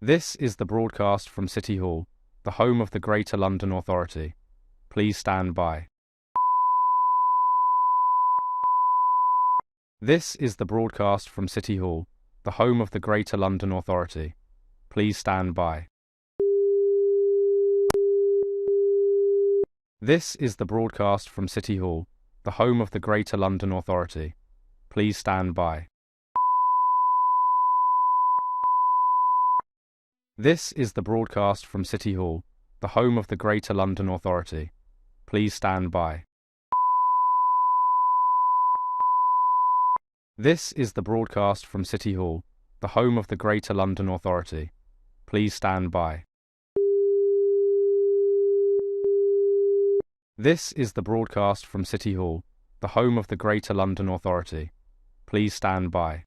This is the broadcast from City Hall, the home of the Greater London Authority. Please stand by. This is the broadcast from City Hall, the home of the Greater London Authority. Please stand by. This is the broadcast from City Hall, the home of the Greater London Authority. Please stand by. This is the broadcast from City Hall, the home of the Greater London Authority. Please stand by. This is the broadcast from City Hall, the home of the Greater London Authority. Please stand by. This is the broadcast from City Hall, the home of the Greater London Authority. Please stand by.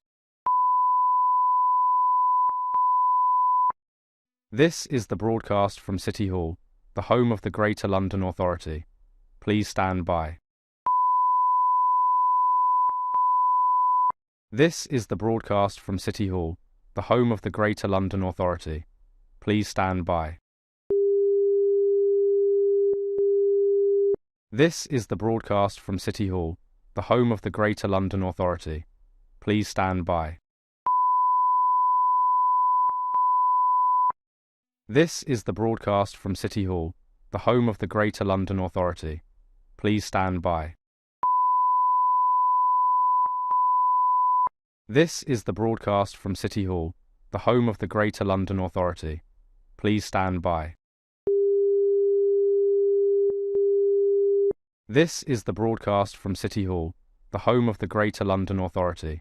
This is the broadcast from City Hall, the home of the Greater London Authority. Please stand by. This is the broadcast from City Hall, the home of the Greater London Authority. Please stand by. This is the broadcast from City Hall, the home of the Greater London Authority. Please stand by. This is the broadcast from City Hall, the home of the Greater London Authority. Please stand by. This is the broadcast from City Hall, the home of the Greater London Authority. Please stand by. This is the broadcast from City Hall, the home of the Greater London Authority.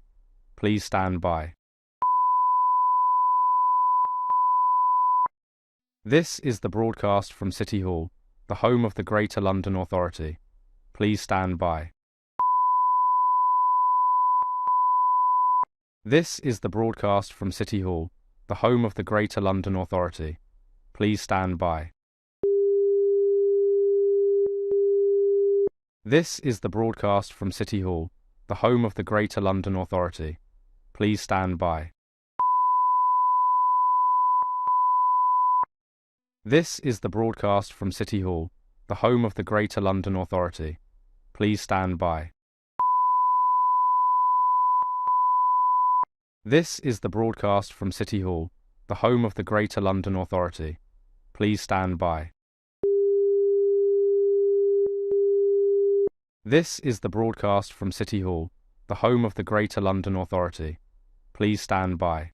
Please stand by. This is the broadcast from City Hall, the home of the Greater London Authority. Please stand by. This is the broadcast from City Hall, the home of the Greater London Authority. Please stand by. This is the broadcast from City Hall, the home of the Greater London Authority. Please stand by. This is the broadcast from City Hall, the home of the Greater London Authority. Please stand by. This is the broadcast from City Hall, the home of the Greater London Authority. Please stand by. This is the broadcast from City Hall, the home of the Greater London Authority. Please stand by.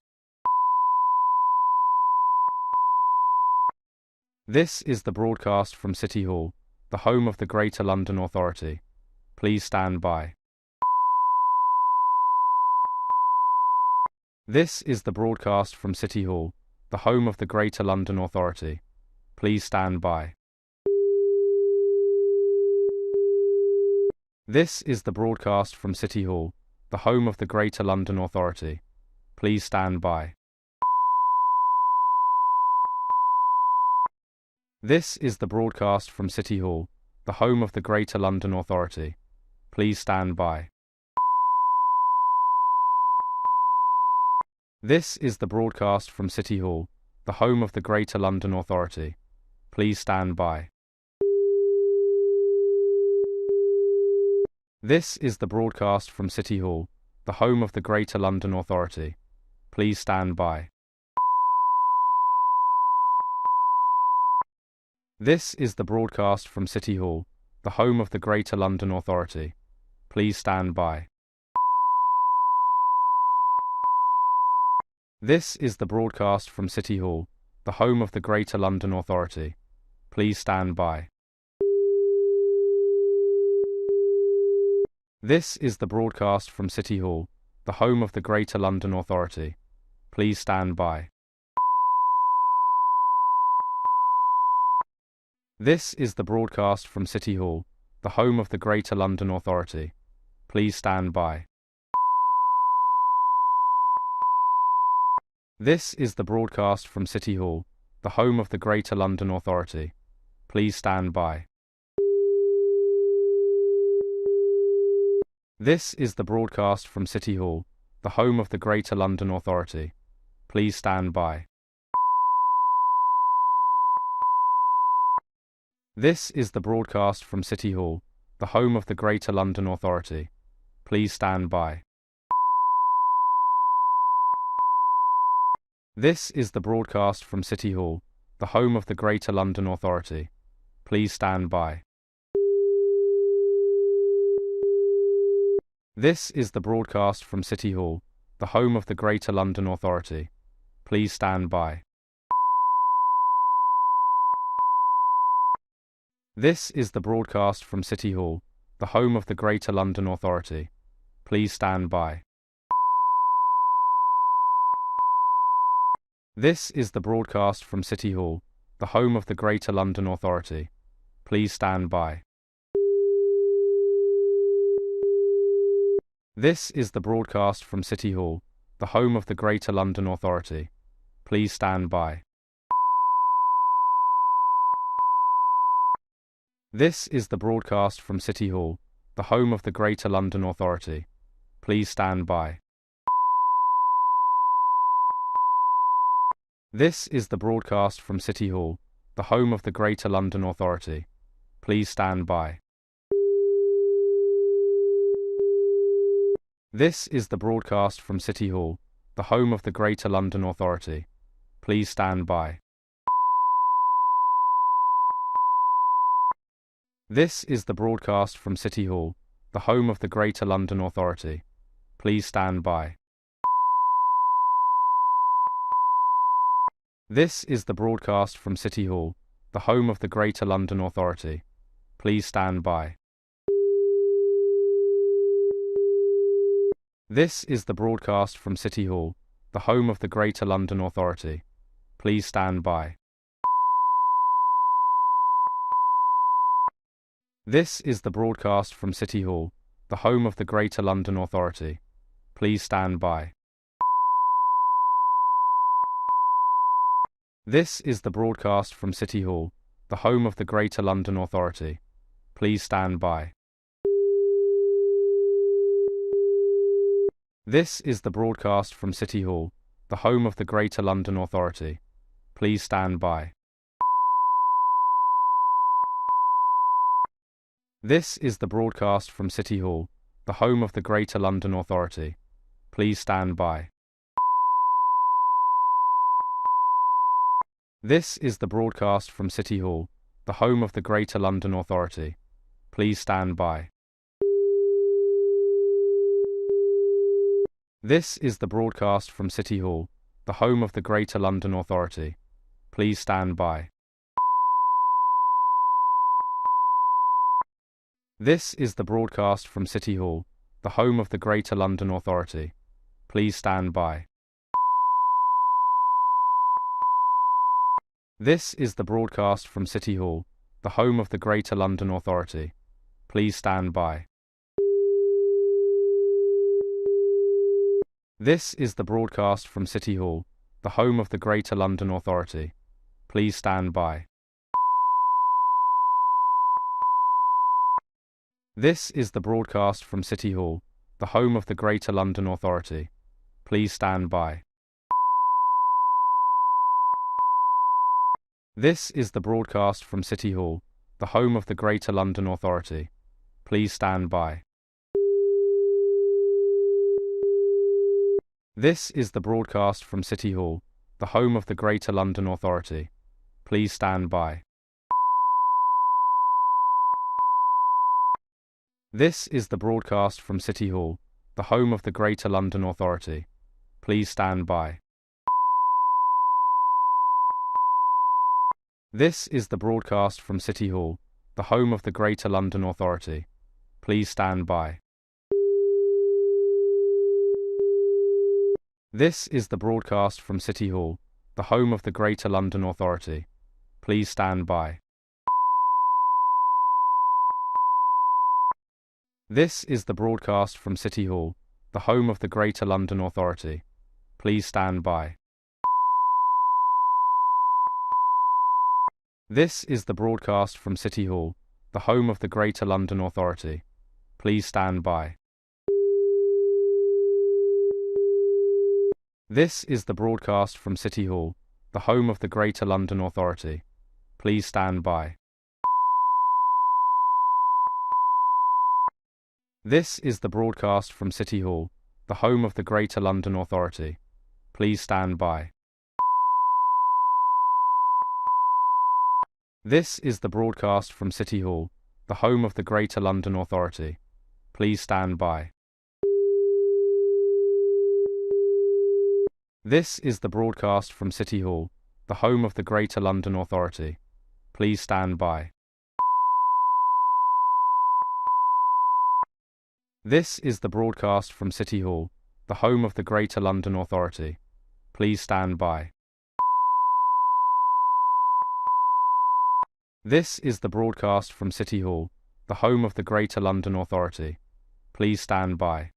This is the broadcast from City Hall, the home of the Greater London Authority. Please stand by. This is the broadcast from City Hall, the home of the Greater London Authority. Please stand by. This is the broadcast from City Hall, the home of the Greater London Authority. Please stand by. This is the broadcast from City Hall, the home of the Greater London Authority. Please stand by. This is the broadcast from City Hall, the home of the Greater London Authority. Please stand by. This is the broadcast from City Hall, the home of the Greater London Authority. Please stand by. This is the broadcast from City Hall, the home of the Greater London Authority. Please stand by. This is the broadcast from City Hall, the home of the Greater London Authority. Please stand by. This is the broadcast from City Hall, the home of the Greater London Authority. Please stand by. This is the broadcast from City Hall, the home of the Greater London Authority. Please stand by. This is the broadcast from City Hall, the home of the Greater London Authority. Please stand by. This is the broadcast from City Hall, the home of the Greater London Authority. Please stand by. This is the broadcast from City Hall, the home of the Greater London Authority. Please stand by. This is the broadcast from City Hall, the home of the Greater London Authority. Please stand by. This is the broadcast from City Hall, the home of the Greater London Authority. Please stand by. This is the broadcast from City Hall, the home of the Greater London Authority. Please stand by. This is the broadcast from City Hall, the home of the Greater London Authority. Please stand by. This is the broadcast from City Hall, the home of the Greater London Authority. Please stand by. This is the broadcast from City Hall, the home of the Greater London Authority. Please stand by. This is the broadcast from City Hall, the home of the Greater London Authority. Please stand by. This is the broadcast from City Hall, the home of the Greater London Authority. Please stand by. This is the broadcast from City Hall, the home of the Greater London Authority. Please stand by. This is the broadcast from City Hall, the home of the Greater London Authority. Please stand by. This is the broadcast from City Hall, the home of the Greater London Authority. Please stand by. This is the broadcast from City Hall, the home of the Greater London Authority. Please stand by. This is the broadcast from City Hall, the home of the Greater London Authority. Please stand by. This is the broadcast from City Hall, the home of the Greater London Authority. Please stand by. This is the broadcast from City Hall, the home of the Greater London Authority. Please stand by. This is the broadcast from City Hall, the home of the Greater London Authority. Please stand by. This is the broadcast from City Hall, the home of the Greater London Authority. Please stand by. This is the broadcast from City Hall, the home of the Greater London Authority. Please stand by. This is the broadcast from City Hall, the home of the Greater London Authority. Please stand by. This is the broadcast from City Hall, the home of the Greater London Authority. Please stand by. This is the broadcast from City Hall, the home of the Greater London Authority. Please stand by. This is the broadcast from City Hall, the home of the Greater London Authority. Please stand by. This is the broadcast from City Hall, the home of the Greater London Authority. Please stand by. This is the broadcast from City Hall, the home of the Greater London Authority. Please stand by. This is the broadcast from City Hall, the home of the Greater London Authority. Please stand by. This is the broadcast from City Hall, the home of the Greater London Authority. Please stand by. This is the broadcast from City Hall, the home of the Greater London Authority. Please stand by. This is the broadcast from City Hall, the home of the Greater London Authority. Please stand by. This is the broadcast from City Hall, the home of the Greater London Authority. Please stand by. This is the broadcast from City Hall, the home of the Greater London Authority. Please stand by. This is the broadcast from City Hall, the home of the Greater London Authority. Please stand by. This is the broadcast from City Hall, the home of the Greater London Authority. Please stand by. This is the broadcast from City Hall, the home of the Greater London Authority. Please stand by. This is the broadcast from City Hall, the home of the Greater London Authority. Please stand by.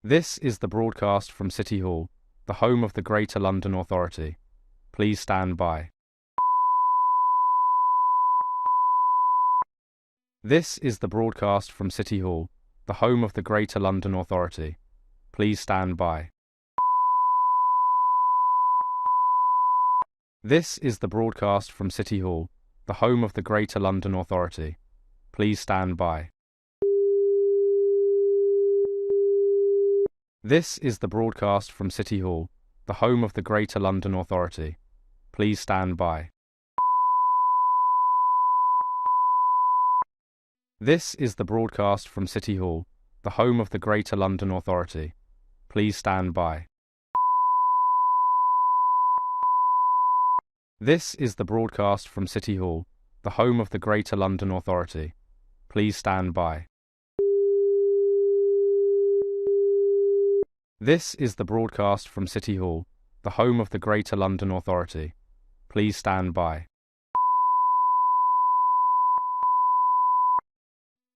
This is the broadcast from City Hall, the home of the Greater London Authority. Please stand by. This is the broadcast from City Hall, the home of the Greater London Authority. Please stand by. This is the broadcast from City Hall, the home of the Greater London Authority. Please stand by. This is the broadcast from City Hall, the home of the Greater London Authority. Please stand by. This is the broadcast from City Hall, the home of the Greater London Authority. Please stand by. This is the broadcast from City Hall, the home of the Greater London Authority. Please stand by. This is the broadcast from City Hall, the home of the Greater London Authority. Please stand by.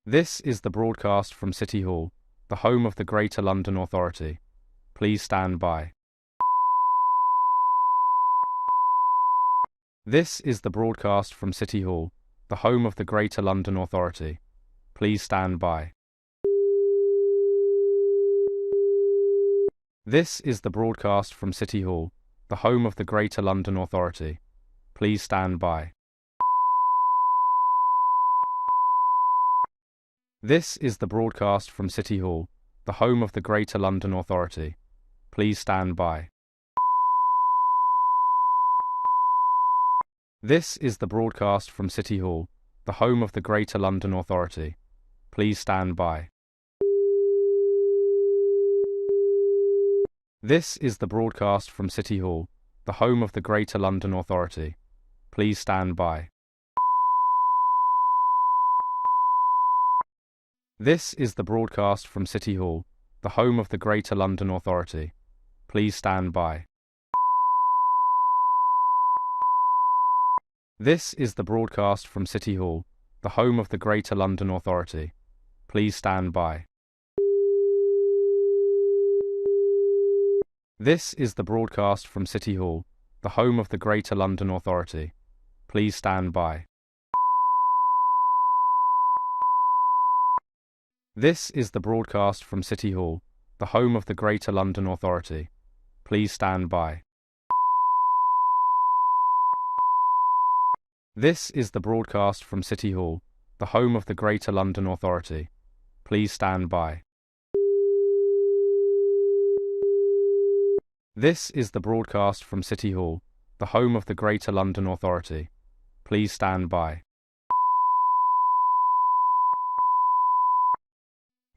This is the broadcast from City Hall, the home of the Greater London Authority. Please stand by. This is the broadcast from City Hall, the home of the Greater London Authority. Please stand by. This is the broadcast from City Hall, the home of the Greater London Authority. Please stand by. This is the broadcast from City Hall, the home of the Greater London Authority. Please stand by. This is the broadcast from City Hall, the home of the Greater London Authority. Please stand by. This is the broadcast from City Hall, the home of the Greater London Authority. Please stand by. This is the broadcast from City Hall, the home of the Greater London Authority. Please stand by. This is the broadcast from City Hall, the home of the Greater London Authority. Please stand by. This is the broadcast from City Hall, the home of the Greater London Authority. Please stand by. This is the broadcast from City Hall, the home of the Greater London Authority. Please stand by. This is the broadcast from City Hall, the home of the Greater London Authority. Please stand by. This is the broadcast from City Hall, the home of the Greater London Authority. Please stand by.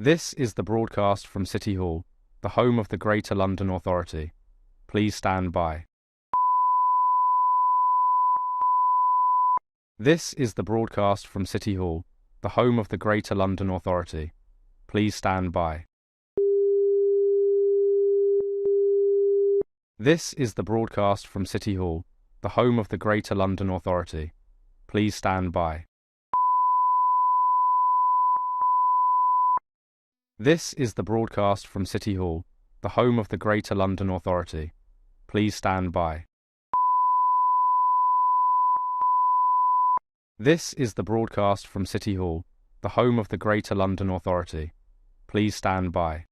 This is the broadcast from City Hall, the home of the Greater London Authority. Please stand by. This is the broadcast from City Hall, the home of the Greater London Authority. Please stand by. This is the broadcast from City Hall, the home of the Greater London Authority. Please stand by. This is the broadcast from City Hall, the home of the Greater London Authority. Please stand by. This is the broadcast from City Hall, the home of the Greater London Authority. Please stand by.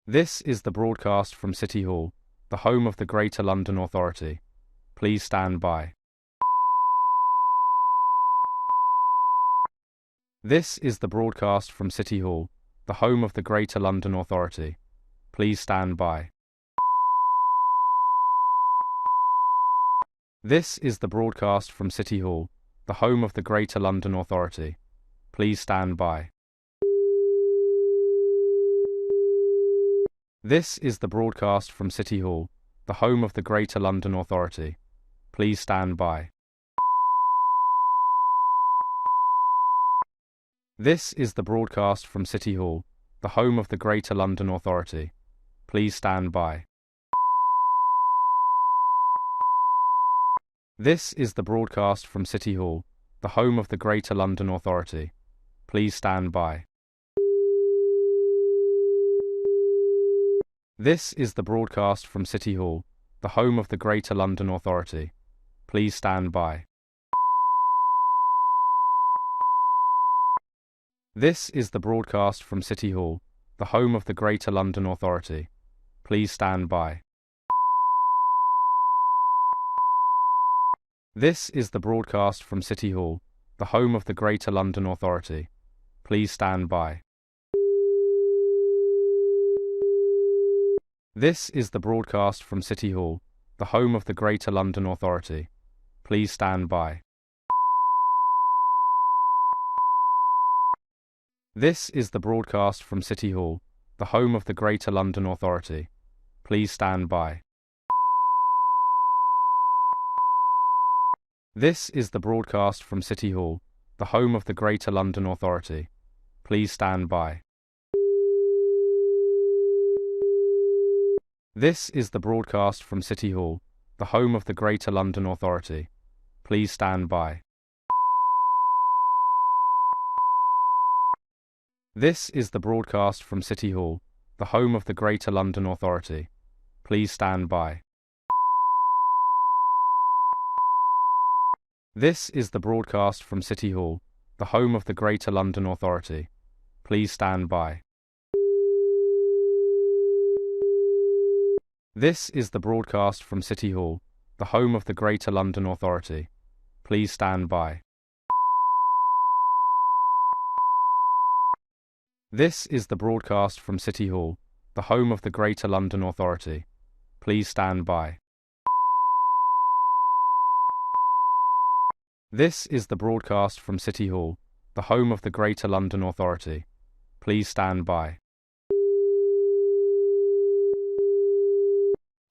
This is the broadcast from City Hall, the home of the Greater London Authority. Please stand by. This is the broadcast from City Hall, the home of the Greater London Authority. Please stand by. This is the broadcast from City Hall, the home of the Greater London Authority. Please stand by. This is the broadcast from City Hall, the home of the Greater London Authority. Please stand by. This is the broadcast from City Hall, the home of the Greater London Authority. Please stand by. This is the broadcast from City Hall, the home of the Greater London Authority. Please stand by. This is the broadcast from City Hall, the home of the Greater London Authority. Please stand by. This is the broadcast from City Hall, the home of the Greater London Authority. Please stand by. This is the broadcast from City Hall, the home of the Greater London Authority. Please stand by. This is the broadcast from City Hall, the home of the Greater London Authority. Please stand by. This is the broadcast from City Hall, the home of the Greater London Authority. Please stand by. This is the broadcast from City Hall, the home of the Greater London Authority. Please stand by. This is the broadcast from City Hall, the home of the Greater London Authority. Please stand by. This is the broadcast from City Hall, the home of the Greater London Authority. Please stand by. This is the broadcast from City Hall, the home of the Greater London Authority. Please stand by. This is the broadcast from City Hall, the home of the Greater London Authority. Please stand by. This is the broadcast from City Hall, the home of the Greater London Authority. Please stand by. This is the broadcast from City Hall, the home of the Greater London Authority. Please stand by.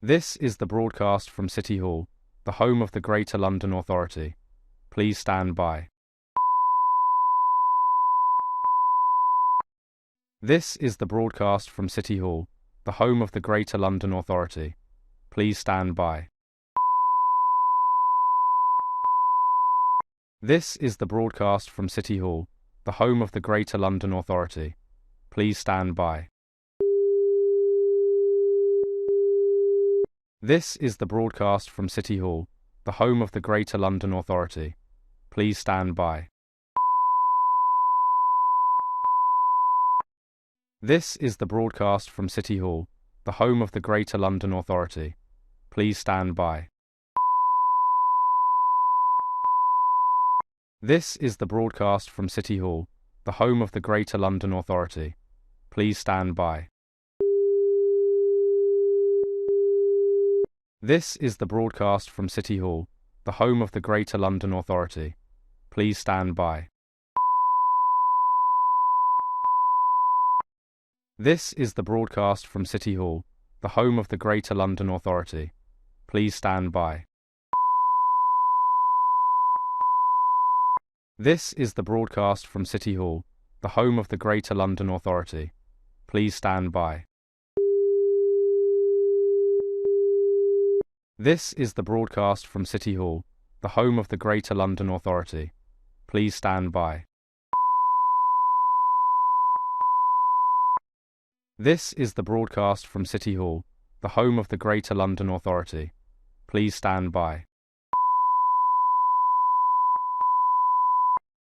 This is the broadcast from City Hall, the home of the Greater London Authority. Please stand by. This is the broadcast from City Hall, the home of the Greater London Authority. Please stand by. This is the broadcast from City Hall, the home of the Greater London Authority. Please stand by. This is the broadcast from City Hall, the home of the Greater London Authority. Please stand by. This is the broadcast from City Hall, the home of the Greater London Authority. Please stand by. This is the broadcast from City Hall, the home of the Greater London Authority. Please stand by. This is the broadcast from City Hall, the home of the Greater London Authority. Please stand by. This is the broadcast from City Hall, the home of the Greater London Authority. Please stand by. This is the broadcast from City Hall, the home of the Greater London Authority. Please stand by. This is the broadcast from City Hall, the home of the Greater London Authority. Please stand by. This is the broadcast from City Hall, the home of the Greater London Authority. Please stand by.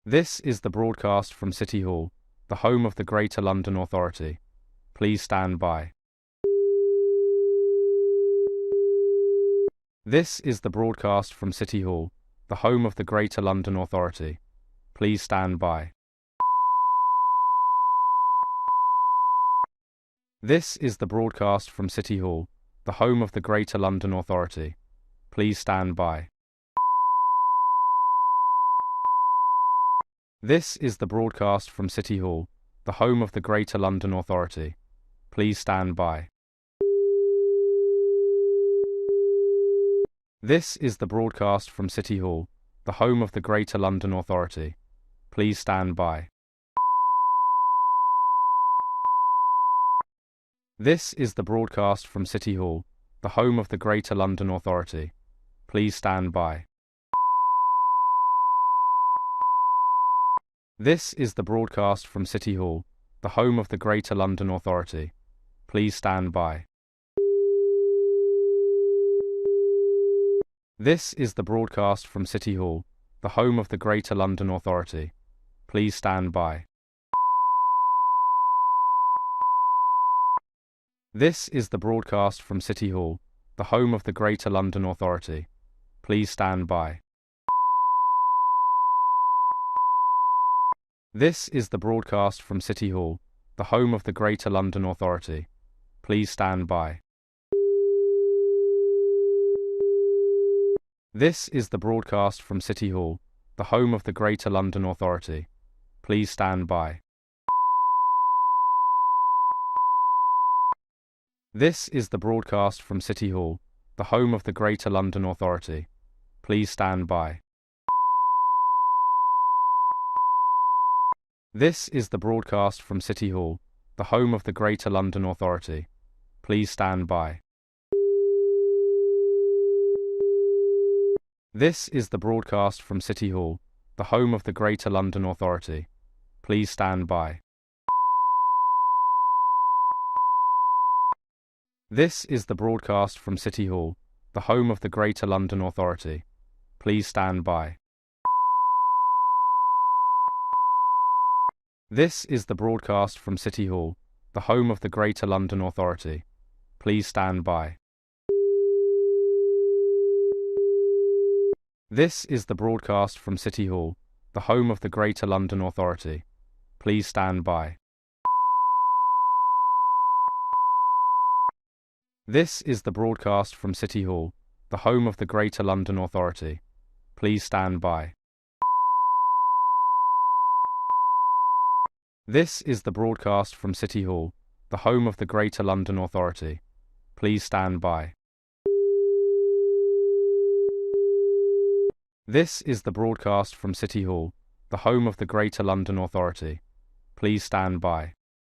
This is the broadcast from City Hall, the home of the Greater London Authority. Please stand by. This is the broadcast from City Hall, the home of the Greater London Authority. Please stand by. This is the broadcast from City Hall, the home of the Greater London Authority. Please stand by. This is the broadcast from City Hall, the home of the Greater London Authority. Please stand by. This is the broadcast from City Hall, the home of the Greater London Authority. Please stand by. This is the broadcast from City Hall, the home of the Greater London Authority. Please stand by. This is the broadcast from City Hall, the home of the Greater London Authority. Please stand by. This is the broadcast from City Hall, the home of the Greater London Authority. Please stand by. This is the broadcast from City Hall, the home of the Greater London Authority. Please stand by. This is the broadcast from City Hall, the home of the Greater London Authority. Please stand by. This is the broadcast from City Hall, the home of the Greater London Authority. Please stand by. This is the broadcast from City Hall, the home of the Greater London Authority. Please stand by. This is the broadcast from City Hall, the home of the Greater London Authority. Please stand by. This is the broadcast from City Hall, the home of the Greater London Authority. Please stand by. This is the broadcast from City Hall, the home of the Greater London Authority. Please stand by. This is the broadcast from City Hall, the home of the Greater London Authority. Please stand by. This is the broadcast from City Hall, the home of the Greater London Authority. Please stand by. This is the broadcast from City Hall, the home of the Greater London Authority. Please stand by. This is the broadcast from City Hall, the home of the Greater London Authority. Please stand by.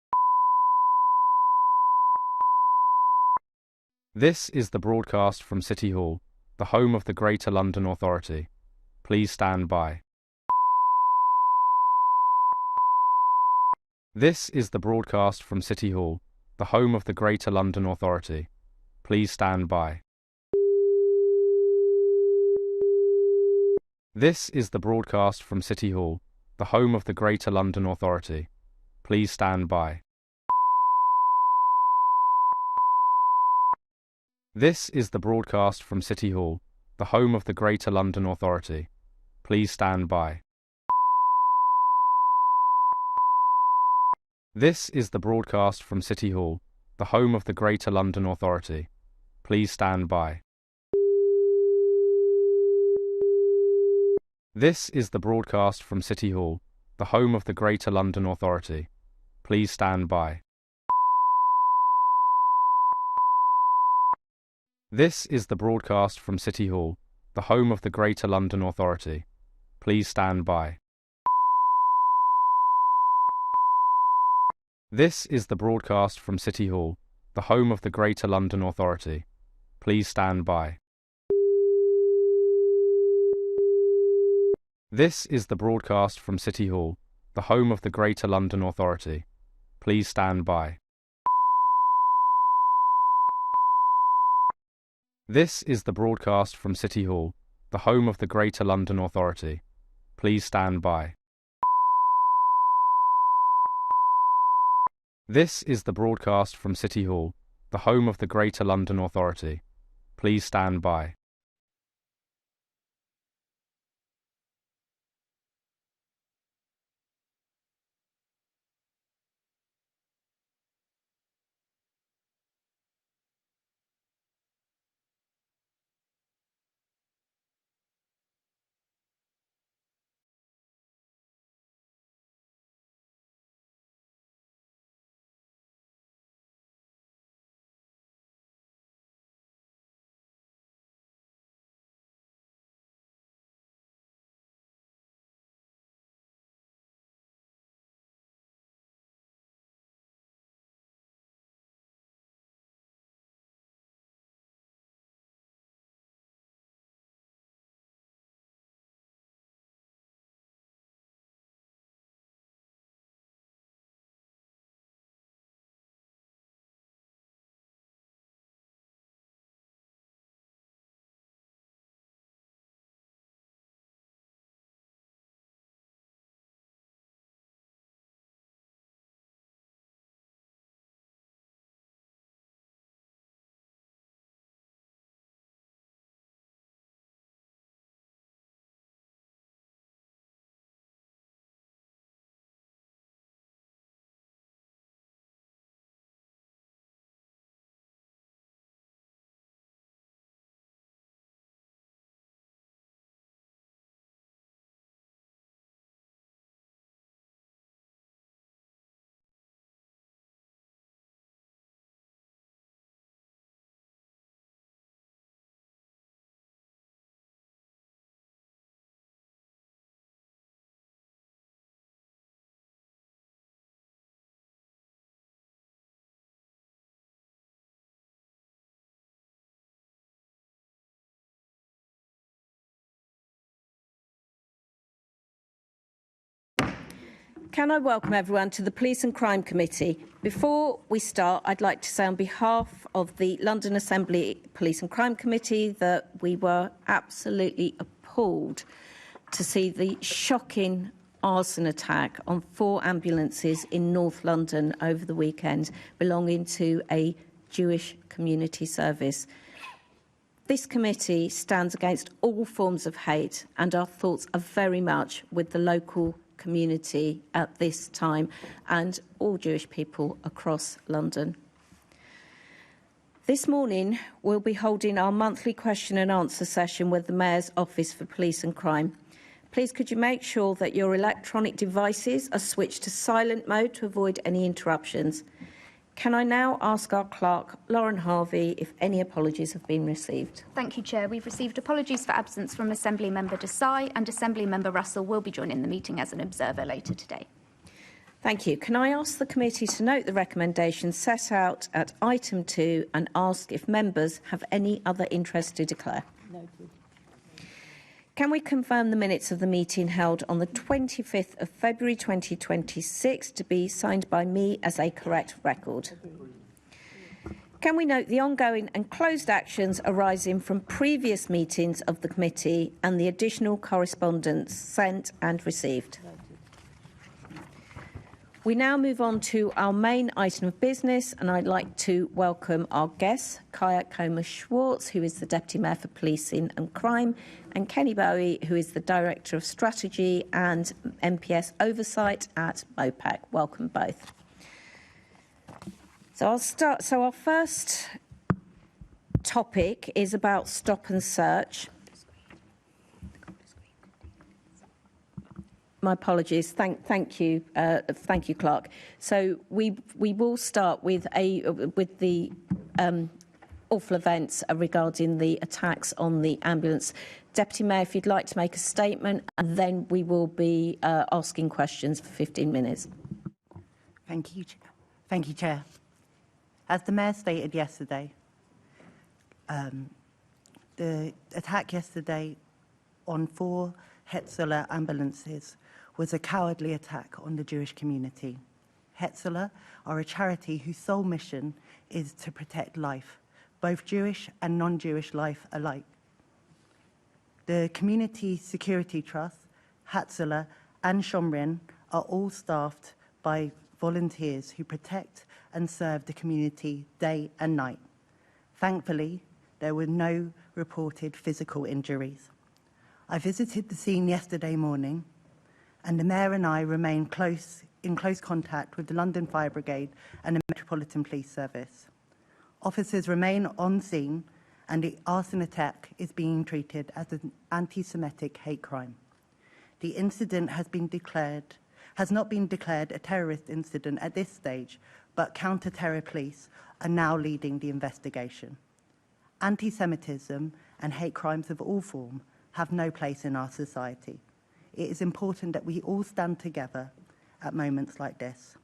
This is the broadcast from City Hall, the home of the Greater London Authority. Please stand by. This is the broadcast from City Hall, the home of the Greater London Authority. Please stand by. This is the broadcast from City Hall, the home of the Greater London Authority. Please stand by. This is the broadcast from City Hall, the home of the Greater London Authority. Please stand by. This is the broadcast from City Hall, the home of the Greater London Authority. Please stand by. This is the broadcast from City Hall, the home of the Greater London Authority. Please stand by. This is the broadcast from City Hall, the home of the Greater London Authority. Please stand by. This is the broadcast from City Hall, the home of the Greater London Authority. Please stand by. This is the broadcast from City Hall, the home of the Greater London Authority. Please stand by. This is the broadcast from City Hall, the home of the Greater London Authority. Please stand by. This is the broadcast from City Hall, the home of the Greater London Authority. Please stand by. This is the broadcast from City Hall, the home of the Greater London Authority. Please stand by. Can I welcome everyone to the Police and Crime Committee? Before we start, I'd like to say on behalf of the London Assembly Police and Crime Committee that we were absolutely appalled to see the shocking arson attack on 4 ambulances in North London over the weekend belonging to a Jewish community service. This committee stands against all forms of hate, and our thoughts are very much with the local community at this time and all Jewish people across London. This morning, we'll be holding our monthly question and answer session with the Mayor's Office for Police and Crime. Please could you make sure that your electronic devices are switched to silent mode to avoid any interruptions. Can I now ask our clerk, Lauren Harvey, if any apologies have been received? Thank you, Chair. We've received apologies for absence from Assembly Member Desai, and Assembly Member Russell will be joining the meeting as an observer later today. Thank you. Can I ask the committee to note the recommendations set out at item 2 and ask if members have any other interest to declare? Noted. Can we confirm the minutes of the meeting held on the 25th of February 2026 to be signed by me as a correct record? Can we note the ongoing and closed actions arising from previous meetings of the committee and the additional correspondence sent and received? We now move on to our main item of business, and I'd like to welcome our guests, Kaya Comer-Schwartz, who is the Deputy Mayor for Policing and Crime, and Kenny Bowie, who is the Director of Strategy and MPS Oversight at MOPAC. Welcome both. So I'll start. So our first topic is about stop and search. My apologies. Thank you, Clerk. So we will start with the awful events regarding the attacks on the ambulance. Deputy Mayor, if you'd like to make a statement, and then we will be asking questions for 15 minutes. Thank you, Chair. As the Mayor stated yesterday, the attack yesterday on 4 Hetzeler ambulances was a cowardly attack on the Jewish community. Hetzeler are a charity whose sole mission is to protect life, both Jewish and non-Jewish life alike. The Community Security Trust, Hetzeler and Shomrin are all staffed by volunteers who protect and serve the community day and night. Thankfully, there were no reported physical injuries. I visited the scene yesterday morning, and the Mayor and I remain in close contact with the London Fire Brigade and the Metropolitan Police Service. Officers remain on scene, and the arson attack is being treated as an anti-Semitic hate crime. The incident has not been declared a terrorist incident at this stage, but counter-terror police are now leading the investigation. Anti-Semitism and hate crimes of all forms have no place in our society. It is important that we all stand together at moments like this.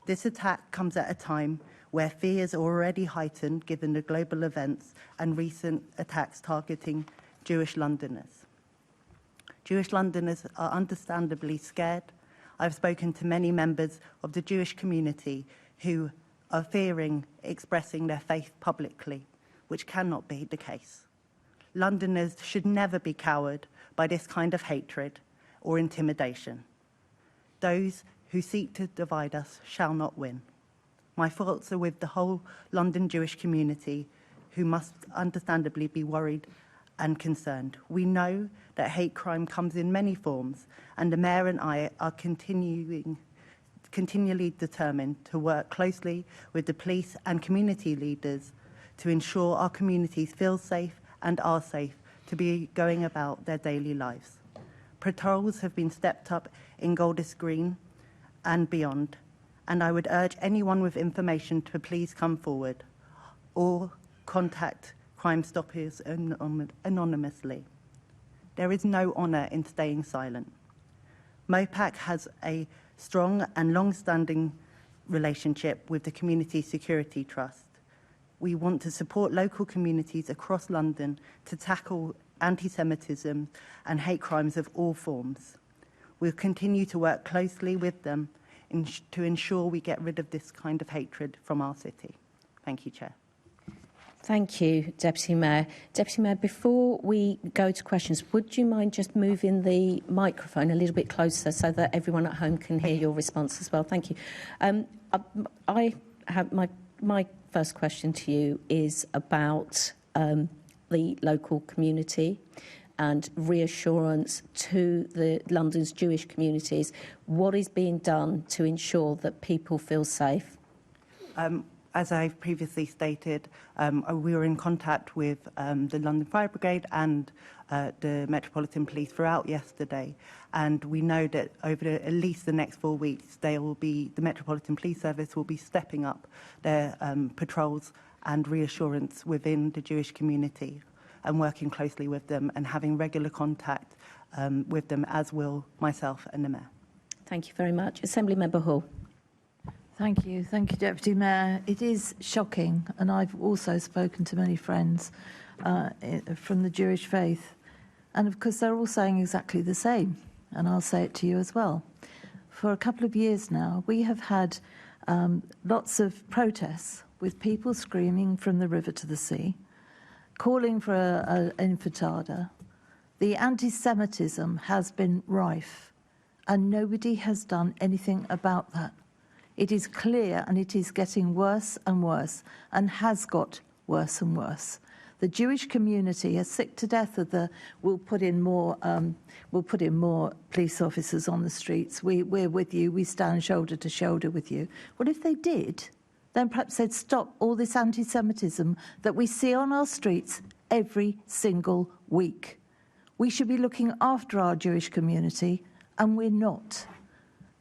This attack comes at a time where fears are already heightened given the global events and recent attacks targeting Jewish Londoners. Jewish Londoners are understandably scared. I've spoken to many members of the Jewish community who are fearing expressing their faith publicly, which cannot be the case. Londoners should never be cowed by this kind of hatred or intimidation. Those who seek to divide us shall not win. My thoughts are with the whole London Jewish community, who must understandably be worried and concerned. We know that hate crime comes in many forms, and the Mayor and I are continually determined to work closely with the police and community leaders to ensure our communities feel safe and are safe to be going about their daily lives. Patrols have been stepped up in Golders Green and beyond, and I would urge anyone with information to please come forward or contact Crime Stoppers anonymously. There is no honour in staying silent. MOPAC has a strong and long-standing relationship with the Community Security Trust. We want to support local communities across London to tackle anti-Semitism and hate crimes of all forms. We'll continue to work closely with them to ensure we get rid of this kind of hatred from our city. Thank you, Chair. Thank you, Deputy Mayor. Deputy Mayor, before we go to questions, would you mind just moving the microphone a little bit closer so that everyone at home can hear your response as well? Thank you. I have my first question to you is about the local community and reassurance to the London's Jewish communities. What is being done to ensure that people feel safe? As I've previously stated, we were in contact with the London Fire Brigade and the Metropolitan Police throughout yesterday, and we know that over at least the next 4 weeks, the Metropolitan Police Service will be stepping up their patrols and reassurance within the Jewish community and working closely with them and having regular contact with them, as will myself and the Mayor. Thank you very much. Assembly Member Hall. Thank you, Deputy Mayor. It is shocking, and I've also spoken to many friends from the Jewish faith, and of course they're all saying exactly the same, and I'll say it to you as well. For a couple of years now, we have had lots of protests with people screaming from the river to the sea, calling for an intifada. The anti-Semitism has been rife, and nobody has done anything about that. It is clear, and it is getting worse and worse, and has got worse and worse. The Jewish community is sick to death of we'll put in more police officers on the streets. We're with you. We stand shoulder to shoulder with you. Well, if they did, then perhaps they'd stop all this anti-Semitism that we see on our streets every single week. We should be looking after our Jewish community, and we're not.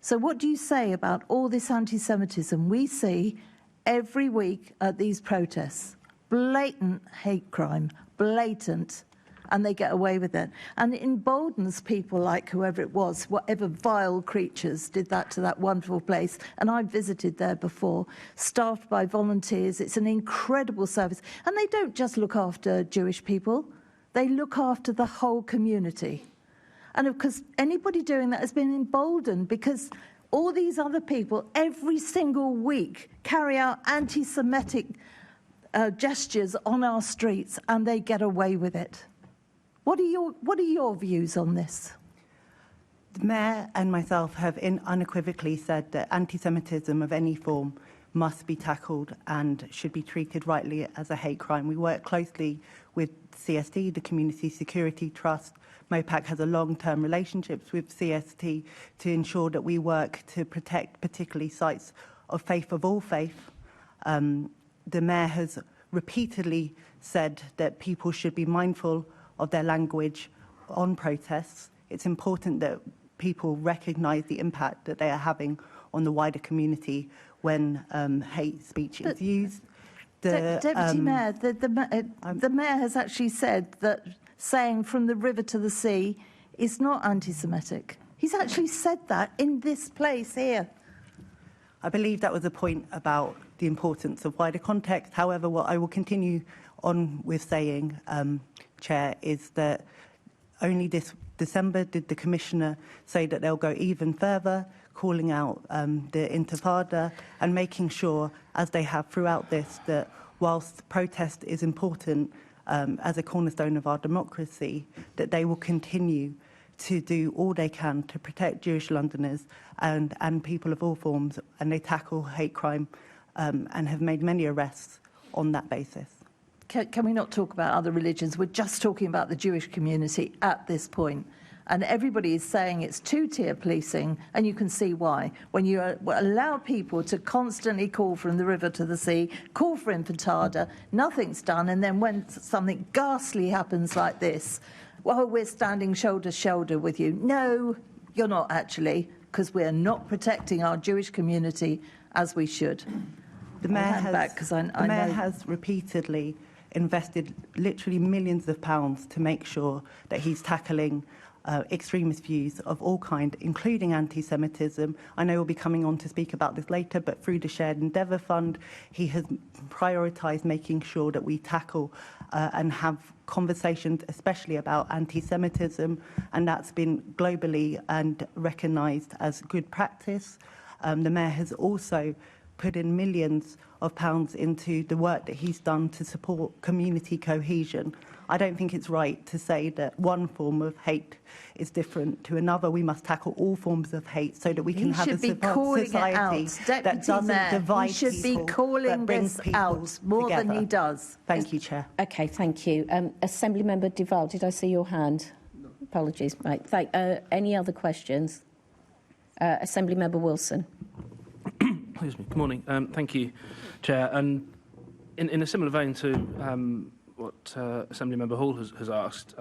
So what do you say about all this anti-Semitism we see every week at these protests? Blatant hate crime, blatant, and they get away with it. And it emboldens people like whoever it was, whatever vile creatures did that to that wonderful place. And I've visited there before, staffed by volunteers. It's an incredible service. And they don't just look after Jewish people, they look after the whole community. And of course, anybody doing that has been emboldened because all these other people every single week carry out anti-Semitic gestures on our streets, and they get away with it. What are your views on this? The Mayor and myself have unequivocally said that anti-Semitism of any form must be tackled and should be treated rightly as a hate crime. We work closely with CST, the Community Security Trust. MOPAC has a long-term relationships with CST to ensure that we work to protect particularly sites of faith of all faith. The Mayor has repeatedly said that people should be mindful of their language on protests. It's important that people recognise the impact that they are having on the wider community when hate speech is used. Deputy Mayor, the Mayor has actually said that saying from the river to the sea is not anti-Semitic. He's actually said that in this place here. I believe that was a point about the importance of wider context. However, what I will continue on with saying, Chair, is that only this December did the Commissioner say that they'll go even further, calling out the intifada and making sure, as they have throughout this, that whilst protest is important as a cornerstone of our democracy, that they will continue to do all they can to protect Jewish Londoners and people of all forms, and they tackle hate crime and have made many arrests on that basis. Can we not talk about other religions? We're just talking about the Jewish community at this point. And everybody is saying it's two-tier policing, and you can see why. When you allow people to constantly call from the river to the sea, call for intifada, nothing's done, and then when something ghastly happens like this, well, we're standing shoulder to shoulder with you. No, you're not actually, because we're not protecting our Jewish community as we should. The Mayor has repeatedly invested literally millions of pounds to make sure that he's tackling extremist views of all kind, including anti-Semitism. I know we'll be coming on to speak about this later, but through the Shared Endeavour Fund, he has prioritised making sure that we tackle and have conversations, especially about anti-Semitism, and that's been globally and recognised as good practice. The Mayor has also put in millions of pounds into the work that he's done to support community cohesion. I don't think it's right to say that one form of hate is different to another. We must tackle all forms of hate so that we can have a society that doesn't divide people. He should be calling this out more than he does. Thank you, Chair. Okay, thank you. Assembly Member Duval, did I see your hand? No. Apologies. Right. Any other questions? Assembly Member Wilson. Excuse me. Good morning. Thank you, Chair. And in a similar vein to what Assembly Member Hall has asked,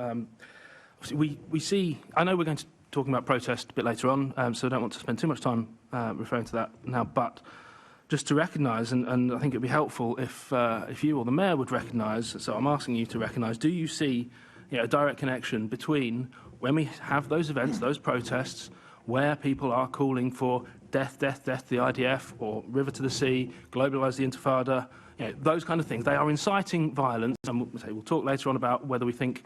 we see. I know we're going to be talking about protest a bit later on, so I don't want to spend too much time referring to that now. But just to recognise, and I think it would be helpful if you or the Mayor would recognise. So I'm asking you to recognise. Do you see a direct connection between when we have those events, those protests, where people are calling for death, death, death to the IDF, or river to the sea, globalise the Intifada, those kind of things? They are inciting violence, and we'll talk later on about whether we think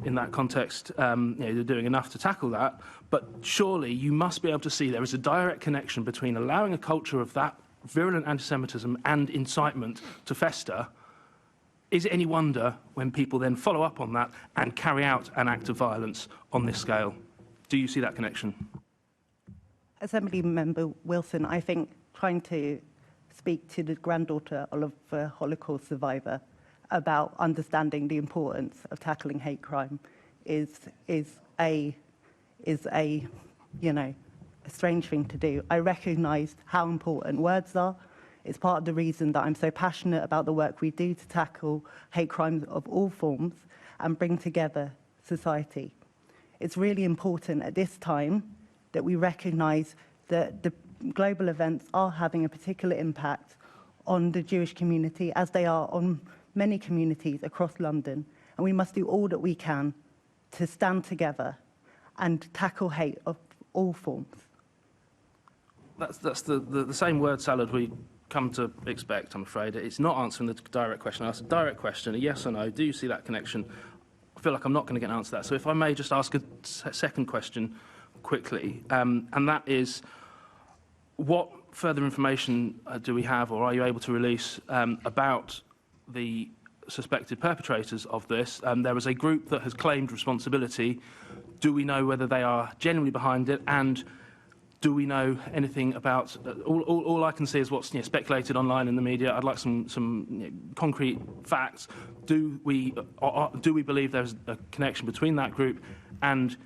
in that context they're doing enough to tackle that. But surely you must be able to see there is a direct connection between allowing a culture of that virulent anti-Semitism and incitement to fester. Is it any wonder when people then follow up on that and carry out an act of violence on this scale? Do you see that connection? Assembly Member Wilson, I think trying to speak to the granddaughter of a Holocaust survivor about understanding the importance of tackling hate crime is a strange thing to do. I recognise how important words are. It's part of the reason that I'm so passionate about the work we do to tackle hate crimes of all forms and bring together society. It's really important at this time that we recognise that the global events are having a particular impact on the Jewish community, as they are on many communities across London, and we must do all that we can to stand together and tackle hate of all forms. That's the same word salad we come to expect, I'm afraid. It's not answering the direct question. I asked a direct question, a yes or no. Do you see that connection? I feel like I'm not going to get an answer to that. So if I may just ask a second question quickly, and that is, what further information do we have, or are you able to release about the suspected perpetrators of this? There is a group that has claimed responsibility. Do we know whether they are genuinely behind it, and do we know anything about... all I can see is what's speculated online in the media. I'd like some concrete facts. Do we believe there's a connection between that group and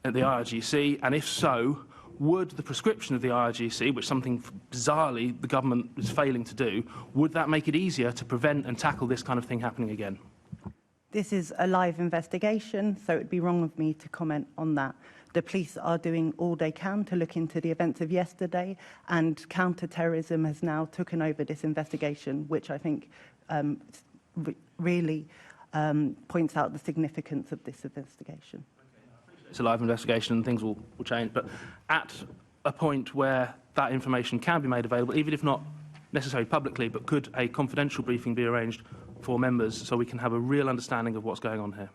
the IRGC? And if so, would the prescription of the IRGC, which something bizarrely the government is failing to do, would that make it easier to prevent and tackle this kind of thing happening again? This is a live investigation, so it would be wrong of me to comment on that. The police are doing all they can to look into the events of yesterday, and counter-terrorism has now taken over this investigation, which I think really points out the significance of this investigation. It's a live investigation and things will change, but at a point where that information can be made available, even if not necessarily publicly, but could a confidential briefing be arranged for members so we can have a real understanding of what's going on here?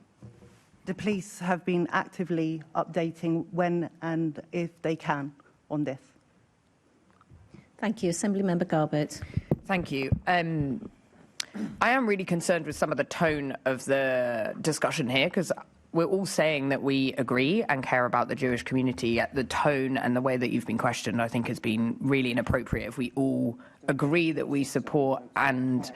The police have been actively updating when and if they can on this. Thank you. Assemblymember Garbett. Thank you. I am really concerned with some of the tone of the discussion here, because we're all saying that we agree and care about the Jewish community, yet the tone and the way that you've been questioned, I think, has been really inappropriate. If we all agree that we support and,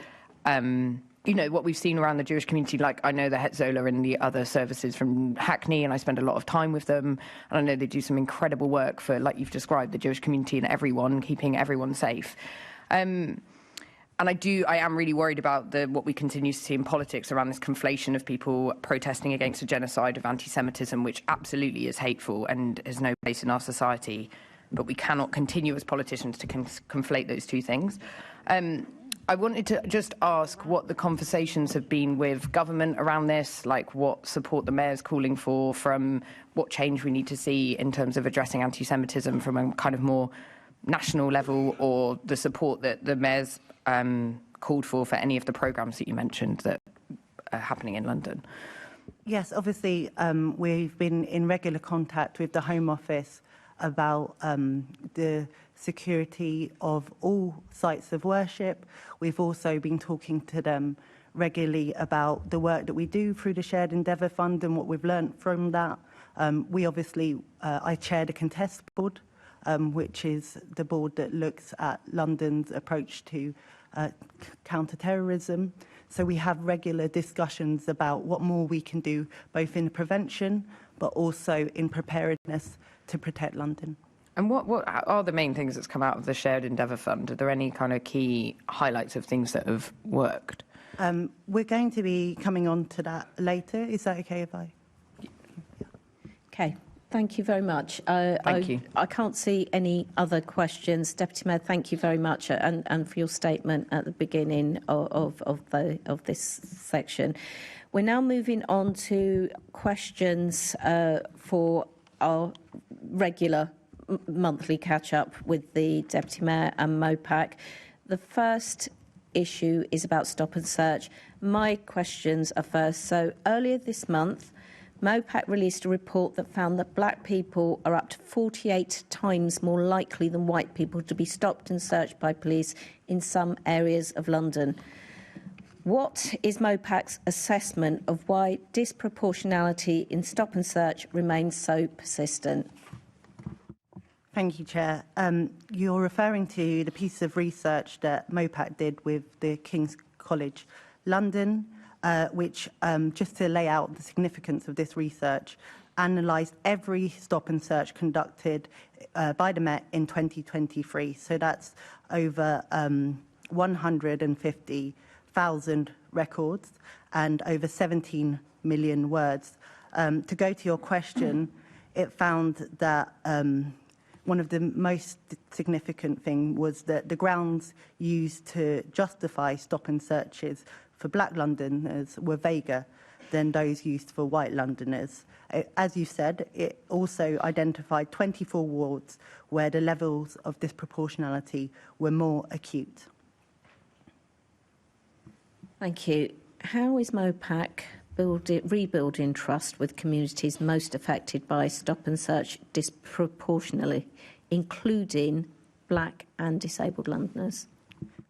what we've seen around the Jewish community, like I know the Hetzola and the other services from Hackney, and I spend a lot of time with them, and I know they do some incredible work for, like you've described, the Jewish community and everyone, keeping everyone safe. And I am really worried about what we continue to see in politics around this conflation of people protesting against a genocide of anti-Semitism, which absolutely is hateful and has no place in our society. But we cannot continue as politicians to conflate those two things. I wanted to just ask what the conversations have been with government around this, like what support the mayor's calling for, from what change we need to see in terms of addressing anti-Semitism from a kind of more national level, or the support that the mayor's called for any of the programmes that you mentioned that are happening in London. Yes, obviously, we've been in regular contact with the Home Office about the security of all sites of worship. We've also been talking to them regularly about the work that we do through the Shared Endeavour Fund and what we've learnt from that. I chair the Contest Board, which is the board that looks at London's approach to counter-terrorism. So we have regular discussions about what more we can do, both in prevention, but also in preparedness to protect London. And what are the main things that's come out of the Shared Endeavour Fund? Are there any kind of key highlights of things that have worked? We're going to be coming on to that later. Is that okay if I? Okay, thank you very much. Thank you. I can't see any other questions. Deputy Mayor, thank you very much and for your statement at the beginning of this section. We're now moving on to questions for our regular monthly catch-up with the Deputy Mayor and MOPAC. The first issue is about stop and search. My questions are first. So earlier this month, MOPAC released a report that found that black people are up to 48 times more likely than white people to be stopped and searched by police in some areas of London. What is MOPAC's assessment of why disproportionality in stop and search remains so persistent? Thank you, Chair. You're referring to the piece of research that MOPAC did with the King's College London, which, just to lay out the significance of this research, analysed every stop and search conducted by the Met in 2023. So that's over 150,000 records and over 17 million words. To go to your question, it found that one of the most significant things was that the grounds used to justify stop and searches for black Londoners were vaguer than those used for white Londoners. As you said, it also identified 24 wards where the levels of disproportionality were more acute. Thank you. How is MOPAC rebuilding trust with communities most affected by stop and search disproportionately, including black and disabled Londoners?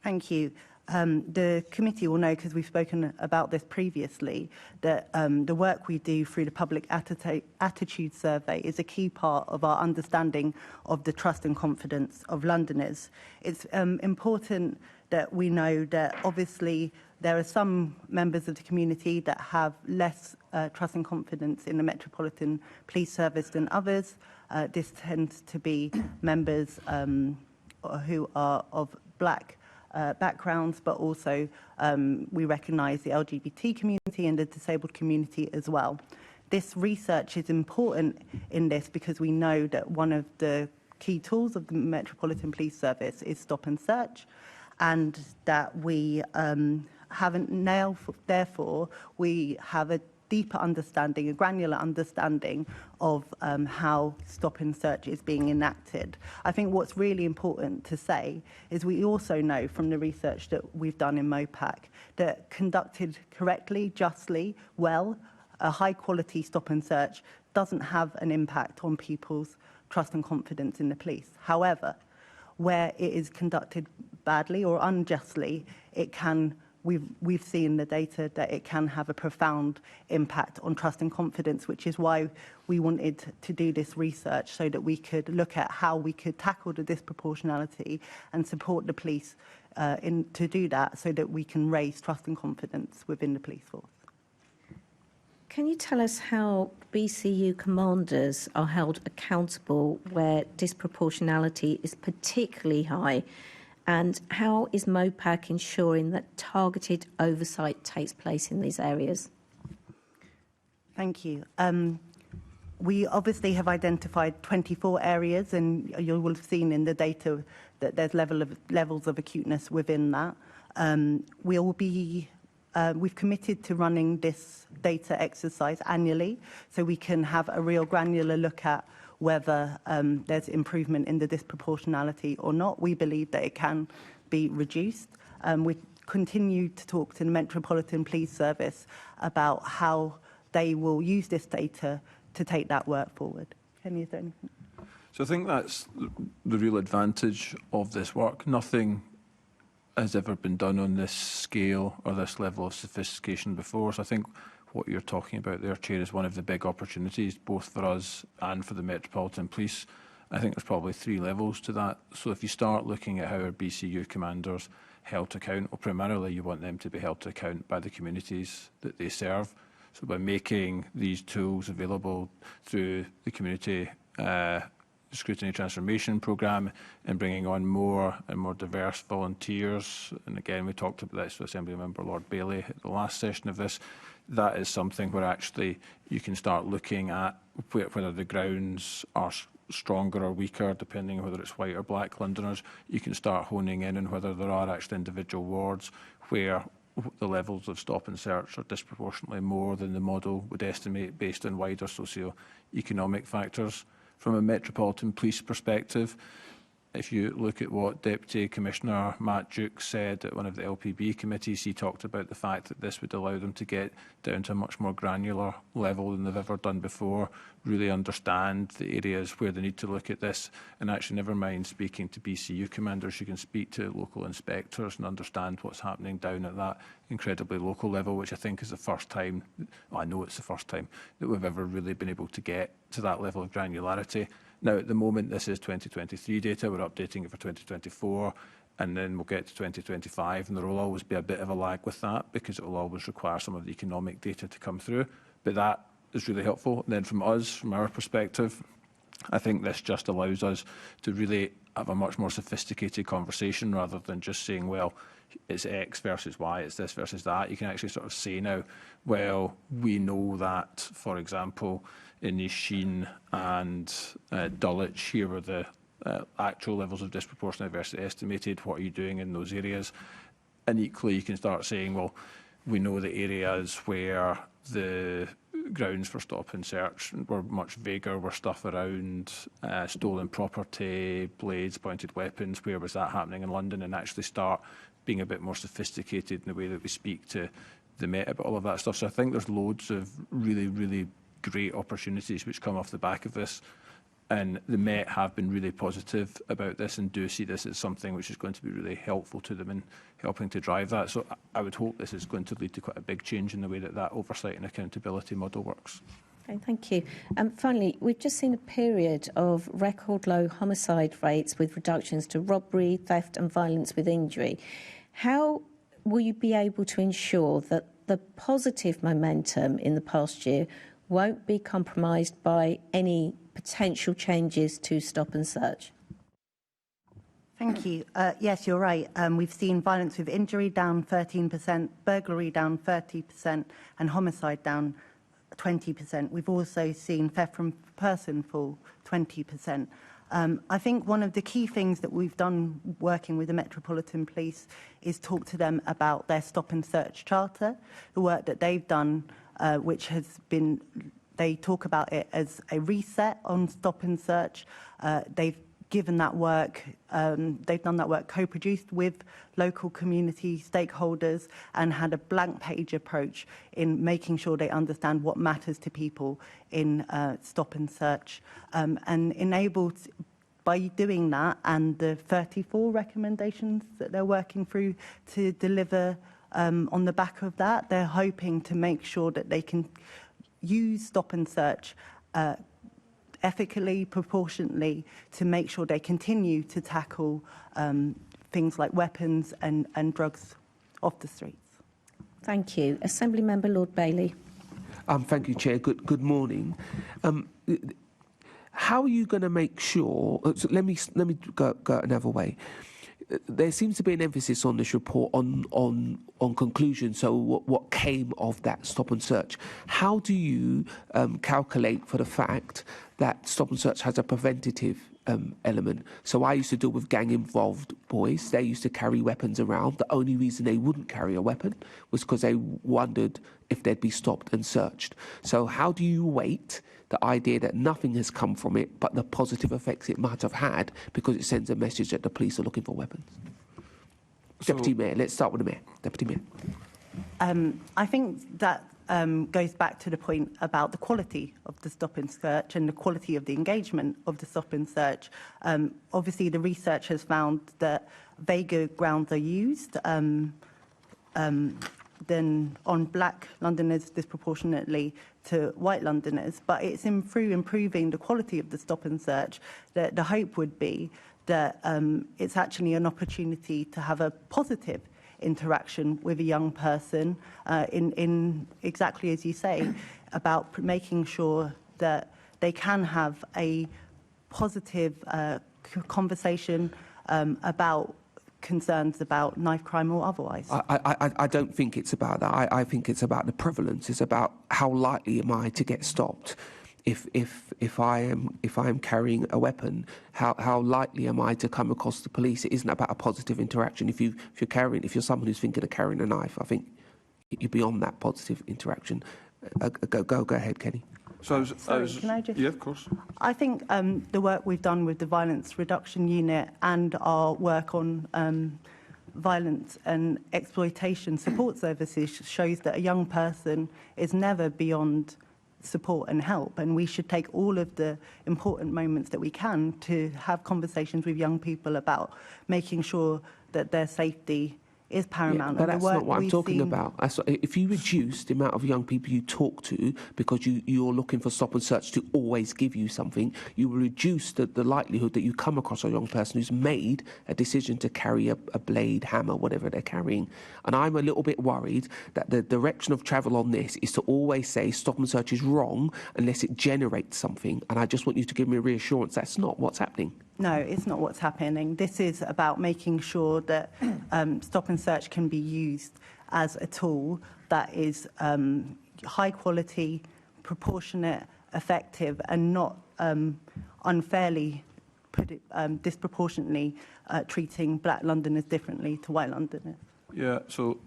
Thank you. The committee will know, because we've spoken about this previously, that the work we do through the public attitude survey is a key part of our understanding of the trust and confidence of Londoners. It's important that we know that obviously there are some members of the community that have less trust and confidence in the Metropolitan Police Service than others. This tends to be members who are of black backgrounds, but also we recognise the LGBT community and the disabled community as well. This research is important in this because we know that one of the key tools of the Metropolitan Police Service is stop and search, and that we haven't nailed, therefore we have a deeper understanding, a granular understanding of how stop and search is being enacted. I think what's really important to say is we also know from the research that we've done in MOPAC that conducted correctly, justly, well, a high quality stop and search doesn't have an impact on people's trust and confidence in the police. However, where it is conducted badly or unjustly, it can, we've seen the data that it can have a profound impact on trust and confidence, which is why we wanted to do this research, so that we could look at how we could tackle the disproportionality and support the police to do that, so that we can raise trust and confidence within the police force. Can you tell us how BCU commanders are held accountable where disproportionality is particularly high? And how is MOPAC ensuring that targeted oversight takes place in these areas? Thank you. We obviously have identified 24 areas, and you will have seen in the data that there's levels of acuteness within that. We've committed to running this data exercise annually so we can have a real granular look at whether there's improvement in the disproportionality or not. We believe that it can be reduced. We continue to talk to the Metropolitan Police Service about how they will use this data to take that work forward. Kenny, is there anything? So I think that's the real advantage of this work. Nothing has ever been done on this scale or this level of sophistication before. So I think what you're talking about there, Chair, is one of the big opportunities, both for us and for the Metropolitan Police. I think there's probably 3 levels to that. So if you start looking at how our BCU commanders held to account, well, primarily you want them to be held to account by the communities that they serve. So by making these tools available through the community scrutiny transformation programme and bringing on more and more diverse volunteers, and again we talked about this with Assembly Member Lord Bailey at the last session of this, that is something where actually you can start looking at whether the grounds are stronger or weaker depending on whether it's white or black Londoners. You can start honing in on whether there are actually individual wards where the levels of stop and search are disproportionately more than the model would estimate based on wider socio-economic factors. From a Metropolitan Police perspective, if you look at what Deputy Commissioner Matt Duke said at one of the LPB committees, he talked about the fact that this would allow them to get down to a much more granular level than they've ever done before, really understand the areas where they need to look at this, and actually never mind speaking to BCU commanders, you can speak to local inspectors and understand what's happening down at that incredibly local level, which I think is the first time, well, I know it's the first time, that we've ever really been able to get to that level of granularity. Now, at the moment, this is 2023 data. We're updating it for 2024, and then we'll get to 2025, and there will always be a bit of a lag with that because it will always require some of the economic data to come through. But that is really helpful. And then from us, from our perspective, I think this just allows us to really have a much more sophisticated conversation rather than just saying, well, it's X versus Y, it's this versus that. You can actually sort of say now, well, we know that, for example, in Sheen and Dulwich, here were the actual levels of disproportionate diversity estimated. What are you doing in those areas? And equally, you can start saying, well, we know the areas where the grounds for stop and search were much vaguer, were stuff around stolen property, blades, pointed weapons. Where was that happening in London? And actually start being a bit more sophisticated in the way that we speak to the Met about all of that stuff. So I think there's loads of really, really great opportunities which come off the back of this. And the Met have been really positive about this and do see this as something which is going to be really helpful to them in helping to drive that. So I would hope this is going to lead to quite a big change in the way that that oversight and accountability model works. Okay, thank you. Finally, we've just seen a period of record low homicide rates with reductions to robbery, theft and violence with injury. How will you be able to ensure that the positive momentum in the past year won't be compromised by any potential changes to stop and search? Thank you. Yes, you're right. We've seen violence with injury down 13%, burglary down 30%, and homicide down 20%. We've also seen theft from person fall 20%. I think one of the key things that we've done working with the Metropolitan Police is talk to them about their stop and search charter, the work that they've done, which has been, they talk about it as a reset on stop and search. They've given that work, they've done that work co-produced with local community stakeholders and had a blank page approach in making sure they understand what matters to people in stop and search, and enabled by doing that and the 34 recommendations that they're working through to deliver on the back of that, they're hoping to make sure that they can use stop and search ethically, proportionately, to make sure they continue to tackle things like weapons and drugs off the streets. Thank you. Assembly Member Lord Bailey. Thank you, Chair. Good morning. How are you going to make sure? So let me go another way. There seems to be an emphasis on this report on conclusion. So what came of that stop and search? How do you calculate for the fact that stop and search has a preventative element. So I used to deal with gang-involved boys. They used to carry weapons around. The only reason they wouldn't carry a weapon was because they wondered if they'd be stopped and searched. So how do you weight the idea that nothing has come from it, but the positive effects it might have had because it sends a message that the police are looking for weapons? Deputy Mayor, let's start with the Mayor. Deputy Mayor. I think that goes back to the point about the quality of the stop and search and the quality of the engagement of the stop and search. Obviously, the research has found that vaguer grounds are used than on black Londoners disproportionately to white Londoners. But it's through improving the quality of the stop and search that the hope would be that it's actually an opportunity to have a positive interaction with a young person in exactly as you say, about making sure that they can have a positive conversation about concerns about knife crime or otherwise. I don't think it's about that. I think it's about the prevalence. It's about how likely am I to get stopped. If I am carrying a weapon, how likely am I to come across the police? It isn't about a positive interaction. If you're someone who's thinking of carrying a knife, I think you're beyond that positive interaction. Go ahead, Kenny. Can I just? Yeah, of course. I think the work we've done with the Violence Reduction Unit and our work on violence and exploitation support services shows that a young person is never beyond support and help, and we should take all of the important moments that we can to have conversations with young people about making sure that their safety is paramount. Yeah, but that's not what I'm talking about. If you reduce the amount of young people you talk to because you're looking for stop and search to always give you something, you will reduce the likelihood that you come across a young person who's made a decision to carry a blade, hammer, whatever they're carrying. And I'm a little bit worried that the direction of travel on this is to always say stop and search is wrong unless it generates something. And I just want you to give me a reassurance that's not what's happening. No, it's not what's happening. This is about making sure that stop and search can be used as a tool that is high quality, proportionate, effective, and not unfairly, disproportionately treating black Londoners differently to white Londoners. Yeah, so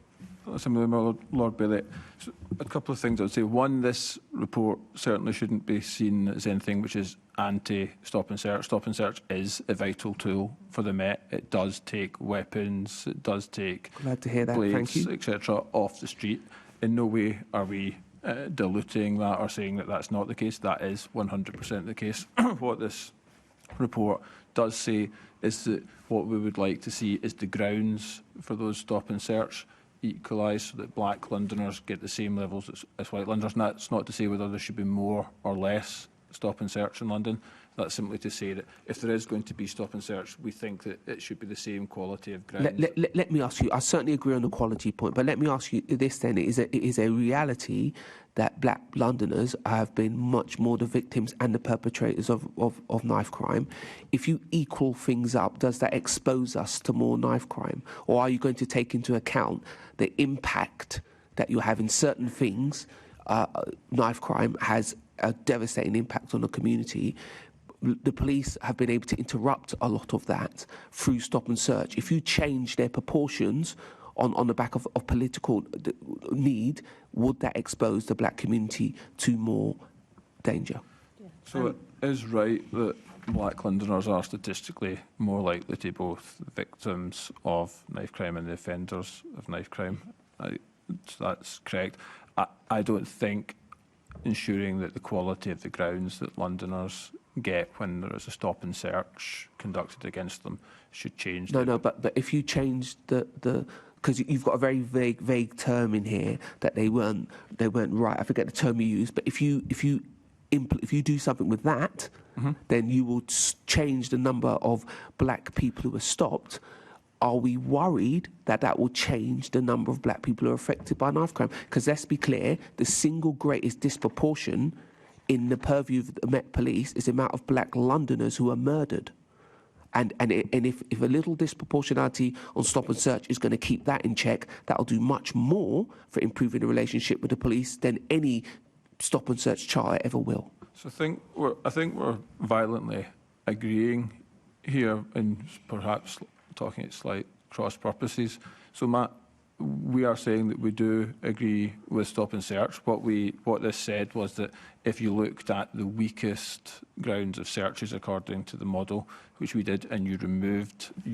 Assembly Lord Bailey, so a couple of things I would say. One, this report certainly shouldn't be seen as anything which is anti-stop and search. Stop and search is a vital tool for the Met. It does take weapons, it does take Glad to hear that. blades, etc., off the street. In no way are we diluting that or saying that that's not the case. That is 100% the case. What this report does say is that what we would like to see is the grounds for those stop and search equalised so that black Londoners get the same levels as white Londoners. And that's not to say whether there should be more or less stop and search in London. That's simply to say that if there is going to be stop and search, we think that it should be the same quality of grounds. Let me ask you, I certainly agree on the quality point, but let me ask you this then. It is a reality that black Londoners have been much more the victims and the perpetrators of knife crime. If you equal things up, does that expose us to more knife crime? Or are you going to take into account the impact that you have in certain things? Knife crime has a devastating impact on the community. The police have been able to interrupt a lot of that through stop and search. If you change their proportions on the back of political need, would that expose the black community to more danger? Yeah. So it is right that black Londoners are statistically more likely to be both victims of knife crime and the offenders of knife crime. That's correct. I don't think ensuring that the quality of the grounds that Londoners get when there is a stop and search conducted against them should change. No, but if you change the because you've got a very vague term in here that they weren't right. I forget the term you used, but if you do something with that, then you will change the number of black people who are stopped. Are we worried that that will change the number of black people who are affected by knife crime? Because let's be clear, the single greatest disproportion in the purview of the Met Police is the amount of black Londoners who are murdered. And if a little disproportionality on stop and search is going to keep that in check, that'll do much more for improving the relationship with the police than any stop and search charter ever will. So I think we're violently agreeing here and perhaps talking at slight cross purposes. So, Matt, we are saying that we do agree with stop and search. What this said was that if you looked at the weakest grounds of searches according to the model, which we did, and you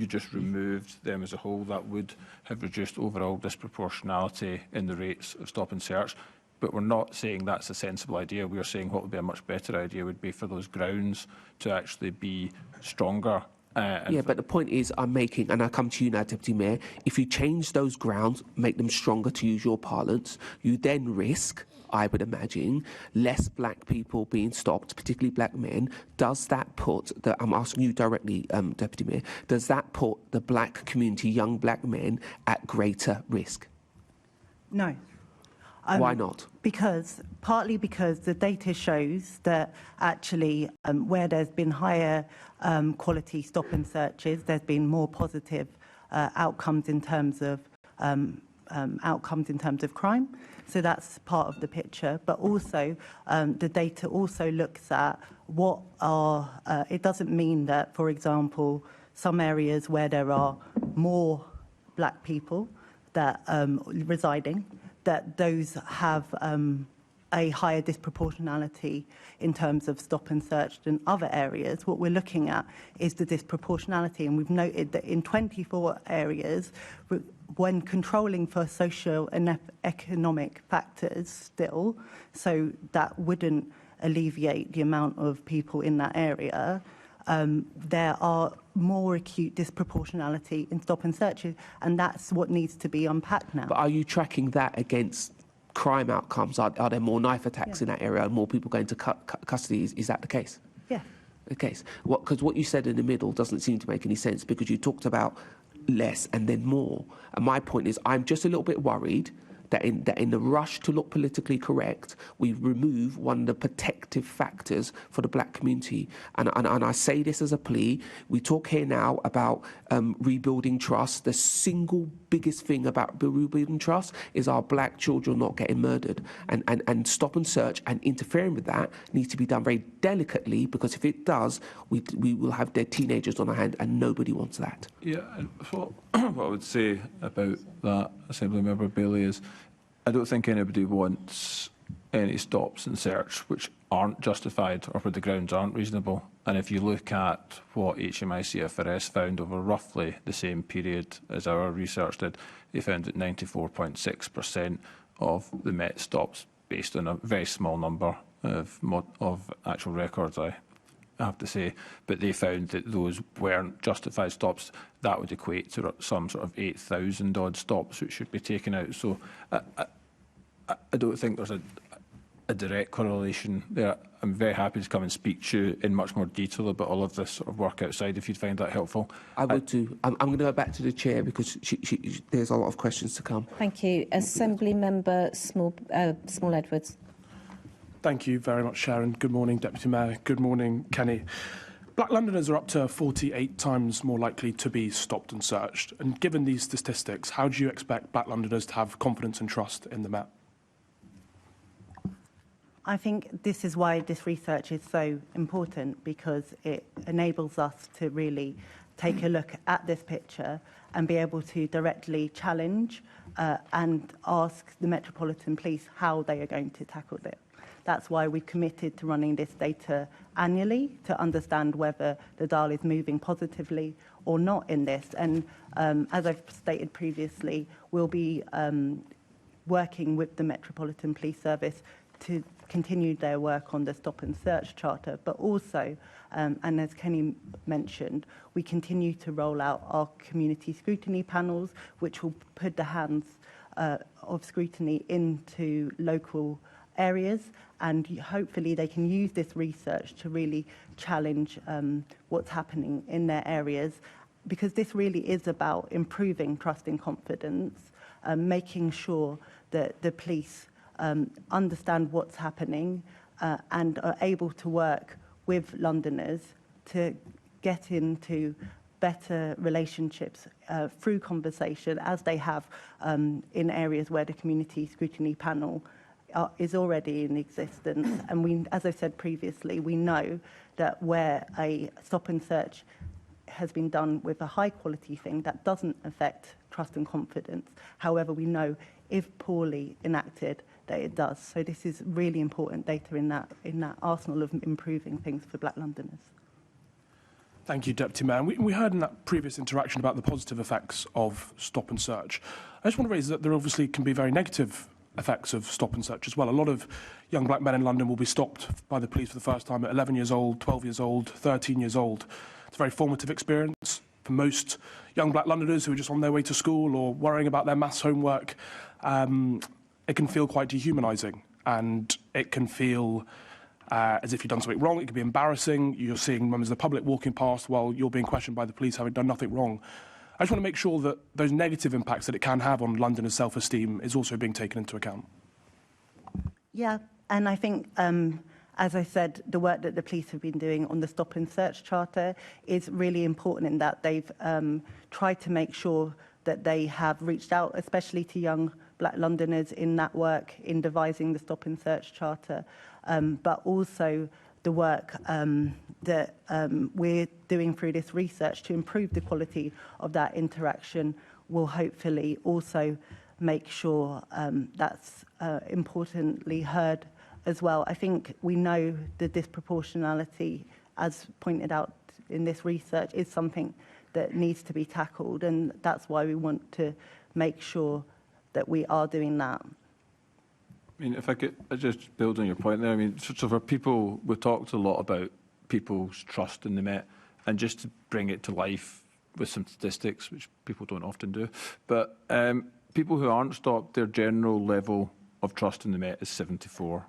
just removed them as a whole, that would have reduced overall disproportionality in the rates of stop and search. But we're not saying that's a sensible idea. We're saying what would be a much better idea would be for those grounds to actually be stronger. Yeah, but the point is I'm making, and I come to you now, Deputy Mayor, if you change those grounds, make them stronger, to use your parlance, you then risk, I would imagine, less black people being stopped, particularly black men. Does that put, I'm asking you directly, Deputy Mayor, does that put the black community, young black men, at greater risk? No. Why not? Partly because the data shows that actually where there's been higher quality stop and searches, there's been more positive outcomes in terms of crime. So that's part of the picture. But also the data also looks at what are, it doesn't mean that, for example, some areas where there are more black people that residing, that those have a higher disproportionality in terms of stop and search than other areas. What we're looking at is the disproportionality, and we've noted that in 24 areas, when controlling for social and economic factors still, so that wouldn't alleviate the amount of people in that area, there are more acute disproportionality in stop and searches, and that's what needs to be unpacked now. But are you tracking that against crime outcomes? Are there more knife attacks in that area and more people going to custody? Is that the case? Yeah. The case. Because what you said in the middle doesn't seem to make any sense, because you talked about less and then more. And my point is, I'm just a little bit worried that in the rush to look politically correct, we remove one of the protective factors for the black community. And I say this as a plea. We talk here now about rebuilding trust. The single biggest thing about rebuilding trust is our black children not getting murdered. And stop and search and interfering with that needs to be done very delicately, because if it does, we will have dead teenagers on our hand, and nobody wants that. Yeah, and what I would say about that, Assemblymember Bailey, is I don't think anybody wants any stops and search which aren't justified or where the grounds aren't reasonable. And if you look at what HMI-CFRS found over roughly the same period as our research did, they found that 94.6% of the Met stops, based on a very small number of actual records, I have to say, but they found that those weren't justified stops. That would equate to some sort of 8,000 odd stops which should be taken out. So I don't think there's a direct correlation there. I'm very happy to come and speak to you in much more detail about all of this sort of work outside, if you'd find that helpful. I would too. I'm going to go back to the chair, because there's a lot of questions to come. Thank you. Assemblymember Small Edwards. Thank you very much, Sharon. Good morning, Deputy Mayor. Good morning, Kenny. Black Londoners are up to 48 times more likely to be stopped and searched. And given these statistics, how do you expect Black Londoners to have confidence and trust in the Met? I think this is why this research is so important, because it enables us to really take a look at this picture and be able to directly challenge and ask the Metropolitan Police how they are going to tackle it. That's why we've committed to running this data annually to understand whether the dial is moving positively or not in this. And as I've stated previously, we'll be working with the Metropolitan Police Service to continue their work on the stop and search charter, but also, and as Kenny mentioned, we continue to roll out our community scrutiny panels, which will put the hands of scrutiny into local areas, and hopefully they can use this research to really challenge what's happening in their areas, because this really is about improving trust and confidence, making sure that the police understand what's happening and are able to work with Londoners to get into better relationships through conversation, as they have in areas where the community scrutiny panel is already in existence. And we, as I said previously, we know that where a stop and search has been done with a high quality thing, that doesn't affect trust and confidence. However, we know if poorly enacted, that it does. So this is really important data in that arsenal of improving things for Black Londoners. Thank you, Deputy Mayor. We heard in that previous interaction about the positive effects of stop and search. I just want to raise that there obviously can be very negative effects of stop and search as well. A lot of young black men in London will be stopped by the police for the first time at 11 years old, 12 years old, 13 years old. It's a very formative experience for most young black Londoners who are just on their way to school or worrying about their maths homework. It can feel quite dehumanising, and it can feel as if you've done something wrong. It can be embarrassing. You're seeing members of the public walking past while you're being questioned by the police having done nothing wrong. I just want to make sure that those negative impacts that it can have on Londoners' self-esteem is also being taken into account. Yeah, and I think, as I said, the work that the police have been doing on the Stop and Search Charter is really important in that they've tried to make sure that they have reached out, especially to young Black Londoners in that work in devising the Stop and Search Charter, but also the work that we're doing through this research to improve the quality of that interaction will hopefully also make sure that's importantly heard as well. I think we know the disproportionality, as pointed out in this research, is something that needs to be tackled, and that's why we want to make sure that we are doing that. I mean, if I could just build on your point there, I mean, so for people, we talked a lot about people's trust in the Met, and just to bring it to life with some statistics, which people don't often do, but people who aren't stopped, their general level of trust in the Met is 74%.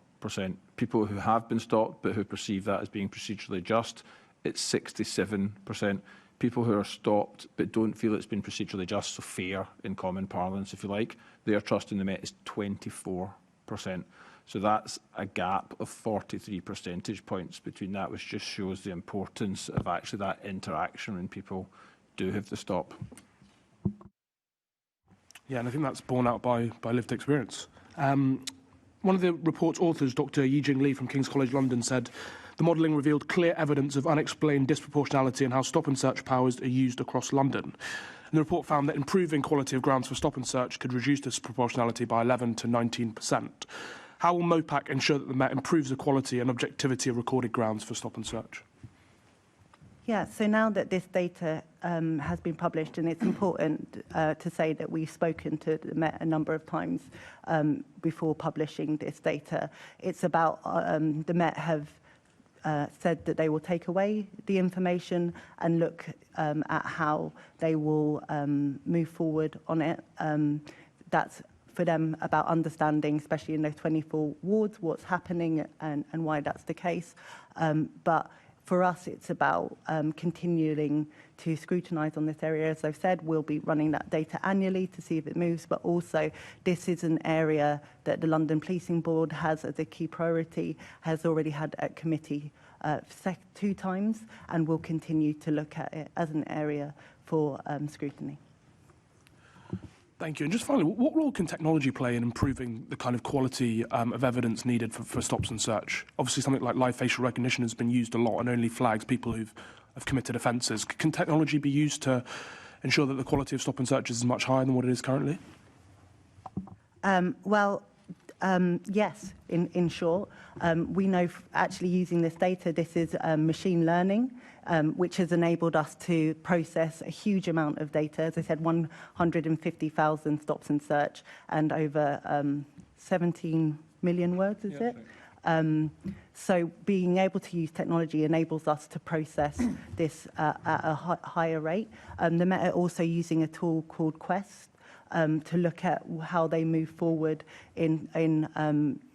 People who have been stopped but who perceive that as being procedurally just, it's 67%. People who are stopped but don't feel it's been procedurally just, so fair in common parlance, if you like, their trust in the Met is 24%. So that's a gap of 43 percentage points between that, which just shows the importance of actually that interaction when people do have to stop. Yeah, and I think that's borne out by lived experience. One of the report's authors, Dr. Yijing Lee from King's College London, said the modelling revealed clear evidence of unexplained disproportionality in how stop and search powers are used across London. And the report found that improving quality of grounds for stop and search could reduce this proportionality by 11 to 19%. How will MOPAC ensure that the Met improves the quality and objectivity of recorded grounds for stop and search? Yeah, so now that this data has been published, and it's important to say that we've spoken to the Met a number of times before publishing this data, it's about the Met have said that they will take away the information and look at how they will move forward on it. That's for them about understanding, especially in those 24 wards, what's happening and why that's the case. But for us, it's about continuing to scrutinise on this area. As I've said, we'll be running that data annually to see if it moves, but also this is an area that the London Policing Board has as a key priority, has already had a committee 2 times, and will continue to look at it as an area for scrutiny. Thank you. And just finally, what role can technology play in improving the kind of quality of evidence needed for stops and search? Obviously, something like live facial recognition has been used a lot and only flags people who've committed offences. Can technology be used to ensure that the quality of stop and search is much higher than what it is currently? Yes, in short. We know actually using this data, this is machine learning, which has enabled us to process a huge amount of data. As I said, 150,000 stops and search and over 17 million words, is it? So being able to use technology enables us to process this at a higher rate. The Met are also using a tool called Quest, to look at how they move forward in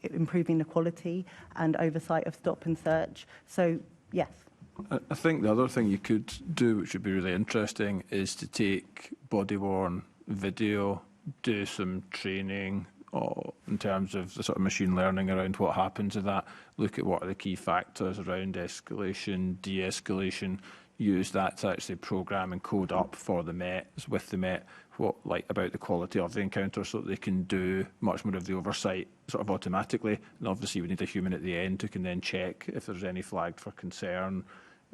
improving the quality and oversight of stop and search. So, yes. I think the other thing you could do, which would be really interesting, is to take body-worn video, do some training in terms of the sort of machine learning around what happens in that, look at what are the key factors around escalation, de-escalation, use that to actually programme and code up for the Met, with the Met, about the quality of the encounter, so that they can do much more of the oversight sort of automatically. And obviously we need a human at the end who can then check if there's any flagged for concern,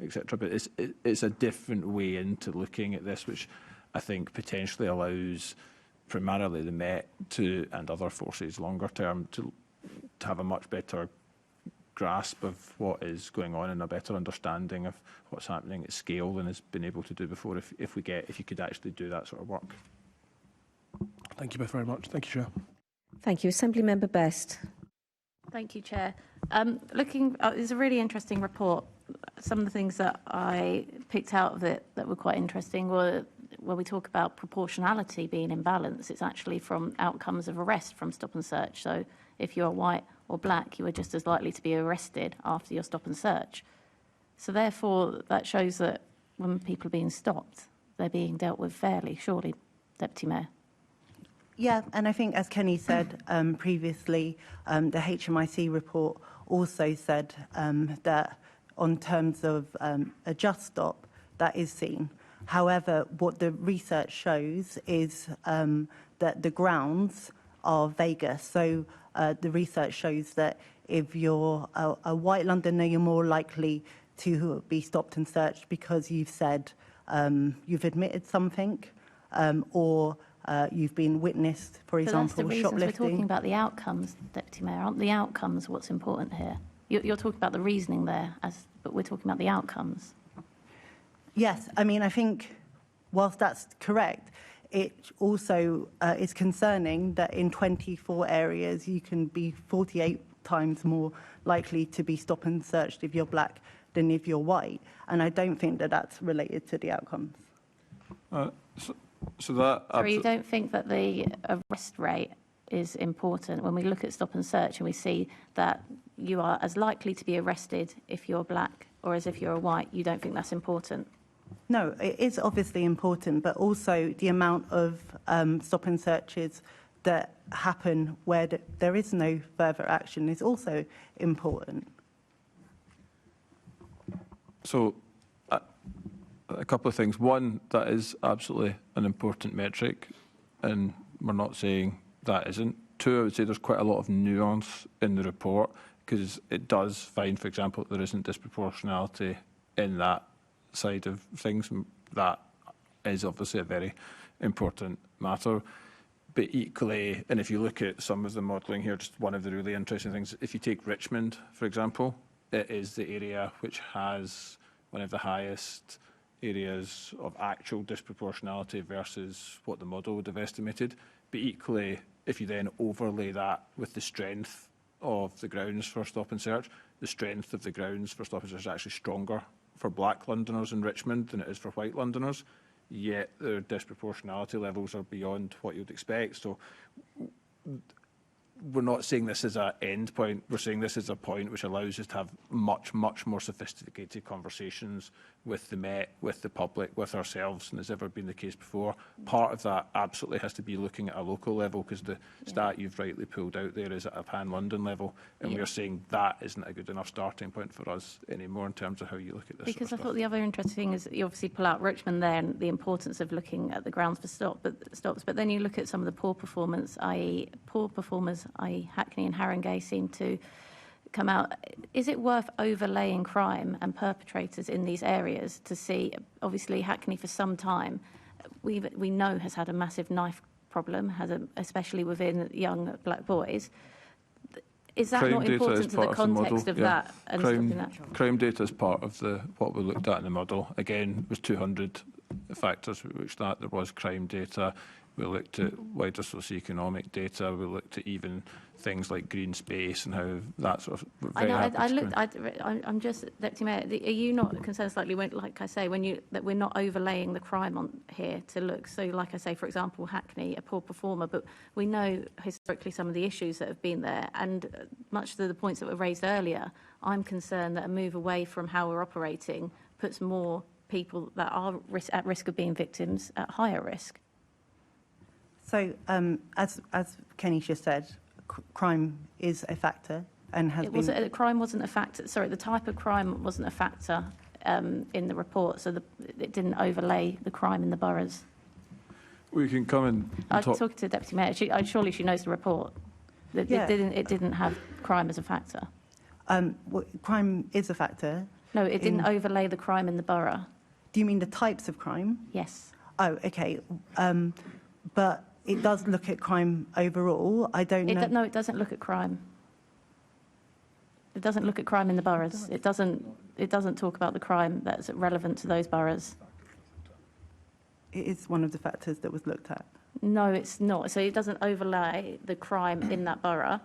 etc. But it's a different way into looking at this, which I think potentially allows primarily the Met and other forces longer term to have a much better grasp of what is going on and a better understanding of what's happening at scale than has been able to do before, if you could actually do that sort of work. Thank you both very much. Thank you, Chair. Thank you. Assemblymember Best. Thank you, Chair. It's a really interesting report. Some of the things that I picked out of it that were quite interesting were when we talk about proportionality being in balance, it's actually from outcomes of arrest from stop and search. So if you're white or black, you are just as likely to be arrested after your stop and search. So therefore, that shows that when people are being stopped, they're being dealt with fairly, surely, Deputy Mayor. Yeah, and I think, as Kenny said previously, the HMIC report also said that on terms of a just stop, that is seen. However, what the research shows is that the grounds are vaguer. So the research shows that if you're a white Londoner, you're more likely to be stopped and searched because you've said you've admitted something or you've been witnessed, for example, that's the reasons shoplifting. we're talking about the outcomes, Deputy Mayor. Aren't the outcomes what's important here? You're talking about the reasoning there, but we're talking about the outcomes. Yes, I mean, I think whilst that's correct, it also is concerning that in 24 areas you can be 48 times more likely to be stop and searched if you're black than if you're white. And I don't think that that's related to the outcomes. So you don't think that the arrest rate is important when we look at stop and search and we see that you are as likely to be arrested if you're black or as if you're a white? You don't think that's important? No, it is obviously important, but also the amount of stop and searches that happen where there is no further action is also important. So a couple of things. One, that is absolutely an important metric, and we're not saying that isn't. Two, I would say there's quite a lot of nuance in the report, because it does find, for example, there isn't disproportionality in that side of things. That is obviously a very important matter. But equally, and if you look at some of the modelling here, just one of the really interesting things, if you take Richmond, for example, it is the area which has one of the highest areas of actual disproportionality versus what the model would have estimated. But equally, if you then overlay that with the strength of the grounds for stop and search, the strength of the grounds for stop and search is actually stronger for black Londoners in Richmond than it is for white Londoners, yet their disproportionality levels are beyond what you'd expect. So we're not saying this as an end point, we're saying this is a point which allows us to have much, much more sophisticated conversations with the Met, with the public, with ourselves than has ever been the case before. Part of that absolutely has to be looking at a local level, because the stat you've rightly pulled out there is at a pan-London level, and we're saying that isn't a good enough starting point for us anymore in terms of how you look at this. Because I thought the other interesting thing is that you obviously pull out Richmond there and the importance of looking at the grounds for stops, but then you look at some of the poor performers, i.e. Hackney and Haringey seem to come out. Is it worth overlaying crime and perpetrators in these areas to see? Obviously, Hackney for some time we know has had a massive knife problem, especially within young black boys. Is that not important to the context of that? And crime data is part of what we looked at in the model. Again, it was 200 factors which there was crime data. We looked at wider socioeconomic data. We looked at even things like green space and how that sort of. I'm just, Deputy Mayor, are you not concerned slightly when, like I say, that we're not overlaying the crime on here to look? So, like I say, for example, Hackney, a poor performer, but we know historically some of the issues that have been there, and much to the points that were raised earlier, I'm concerned that a move away from how we're operating puts more people that are at risk of being victims at higher risk. So, as Kenny just said, crime is a factor and has been. Crime wasn't a factor. Sorry, the type of crime wasn't a factor in the report, so it didn't overlay the crime in the boroughs. We can come and I talk. was talking to the Deputy Mayor. Surely she knows the report. Yeah. It didn't have crime as a factor. Crime is a factor. No, it didn't overlay the crime in the borough. Do you mean the types of crime? Yes. Oh, okay. But it does look at crime overall. I don't know. No, it doesn't look at crime. It doesn't look at crime in the boroughs. It doesn't talk about the crime that's relevant to those boroughs. It is one of the factors that was looked at. No, it's not. So it doesn't overlay the crime in that borough,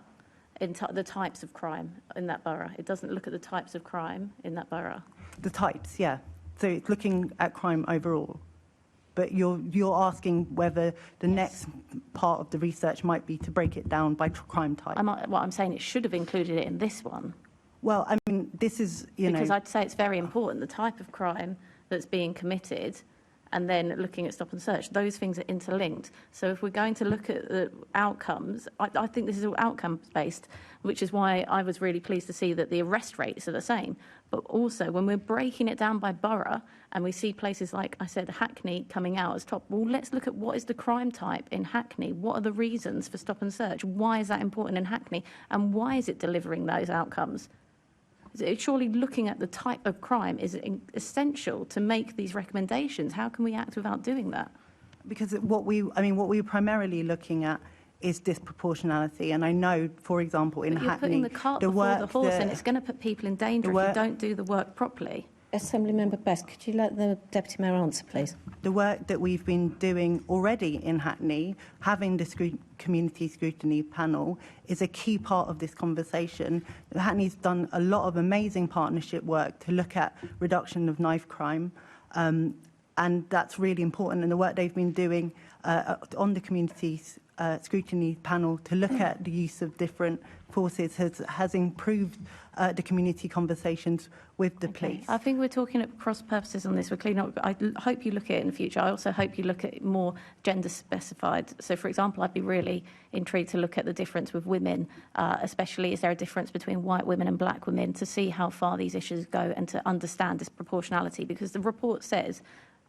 the types of crime in that borough. It doesn't look at the types of crime in that borough. The types, yeah. So it's looking at crime overall. But you're asking whether the next part of the research might be to break it down by crime type. I'm saying it should have included it in this one. Well, I mean, this is, Because I'd say it's very important, the type of crime that's being committed, and then looking at stop and search. Those things are interlinked. So if we're going to look at the outcomes, I think this is all outcomes-based, which is why I was really pleased to see that the arrest rates are the same. But also, when we're breaking it down by borough, and we see places like, I said, Hackney coming out as top, well, let's look at what is the crime type in Hackney. What are the reasons for stop and search? Why is that important in Hackney? And why is it delivering those outcomes? Surely looking at the type of crime is essential to make these recommendations. How can we act without doing that? Because what we're primarily looking at is disproportionality. And I know, for example, in Hackney, you're putting the cart before the horse, and it's going to put people in danger if you don't do the work properly. Assemblymember Best, could you let the Deputy Mayor answer, please? The work that we've been doing already in Hackney, having the community scrutiny panel, is a key part of this conversation. Hackney's done a lot of amazing partnership work to look at reduction of knife crime, and that's really important. And the work they've been doing on the community scrutiny panel to look at the use of different forces has improved the community conversations with the police. I think we're talking at cross purposes on this. We're clearly not. I hope you look at it in the future. I also hope you look at it more gender specified. So, for example, I'd be really intrigued to look at the difference with women, especially is there a difference between white women and black women, to see how far these issues go and to understand disproportionality, because the report says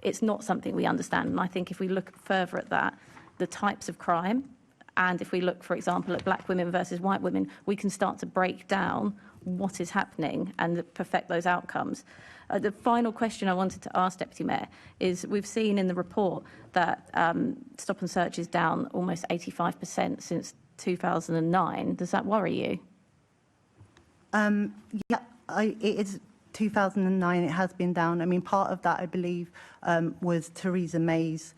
it's not something we understand. And I think if we look further at that, the types of crime, and if we look, for example, at black women versus white women, we can start to break down what is happening and perfect those outcomes. The final question I wanted to ask Deputy Mayor is, we've seen in the report that stop and search is down almost 85% since 2009. Does that worry you? Yeah, it is 2009. It has been down. I mean, part of that, I believe, was Theresa May's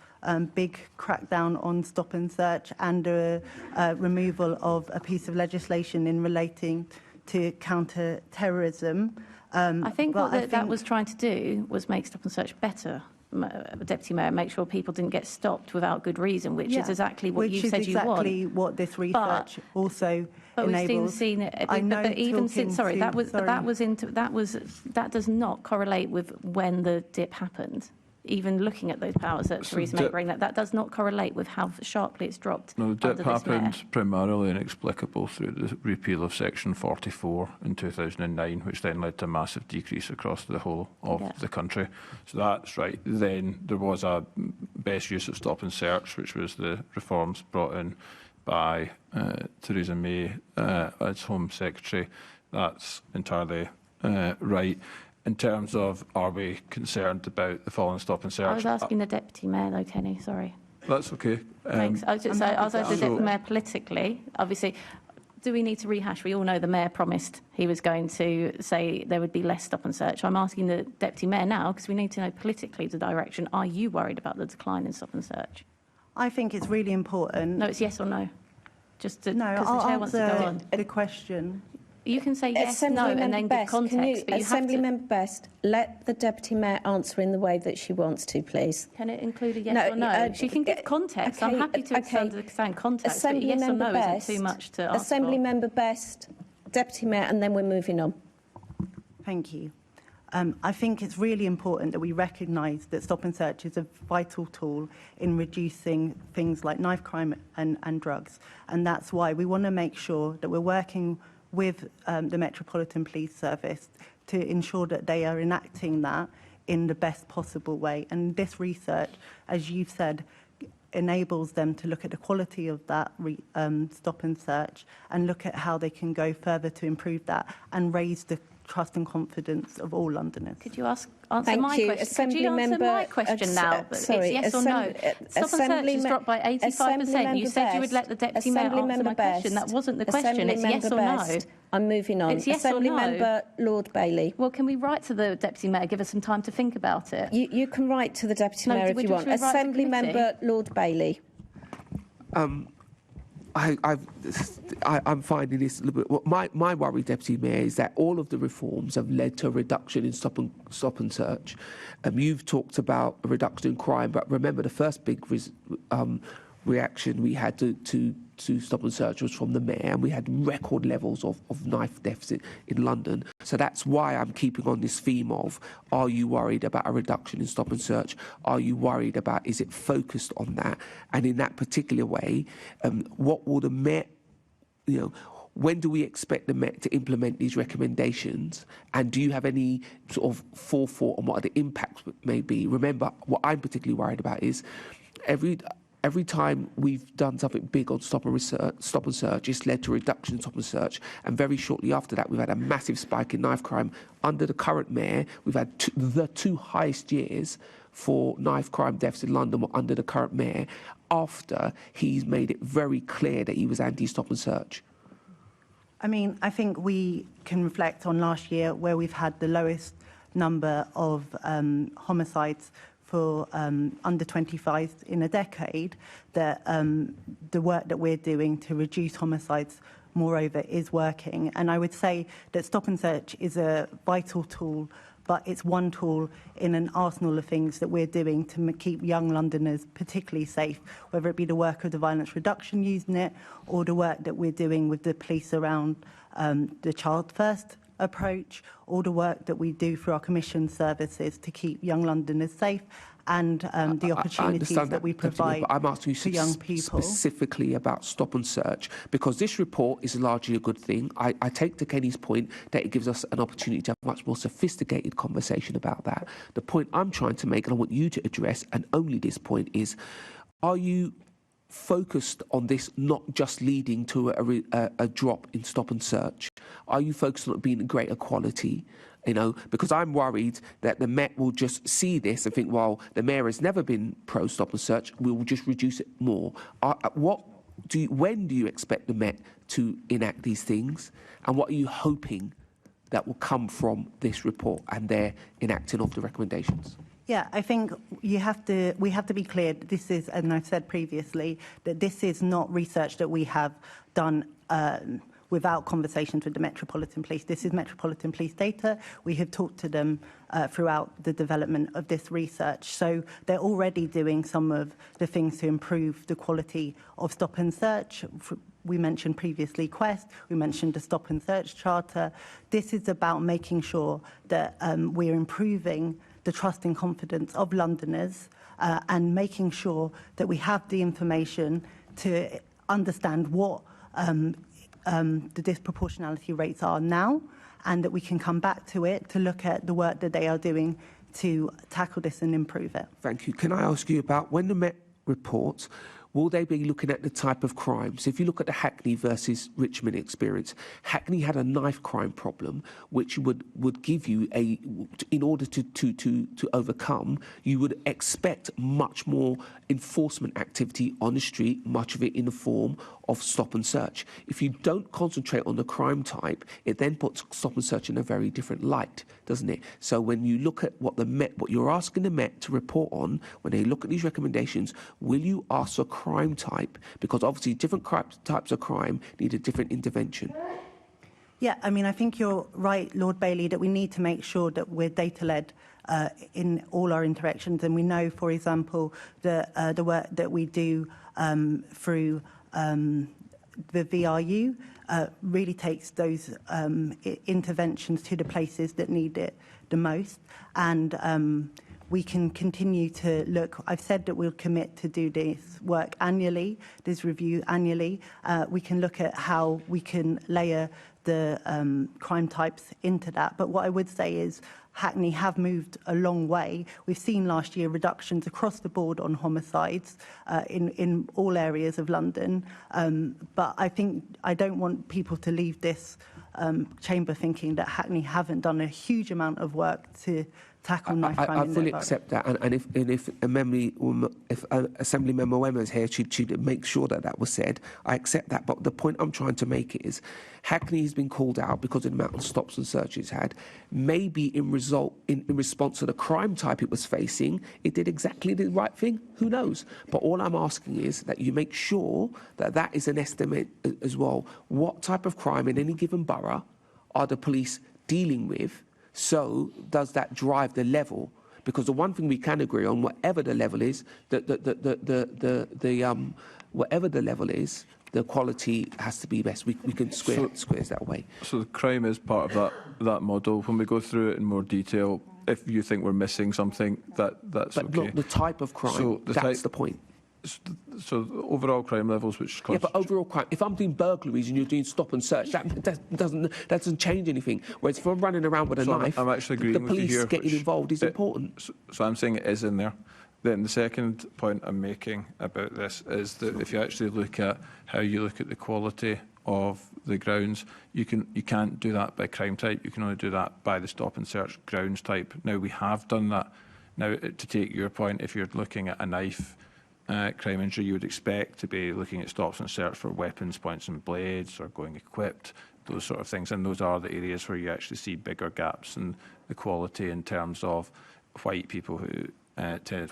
big crackdown on stop and search and removal of a piece of legislation in relating to counter-terrorism. I think what that was trying to do was make stop and search better, Deputy Mayor, make sure people didn't get stopped without good reason, which is exactly what you said you want. Which is exactly what this research also enables. We've seen it. But even since, that does not correlate with when the dip happened. Even looking at those powers that Theresa May bring, that does not correlate with how sharply it's dropped. No, the dip happened primarily inexplicable through the repeal of Section 44 in 2009, which then led to a massive decrease across the whole of the country. So that's right. Then there was a best use of stop and search, which was the reforms brought in by Theresa May as Home Secretary. That's entirely right. In terms of, are we concerned about the fall in stop and search? I was asking the Deputy Mayor, though, Kenny, sorry. That's okay. Thanks. I was just saying, the Deputy Mayor politically, obviously, do we need to rehash? We all know the Mayor promised he was going to say there would be less stop and search. I'm asking the Deputy Mayor now, because we need to know politically the direction. Are you worried about the decline in stop and search? I think it's really important. No, it's yes or no. Just to, no, I'll the chair wants to go on. The question. You can say yes, no, and then give context. But you Assemblymember Best, let the Deputy Mayor answer in the way that she wants to, please. Can it include a yes or no? She can give context. I'm happy to understand context, but yes or no isn't too much to ask for. Assemblymember Best, Deputy Mayor, and then we're moving on. Thank you. I think it's really important that we recognise that stop and search is a vital tool in reducing things like knife crime and drugs. And that's why we want to make sure that we're working with the Metropolitan Police Service to ensure that they are enacting that in the best possible way. And this research, as you've said, enables them to look at the quality of that stop and search and look at how they can go further to improve that and raise the trust and confidence of all Londoners. Could you answer Thank my you. question? Assembly Could you answer member, my question now? sorry, It's yes or no. Stop and search has dropped by 85%. You said you would let the Deputy Mayor answer my question. That wasn't the question. It's yes or no. I'm moving on. It's yes Assembly or no. Member Lord Bailey. Well, can we write to the Deputy Mayor, give us some time to think about it? You can write to the Deputy No, Mayor if would you you want. write to Assembly committee? Member Lord Bailey. I'm finding this a little bit. My worry, Deputy Mayor, is that all of the reforms have led to a reduction in stop and search. You've talked about a reduction in crime, but remember the first big reaction we had to stop and search was from the Mayor, and we had record levels of knife deaths in London. So that's why I'm keeping on this theme of, are you worried about a reduction in stop and search? Are you worried about, is it focused on that? And in that particular way, what will the Met, when do we expect the Met to implement these recommendations? And do you have any sort of forethought on what the impacts may be? Remember, what I'm particularly worried about is every time we've done something big on stop and search, it's led to a reduction in stop and search. And very shortly after that, we've had a massive spike in knife crime. Under the current Mayor, we've had the two highest years for knife crime deaths in London were under the current Mayor, after he's made it very clear that he was anti-stop and search. I mean, I think we can reflect on last year where we've had the lowest number of homicides for under 25 in a decade, that the work that we're doing to reduce homicides, moreover, is working. And I would say that stop and search is a vital tool, but it's one tool in an arsenal of things that we're doing to keep young Londoners particularly safe, whether it be the work of the Violence Reduction Unit or the work that we're doing with the police around the Child First approach, all the work that we do through our commission services to keep young Londoners safe, and the opportunities that we provide I'm asking to young people. Specifically about stop and search, because this report is largely a good thing. I take to Kenny's point that it gives us an opportunity to have a much more sophisticated conversation about that. The point I'm trying to make, and I want you to address, and only this point, is, are you focused on this not just leading to a drop in stop and search? Are you focused on it being greater quality? Because I'm worried that the Met will just see this and think, well, the Mayor has never been pro stop and search, we will just reduce it more. When do you expect the Met to enact these things, and what are you hoping that will come from this report and their enacting of the recommendations? Yeah, I think we have to be clear that this is, and I've said previously, that this is not research that we have done without conversations with the Metropolitan Police. This is Metropolitan Police data. We have talked to them throughout the development of this research. So they're already doing some of the things to improve the quality of stop and search. We mentioned previously Quest, we mentioned the Stop and Search Charter. This is about making sure that we're improving the trust and confidence of Londoners and making sure that we have the information to understand what the disproportionality rates are now, and that we can come back to it to look at the work that they are doing to tackle this and improve it. Thank you. Can I ask you about, when the Met reports, will they be looking at the type of crimes? If you look at the Hackney versus Richmond experience, Hackney had a knife crime problem, which would give you in order to overcome, you would expect much more enforcement activity on the street, much of it in the form of stop and search. If you don't concentrate on the crime type, it then puts stop and search in a very different light, doesn't it? So when you look at what you're asking the Met to report on, when they look at these recommendations, will you ask for crime type? Because obviously different types of crime need a different intervention. Yeah, I mean, I think you're right, Lord Bailey, that we need to make sure that we're data-led in all our interactions. And we know, for example, the work that we do through the VRU really takes those interventions to the places that need it the most. And we can continue to look. I've said that we'll commit to do this work annually, this review annually. We can look at how we can layer the crime types into that. But what I would say is Hackney have moved a long way. We've seen last year reductions across the board on homicides in all areas of London. But I don't want people to leave this chamber thinking that Hackney haven't done a huge amount of work to tackle knife crime. I in fully their accept that, and if an Assembly Member Wemmer is here, she'd make sure that was said. I accept that, but the point I'm trying to make is Hackney has been called out because of the amount of stops and searches it's had. Maybe in response to the crime type it was facing, it did exactly the right thing. Who knows? But all I'm asking is that you make sure that is an estimate as well. What type of crime in any given borough are the police dealing with? So does that drive the level? Because the one thing we can agree on, whatever the level is, whatever the level is, the quality has to be best. We can squares that way. So the crime is part of that model. When we go through it in more detail, if you think we're missing something, that's but okay. Look, the type of crime, so that's the point. So the overall crime levels, which yeah, but overall crime. If I'm doing burglaries and you're doing stop and search, that doesn't change anything. Whereas if I'm running around with a knife, I'm actually agreeing the with you police here, getting involved is important. So I'm saying it is in there. Then the second point I'm making about this is that if you actually look at how you look at the quality of the grounds, you can't do that by crime type. You can only do that by the stop and search grounds type. Now we have done that. Now to take your point, if you're looking at a knife crime injury, you would expect to be looking at stops and search for weapons, points and blades, or going equipped, those sort of things. And those are the areas where you actually see bigger gaps in the quality in terms of white people who,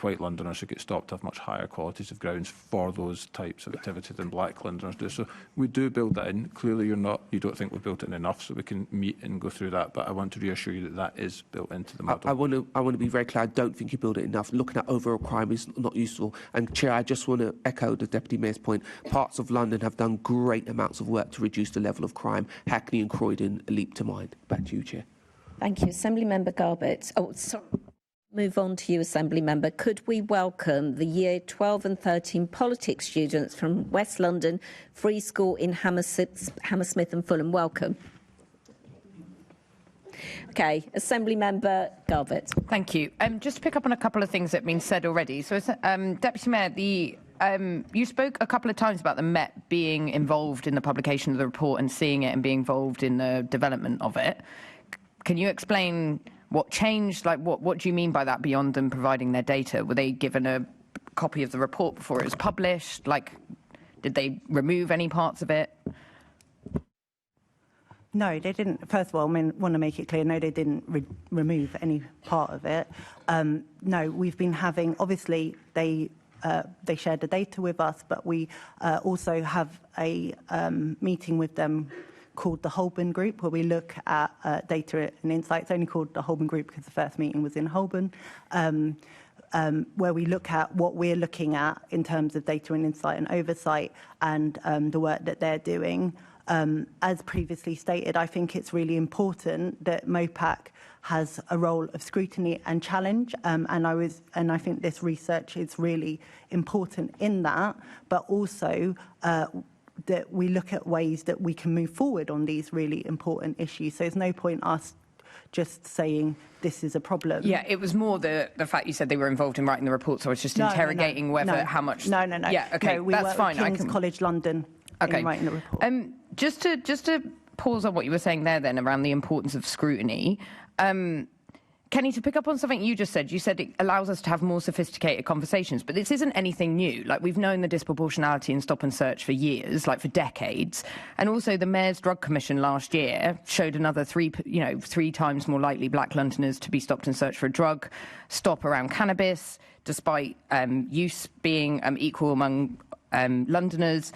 white Londoners who get stopped have much higher qualities of grounds for those types of activity than black Londoners do. So we do build that in. Clearly you don't think we've built it in enough, so we can meet and go through that. But I want to reassure you that is built into the model. I want to be very clear. I don't think you build it enough. Looking at overall crime is not useful. And Chair, I just want to echo the Deputy Mayor's point. Parts of London have done great amounts of work to reduce the level of crime. Hackney and Croydon leap to mind. Back to you, Chair. Thank you. Assembly Member Garbett. Oh, sorry. Move on to you, Assembly Member. Could we welcome the Year 12 and 13 politics students from West London Free School in Hammersmith and Fulham? Welcome. Okay, Assembly Member Garbett. Thank you. Just to pick up on a couple of things that have been said already. So, Deputy Mayor, you spoke a couple of times about the Met being involved in the publication of the report and seeing it and being involved in the development of it. Can you explain what changed? Like, what do you mean by that beyond them providing their data? Were they given a copy of the report before it was published? Like, did they remove any parts of it? No, they didn't. First of all, I want to make it clear, no, they didn't remove any part of it. No, we've been having, obviously, they shared the data with us, but we also have a meeting with them called the Holborn Group, where we look at data and insights. It's only called the Holborn Group because the first meeting was in Holborn, where we look at what we're looking at in terms of data and insight and oversight and the work that they're doing. As previously stated, I think it's really important that MOPAC has a role of scrutiny and challenge, and I think this research is really important in that, but also that we look at ways that we can move forward on these really important issues. So there's no point us just saying this is a problem. Yeah, it was more the fact you said they were involved in writing the report, so I was just interrogating how much... No. Yeah, okay, we that's fine. King's College London in writing the report. Just to pause on what you were saying there then around the importance of scrutiny, Kenny, to pick up on something you just said, you said it allows us to have more sophisticated conversations, but this isn't anything new. Like, we've known the disproportionality in stop and search for years, like for decades. And also the Mayor's Drug Commission last year showed another three times more likely black Londoners to be stopped and searched for a drug stop around cannabis, despite use being equal among Londoners.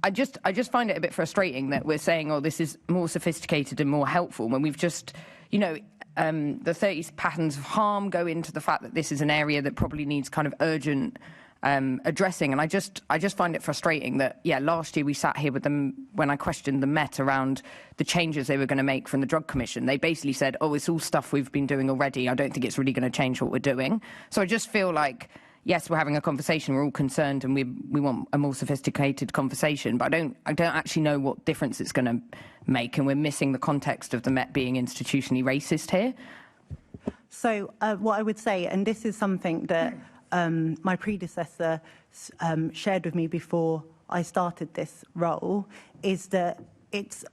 I just find it a bit frustrating that we're saying, oh, this is more sophisticated and more helpful when we've just, the 30 patterns of harm go into the fact that this is an area that probably needs kind of urgent addressing. And I just find it frustrating that, last year we sat here with them when I questioned the Met around the changes they were going to make from the Drug Commission. They basically said, oh, it's all stuff we've been doing already. I don't think it's really going to change what we're doing. So I just feel like, yes, we're having a conversation, we're all concerned, and we want a more sophisticated conversation, but I don't actually know what difference it's going to make, and we're missing the context of the Met being institutionally racist here. So what I would say, and this is something that my predecessor shared with me before I started this role, is that it's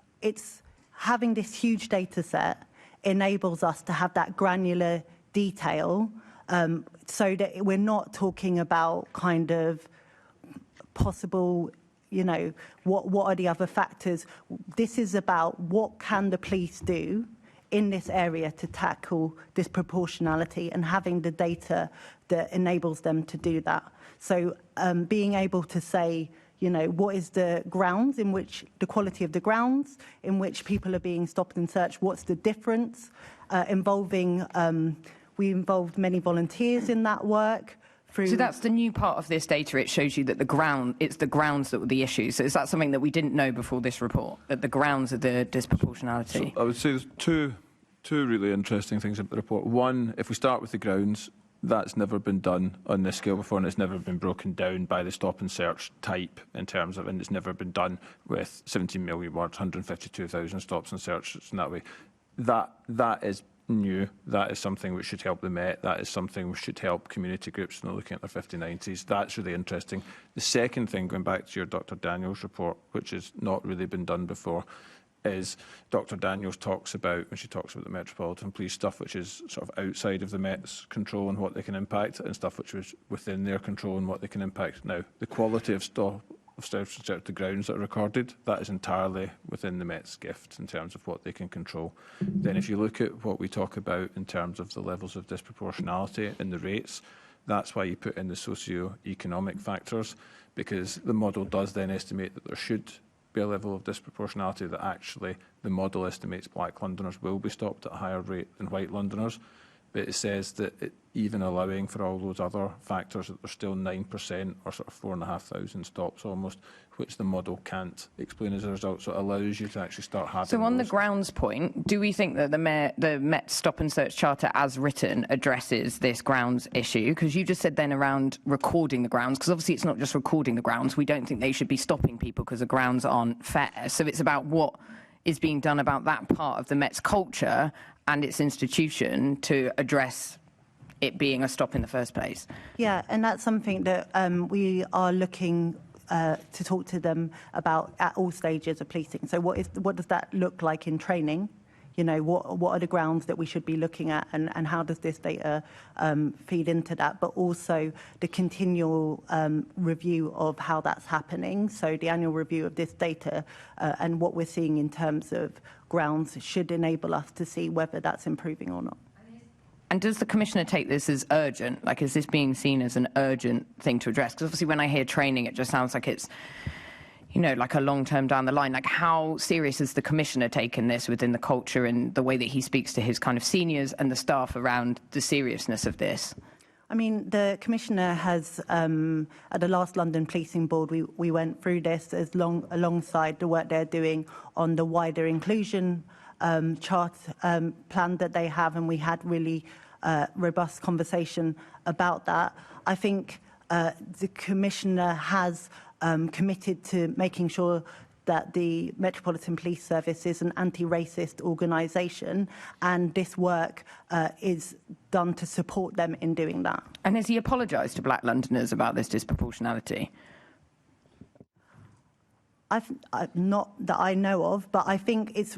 having this huge data set enables us to have that granular detail, so that we're not talking about kind of possible, what are the other factors. This is about what can the police do in this area to tackle disproportionality, and having the data that enables them to do that. So being able to say, what is the grounds in which, the quality of the grounds in which people are being stopped and searched, what's the difference, we involved many volunteers in that work. So that's the new part of this data. It shows you that it's the grounds that were the issue. So is that something that we didn't know before this report, that the grounds of the disproportionality? So I would say there's two really interesting things about the report. One, if we start with the grounds, that's never been done on this scale before, and it's never been broken down by the stop and search type in terms of, and it's never been done with 17 million words, 152,000 stops and searches in that way. That is new. That is something which should help the Met. That is something which should help community groups in looking at their 50/90s. That's really interesting. The second thing, going back to your Dr. Daniels report, which has not really been done before, is Dr. Daniels talks about, when she talks about the Metropolitan Police, stuff which is sort of outside of the Met's control and what they can impact, and stuff which was within their control and what they can impact. Now, the quality of the grounds that are recorded, that is entirely within the Met's gift in terms of what they can control. Then if you look at what we talk about in terms of the levels of disproportionality in the rates, that's why you put in the socio-economic factors, because the model does then estimate that there should be a level of disproportionality, that actually the model estimates black Londoners will be stopped at a higher rate than white Londoners. But it says that even allowing for all those other factors, that there's still 9% or sort of 4,500 stops almost, which the model can't explain as a result. So it allows you to actually start having. So on the grounds point, do we think that the Met Stop and Search Charter as written addresses this grounds issue? Because you just said then around recording the grounds, because obviously it's not just recording the grounds. We don't think they should be stopping people because the grounds aren't fair. So it's about what is being done about that part of the Met's culture and its institution to address it being a stop in the first place. Yeah, and that's something that we are looking to talk to them about at all stages of policing. So what does that look like in training? What are the grounds that we should be looking at, and how does this data feed into that? But also the continual review of how that's happening. So the annual review of this data and what we're seeing in terms of grounds should enable us to see whether that's improving or not. And does the Commissioner take this as urgent? Like, is this being seen as an urgent thing to address? Because obviously when I hear training, it just sounds like it's, like a long term down the line. Like, how serious has the Commissioner taken this within the culture and the way that he speaks to his kind of seniors and the staff around the seriousness of this? I mean, the Commissioner has, at the last London Policing Board, we went through this alongside the work they're doing on the wider inclusion chart plan that they have, and we had really robust conversation about that. I think the Commissioner has committed to making sure that the Metropolitan Police Service is an anti-racist organisation, and this work is done to support them in doing that. And has he apologised to black Londoners about this disproportionality? Not that I know of, but I think it's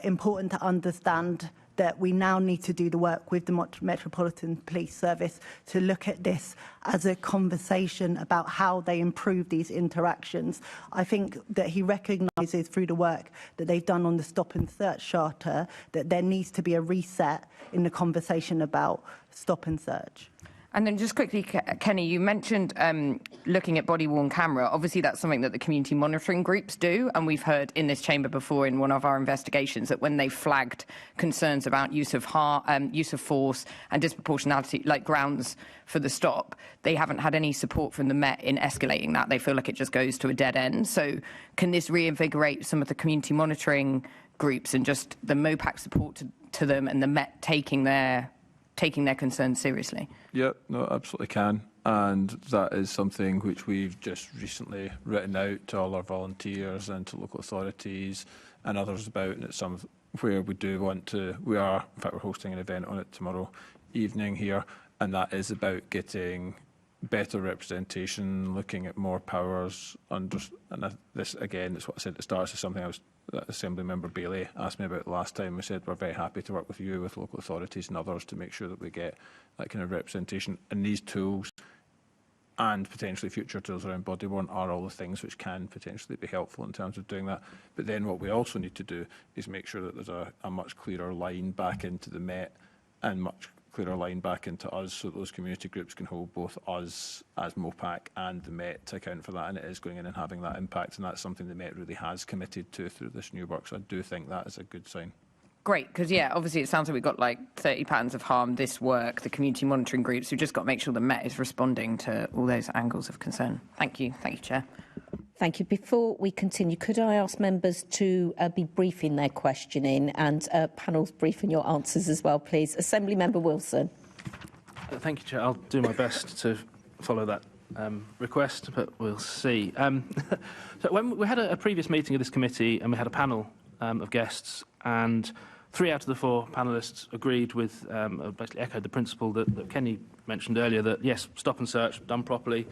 important to understand that we now need to do the work with the Metropolitan Police Service to look at this as a conversation about how they improve these interactions. I think that he recognises through the work that they've done on the Stop and Search Charter that there needs to be a reset in the conversation about stop and search. And then just quickly, Kenny, you mentioned looking at body-worn camera. Obviously, that's something that the community monitoring groups do, and we've heard in this chamber before in one of our investigations that when they flagged concerns about use of force and disproportionality, like grounds for the stop, they haven't had any support from the Met in escalating that. They feel like it just goes to a dead end. So can this reinvigorate some of the community monitoring groups and just the MOPAC support to them and the Met taking their concerns seriously? Yeah, no, absolutely can. And that is something which we've just recently written out to all our volunteers and to local authorities and others about. And it's where we do want to, we are, in fact, we're hosting an event on it tomorrow evening here. And that is about getting better representation, looking at more powers. This, again, is what I said at the start. This is something that Assembly Member Bailey asked me about last time. We said we're very happy to work with you, with local authorities and others to make sure that we get that kind of representation. And these tools and potentially future tools around body-worn are all the things which can potentially be helpful in terms of doing that. But then what we also need to do is make sure that there's a much clearer line back into the Met and much clearer line back into us, so those community groups can hold both us as MOPAC and the Met to account for that, and it is going in and having that impact, and that's something the Met really has committed to through this new work, so I do think that is a good sign. Great, because obviously it sounds like we've got like 30 patterns of harm, this work, the community monitoring groups. We've just got to make sure the Met is responding to all those angles of concern. Thank you, Chair. Thank you. Before we continue, could I ask members to be briefing their questioning and panels briefing your answers as well, please? Assembly Member Wilson. Thank you, Chair. I'll do my best to follow that request, but we'll see. So when we had a previous meeting of this committee and we had a panel of guests, and 3 out of the 4 panellists agreed with, basically echoed the principle that Kenny mentioned earlier, that yes, stop and search done properly,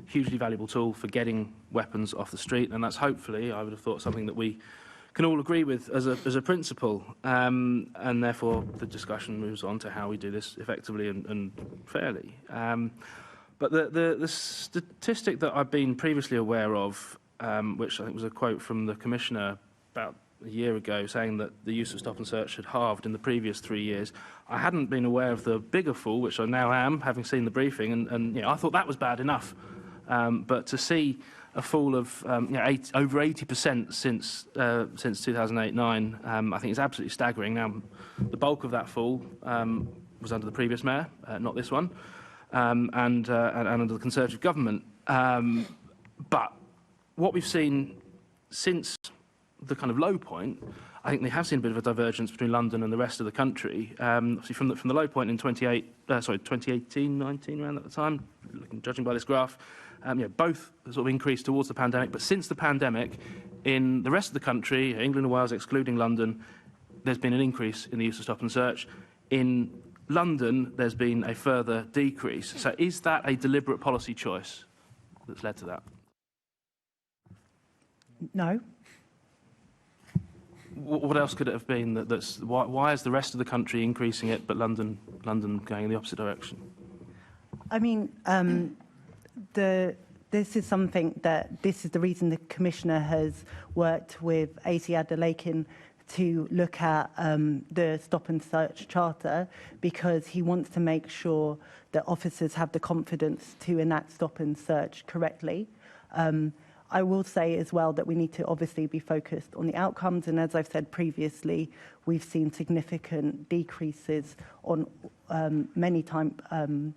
hugely valuable tool for getting weapons off the street, and that's hopefully, I would have thought, something that we can all agree with as a principle, and therefore the discussion moves on to how we do this effectively and fairly. But the statistic that I've been previously aware of, which I think was a quote from the Commissioner about a year ago, saying that the use of stop and search had halved in the previous 3 years. I hadn't been aware of the bigger fall, which I now am, having seen the briefing, and I thought that was bad enough. But to see a fall of over 80% since 2008-9, I think is absolutely staggering. Now, the bulk of that fall was under the previous mayor, not this one, and under the Conservative government. But what we've seen since the kind of low point, I think they have seen a bit of a divergence between London and the rest of the country. Obviously, from the low point in 2018-19, around at the time, judging by this graph, both sort of increased towards the pandemic. But since the pandemic, in the rest of the country, England and Wales excluding London, there's been an increase in the use of stop and search. In London, there's been a further decrease. So is that a deliberate policy choice that's led to that? No. What else could it have been? Why is the rest of the country increasing it, but London going in the opposite direction? I mean, this is something this is the reason the Commissioner has worked with AC Adelakin to look at the stop and search charter, because he wants to make sure that officers have the confidence to enact stop and search correctly. I will say as well that we need to obviously be focused on the outcomes, and as I've said previously, we've seen significant decreases on many crime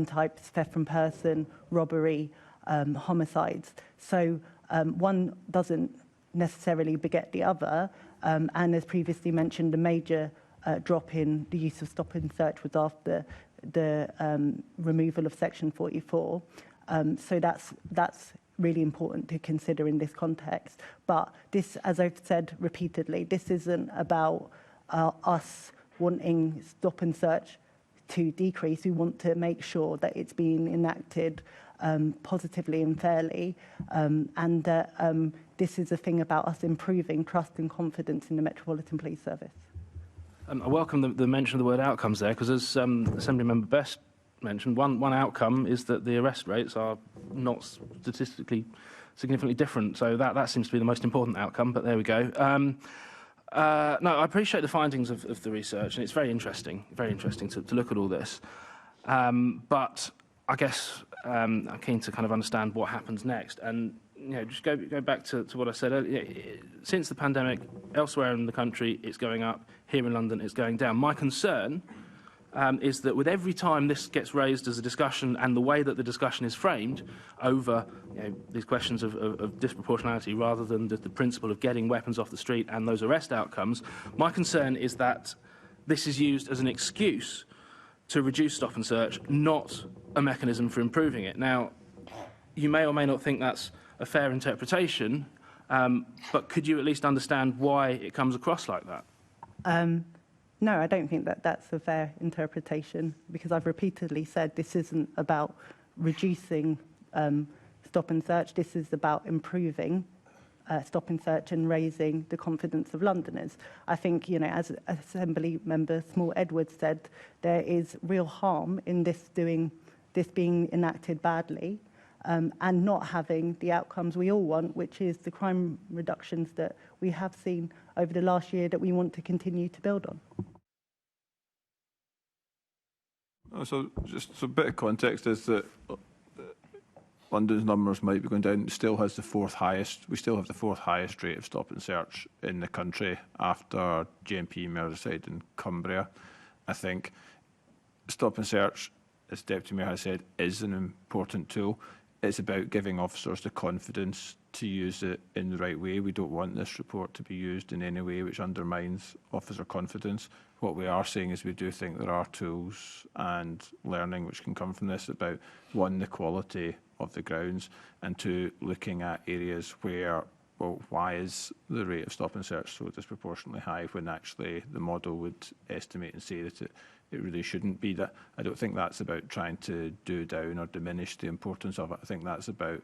types, theft from person, robbery, homicides. So one doesn't necessarily beget the other, and as previously mentioned, a major drop in the use of stop and search was after the removal of Section 44. So that's really important to consider in this context. But this, as I've said repeatedly, this isn't about us wanting stop and search to decrease. We want to make sure that it's being enacted positively and fairly, and that this is a thing about us improving trust and confidence in the Metropolitan Police Service. I welcome the mention of the word outcomes there, because as Assemblymember Best mentioned, one outcome is that the arrest rates are not statistically significantly different. So that seems to be the most important outcome, but there we go. No, I appreciate the findings of the research, and it's very interesting to look at all this. But I guess I'm keen to kind of understand what happens next. And just go back to what I said earlier. Since the pandemic, elsewhere in the country, it's going up. Here in London, it's going down. My concern is that with every time this gets raised as a discussion and the way that the discussion is framed over these questions of disproportionality rather than the principle of getting weapons off the street and those arrest outcomes, my concern is that this is used as an excuse to reduce stop and search, not a mechanism for improving it. Now, you may or may not think that's a fair interpretation, but could you at least understand why it comes across like that? No, I don't think that that's a fair interpretation, because I've repeatedly said this isn't about reducing stop and search. This is about improving stop and search and raising the confidence of Londoners. I think, as Assembly Member Small-Edwards said, there is real harm in this being enacted badly and not having the outcomes we all want, which is the crime reductions that we have seen over the last year that we want to continue to build on. So just a bit of context is that London's numbers might be going down. It still has the fourth highest. We still have the fourth highest rate of stop and search in the country after JMP, Merseyside and Cumbria. I think stop and search, as Deputy Mayor has said, is an important tool. It's about giving officers the confidence to use it in the right way. We don't want this report to be used in any way which undermines officer confidence. What we are saying is we do think there are tools and learning which can come from this about, one, the quality of the grounds, and two, looking at areas where, well, why is the rate of stop and search so disproportionately high when actually the model would estimate and say that it really shouldn't be. That I don't think that's about trying to do down or diminish the importance of it. I think that's about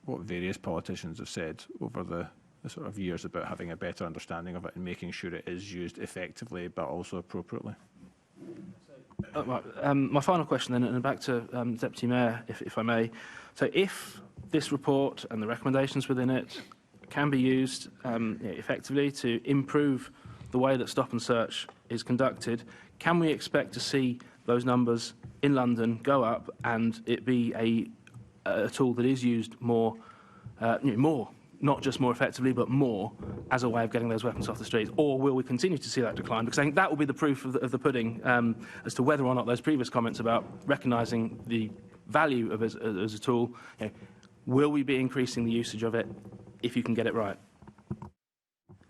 what various politicians have said over the sort of years about having a better understanding of it and making sure it is used effectively but also appropriately. My final question then, and back to Deputy Mayor, if I may. So if this report and the recommendations within it can be used effectively to improve the way that stop and search is conducted, can we expect to see those numbers in London go up and it be a tool that is used more, not just more effectively, but more as a way of getting those weapons off the streets? Or will we continue to see that decline? Because I think that will be the proof of the pudding as to whether or not those previous comments about recognising the value of it as a tool, will we be increasing the usage of it if you can get it right?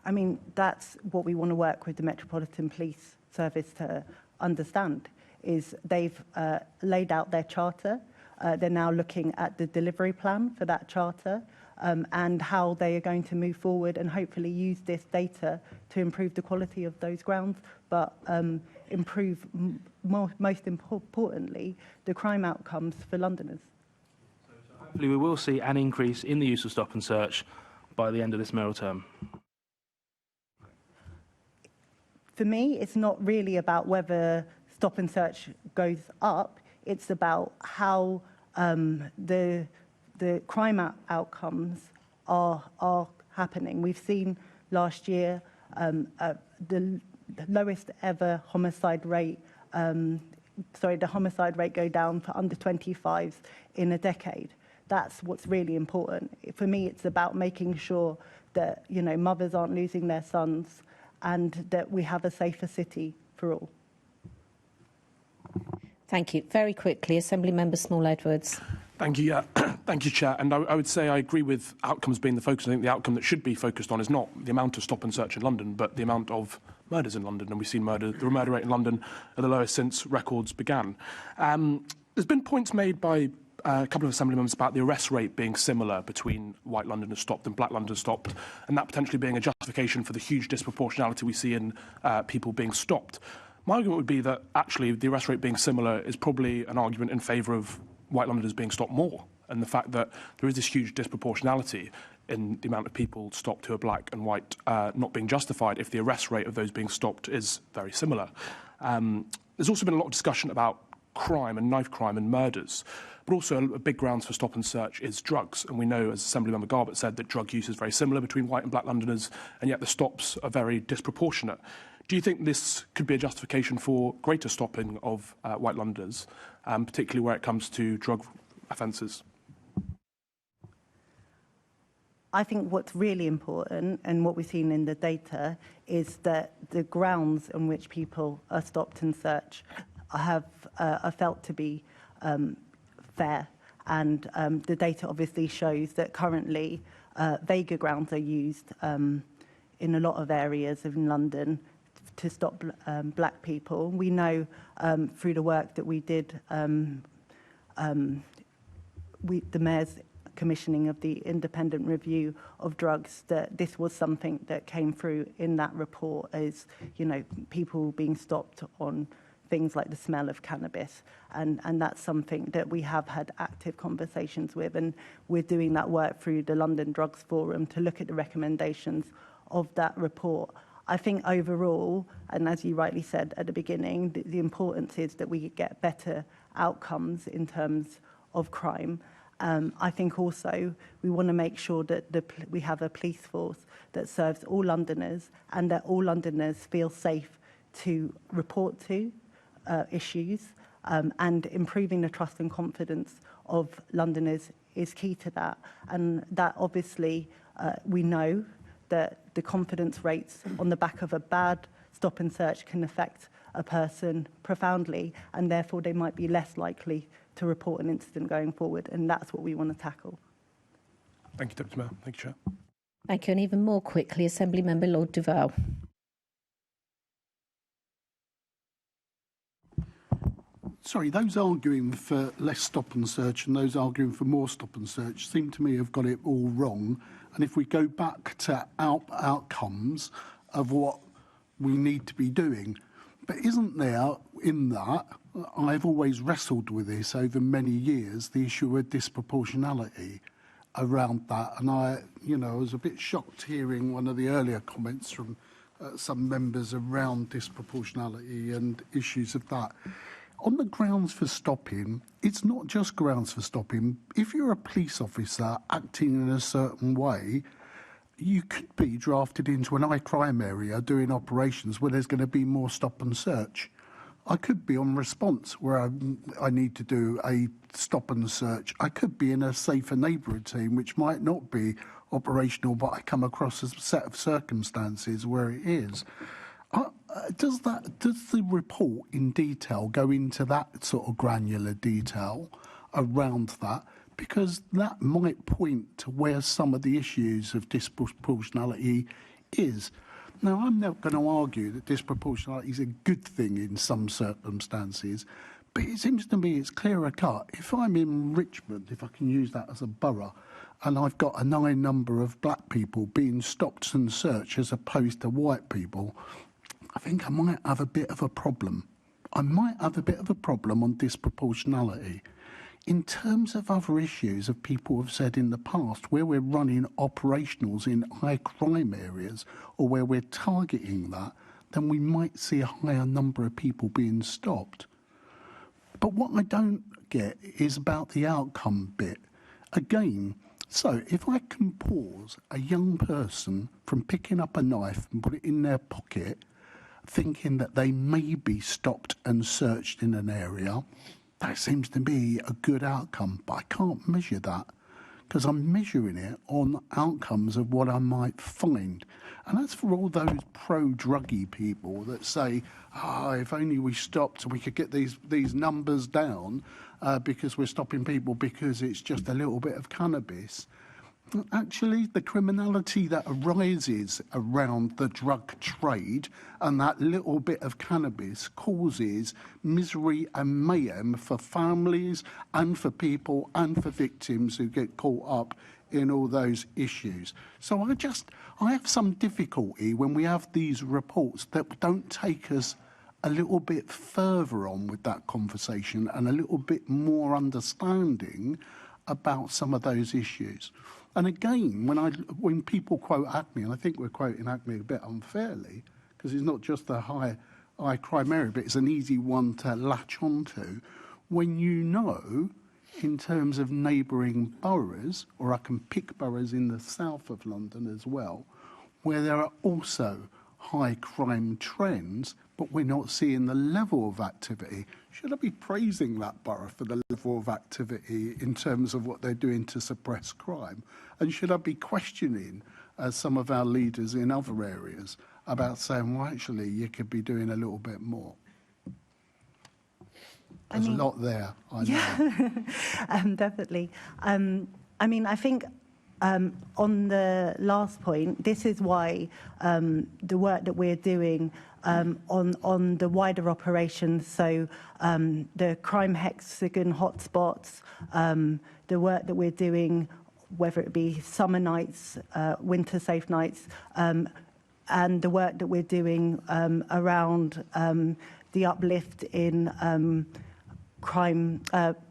I mean, that's what we want to work with the Metropolitan Police Service to understand, is they've laid out their charter. They're now looking at the delivery plan for that charter and how they are going to move forward and hopefully use this data to improve the quality of those grounds, but improve, most importantly, the crime outcomes for Londoners. So hopefully we will see an increase in the use of stop and search by the end of this mayoral term. For me, it's not really about whether stop and search goes up. It's about how the crime outcomes are happening. We've seen last year the lowest ever homicide rate, the homicide rate go down for under 25s in a decade. That's what's really important. For me, it's about making sure that, mothers aren't losing their sons and that we have a safer city for all. Thank you. Very quickly, Assembly Member Small-Edwards. Thank you. Thank you, Chair. And I would say I agree with outcomes being the focus. I think the outcome that should be focused on is not the amount of stop and search in London, but the amount of murders in London. And we've seen the murder rate in London at the lowest since records began. There's been points made by a couple of Assembly members about the arrest rate being similar between white Londoners stopped and black Londoners stopped, and that potentially being a justification for the huge disproportionality we see in people being stopped. My argument would be that actually the arrest rate being similar is probably an argument in favour of white Londoners being stopped more, and the fact that there is this huge disproportionality in the amount of people stopped who are black and white not being justified if the arrest rate of those being stopped is very similar. There's also been a lot of discussion about crime and knife crime and murders, but also a big grounds for stop and search is drugs. And we know, as Assemblymember Garbutt said, that drug use is very similar between white and black Londoners, and yet the stops are very disproportionate. Do you think this could be a justification for greater stopping of white Londoners, particularly where it comes to drug offences? I think what's really important, and what we've seen in the data, is that the grounds on which people are stopped and searched are felt to be fair. And the data obviously shows that currently vaguer grounds are used in a lot of areas in London to stop black people. We know through the work that we did, the Mayor's commissioning of the independent review of drugs, that this was something that came through in that report as, you know, people being stopped on things like the smell of cannabis. And that's something that we have had active conversations with, and we're doing that work through the London Drugs Forum to look at the recommendations of that report. I think overall, and as you rightly said at the beginning, the importance is that we get better outcomes in terms of crime. I think also we want to make sure that we have a police force that serves all Londoners, and that all Londoners feel safe to report to issues, and improving the trust and confidence of Londoners is key to that. And that obviously we know that the confidence rates on the back of a bad stop and search can affect a person profoundly, and therefore they might be less likely to report an incident going forward, and that's what we want to tackle. Thank you, Deputy Mayor. Thank you, Chair. Thank you. And even more quickly, Assembly Member Lord Duval. Sorry, those arguing for less stop and search and those arguing for more stop and search seem to me have got it all wrong. And if we go back to outcomes of what we need to be doing, but isn't there in that, I've always wrestled with this over many years, the issue of disproportionality around that. And I was a bit shocked hearing one of the earlier comments from some members around disproportionality and issues of that. On the grounds for stopping, it's not just grounds for stopping. If you're a police officer acting in a certain way, you could be drafted into an high crime area doing operations where there's going to be more stop and search. I could be on response where I need to do a stop and search. I could be in a safer neighbourhood team, which might not be operational, but I come across a set of circumstances where it is. Does the report in detail go into that sort of granular detail around that? Because that might point to where some of the issues of disproportionality is. Now, I'm not going to argue that disproportionality is a good thing in some circumstances, but it seems to me it's clearer cut. If I'm in Richmond, if I can use that as a borough, and I've got a high number of black people being stopped and searched as opposed to white people, I think I might have a bit of a problem. I might have a bit of a problem on disproportionality. In terms of other issues of people have said in the past, where we're running operationals in high crime areas or where we're targeting that, then we might see a higher number of people being stopped. But what I don't get is about the outcome bit. Again, so if I can pause a young person from picking up a knife and put it in their pocket, thinking that they may be stopped and searched in an area, that seems to be a good outcome, but I can't measure that because I'm measuring it on outcomes of what I might find. And that's for all those pro-druggy people that say, if only we stopped, we could get these numbers down because we're stopping people because it's just a little bit of cannabis. Actually, the criminality that arises around the drug trade and that little bit of cannabis causes misery and mayhem for families and for people and for victims who get caught up in all those issues. So I have some difficulty when we have these reports that don't take us a little bit further on with that conversation and a little bit more understanding about some of those issues. And again, when people quote ACME, and I think we're quoting ACME a bit unfairly, because it's not just the high crime area, but it's an easy one to latch onto, when you know, in terms of neighbouring boroughs, or I can pick boroughs in the south of London as well, where there are also high crime trends, but we're not seeing the level of activity. Should I be praising that borough for the level of activity in terms of what they're doing to suppress crime? And should I be questioning some of our leaders in other areas about saying, well, actually, you could be doing a little bit more? There's a lot there, I know. Definitely. I think on the last point, this is why the work that we're doing on the wider operations, so the crime hexagon hotspots, the work that we're doing, whether it be summer nights, winter safe nights, and the work that we're doing around the uplift in crime,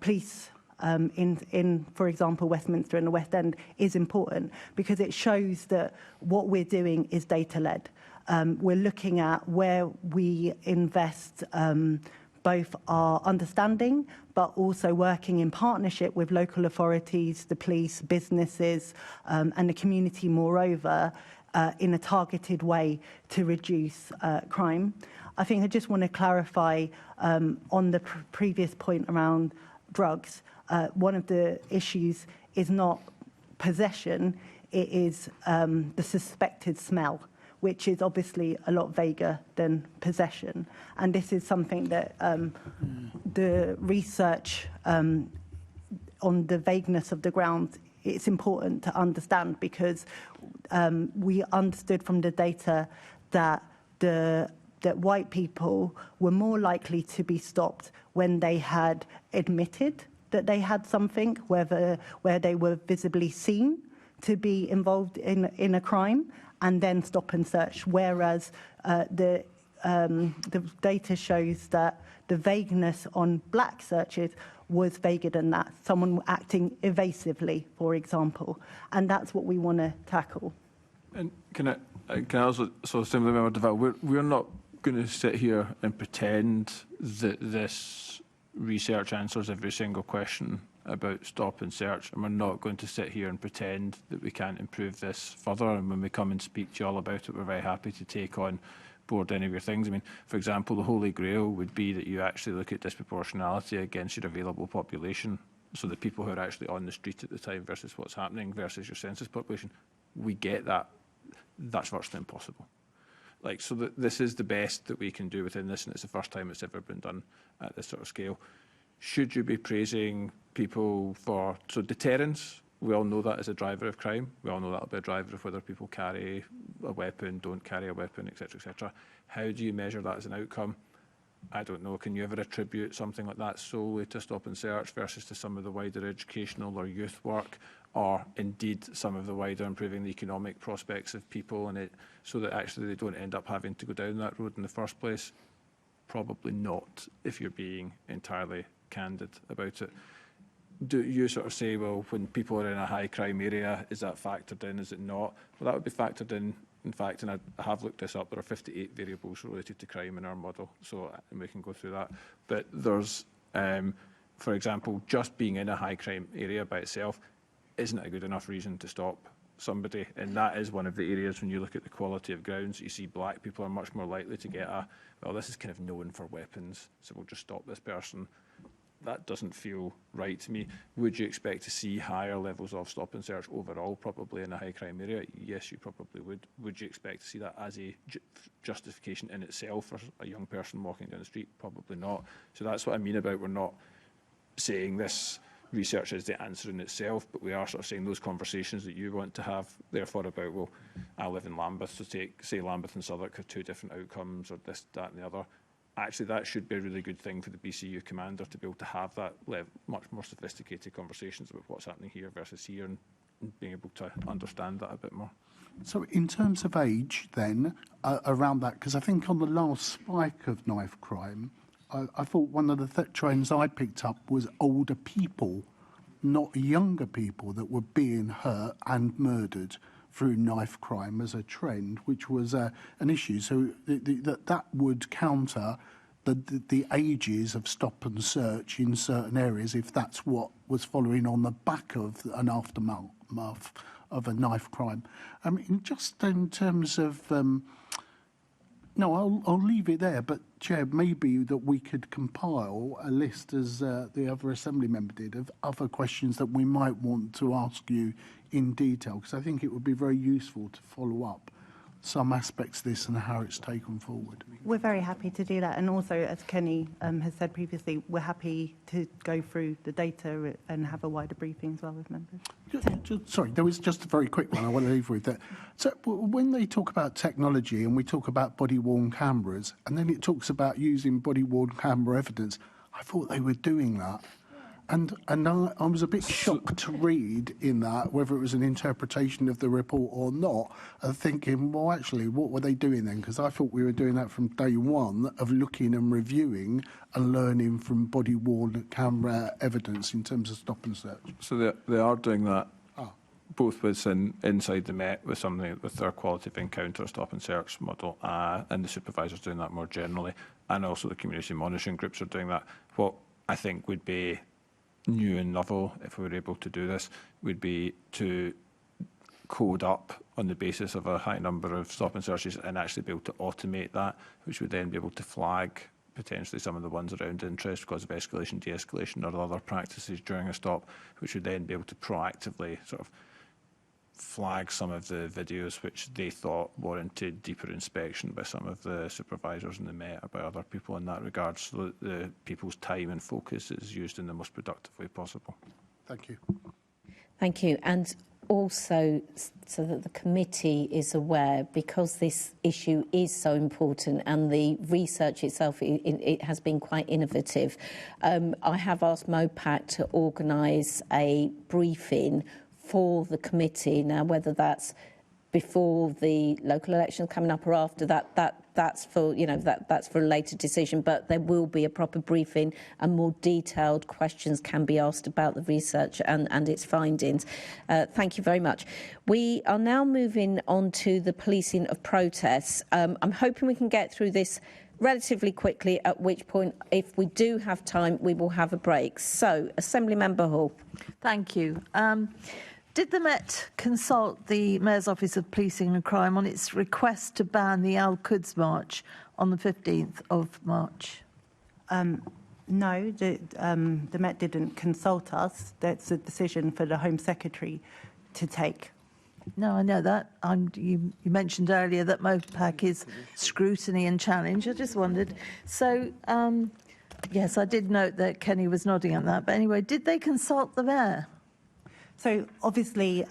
police in, for example, Westminster and the West End is important because it shows that what we're doing is data-led. We're looking at where we invest both our understanding but also working in partnership with local authorities, the police, businesses and the community moreover in a targeted way to reduce crime. I think I just want to clarify on the previous point around drugs. One of the issues is not possession, it is the suspected smell, which is obviously a lot vaguer than possession. And this is something that the research on the vagueness of the grounds, it's important to understand because we understood from the data that that white people were more likely to be stopped when they had admitted that they had something, where they were visibly seen to be involved in a crime, and then stop and search. Whereas the data shows that the vagueness on black searches was vaguer than that. Someone acting evasively, for example, and that's what we want to tackle. And can I also similarly remember, Deval, we're not going to sit here and pretend that this research answers every single question about stop and search, and we're not going to sit here and pretend that we can't improve this further. And when we come and speak to you all about it, we're very happy to take on board any of your things. I mean, for example, the Holy Grail would be that you actually look at disproportionality against your available population, so the people who are actually on the street at the time versus what's happening versus your census population. We get that. That's virtually impossible. So this is the best that we can do within this, and it's the first time it's ever been done at this sort of scale. Should you be praising people for deterrence? We all know that is a driver of crime. We all know that'll be a driver of whether people carry a weapon, don't carry a weapon, etc., etc. How do you measure that as an outcome? I don't know. Can you ever attribute something like that solely to stop and search versus to some of the wider educational or youth work, or indeed some of the wider improving the economic prospects of people in it, so that actually they don't end up having to go down that road in the first place? Probably not, if you're being entirely candid about it. Do you sort of say, well, when people are in a high crime area, is that factored in, is it not? Well, that would be factored in fact, and I have looked this up, there are 58 variables related to crime in our model, and we can go through that. But there's, for example, just being in a high crime area by itself isn't a good enough reason to stop somebody, and that is one of the areas when you look at the quality of grounds, you see black people are much more likely to get well, this is kind of known for weapons, so we'll just stop this person. That doesn't feel right to me. Would you expect to see higher levels of stop and search overall, probably in a high crime area? Yes, you probably would. Would you expect to see that as a justification in itself for a young person walking down the street? Probably not. So that's what I mean about we're not saying this research is the answer in itself, but we are sort of saying those conversations that you want to have, therefore, about, well, I live in Lambeth, so say Lambeth and Southwark have two different outcomes, or this, that and the other. Actually, that should be a really good thing for the BCU commander to be able to have that much more sophisticated conversations about what's happening here versus here, and being able to understand that a bit more. So in terms of age then, around that, because I think on the last spike of knife crime, I thought one of the trends I picked up was older people, not younger people, that were being hurt and murdered through knife crime as a trend, which was an issue. So that would counter the ages of stop and search in certain areas if that's what was following on the back of an aftermath of a knife crime. I mean, just in terms of No, I'll leave it there. But, Chair, maybe that we could compile a list, as the other Assembly member did, of other questions that we might want to ask you in detail, because I think it would be very useful to follow up some aspects of this and how it's taken forward. We're very happy to do that. And also, as Kenny has said previously, we're happy to go through the data and have a wider briefing as well with members. Sorry, there was just a very quick one I want to leave with that. So when they talk about technology and we talk about body-worn cameras, and then it talks about using body-worn camera evidence, I thought they were doing that. And I was a bit shocked to read in that, whether it was an interpretation of the report or not, of thinking, well, actually, what were they doing then? Because I thought we were doing that from day one, of looking and reviewing and learning from body-worn camera evidence in terms of stop and search. So they are doing that both inside the Met with something with their qualitative encounter stop and search model, and the supervisors doing that more generally, and also the community monitoring groups are doing that. What I think would be new and novel, if we were able to do this, would be to code up on the basis of a high number of stop and searches and actually be able to automate that, which would then be able to flag potentially some of the ones around interest because of escalation, de-escalation or other practices during a stop, which would then be able to proactively sort of flag some of the videos which they thought warranted deeper inspection by some of the supervisors in the Met or by other people in that regard, so that the people's time and focus is used in the most productive way possible. Thank you. Thank you. And also, so that the committee is aware, because this issue is so important and the research itself, it has been quite innovative. I have asked MOPAC to organise a briefing for the committee. Now, whether that's before the local elections coming up or after that's for, you know, that's for a later decision, but there will be a proper briefing and more detailed questions can be asked about the research and its findings. Thank you very much. We are now moving on to the policing of protests. I'm hoping we can get through this relatively quickly, at which point, if we do have time, we will have a break. So, Assembly Member Hall. Thank you. Did the Met consult the Mayor's Office of Policing and Crime on its request to ban the Al-Quds March on the 15th of March? No, the Met didn't consult us. That's a decision for the Home Secretary to take. No, I know that. You mentioned earlier that MOPAC is scrutiny and challenge. I just wondered. So, yes, I did note that Kenny was nodding at that. But anyway, did they consult the Mayor? So obviously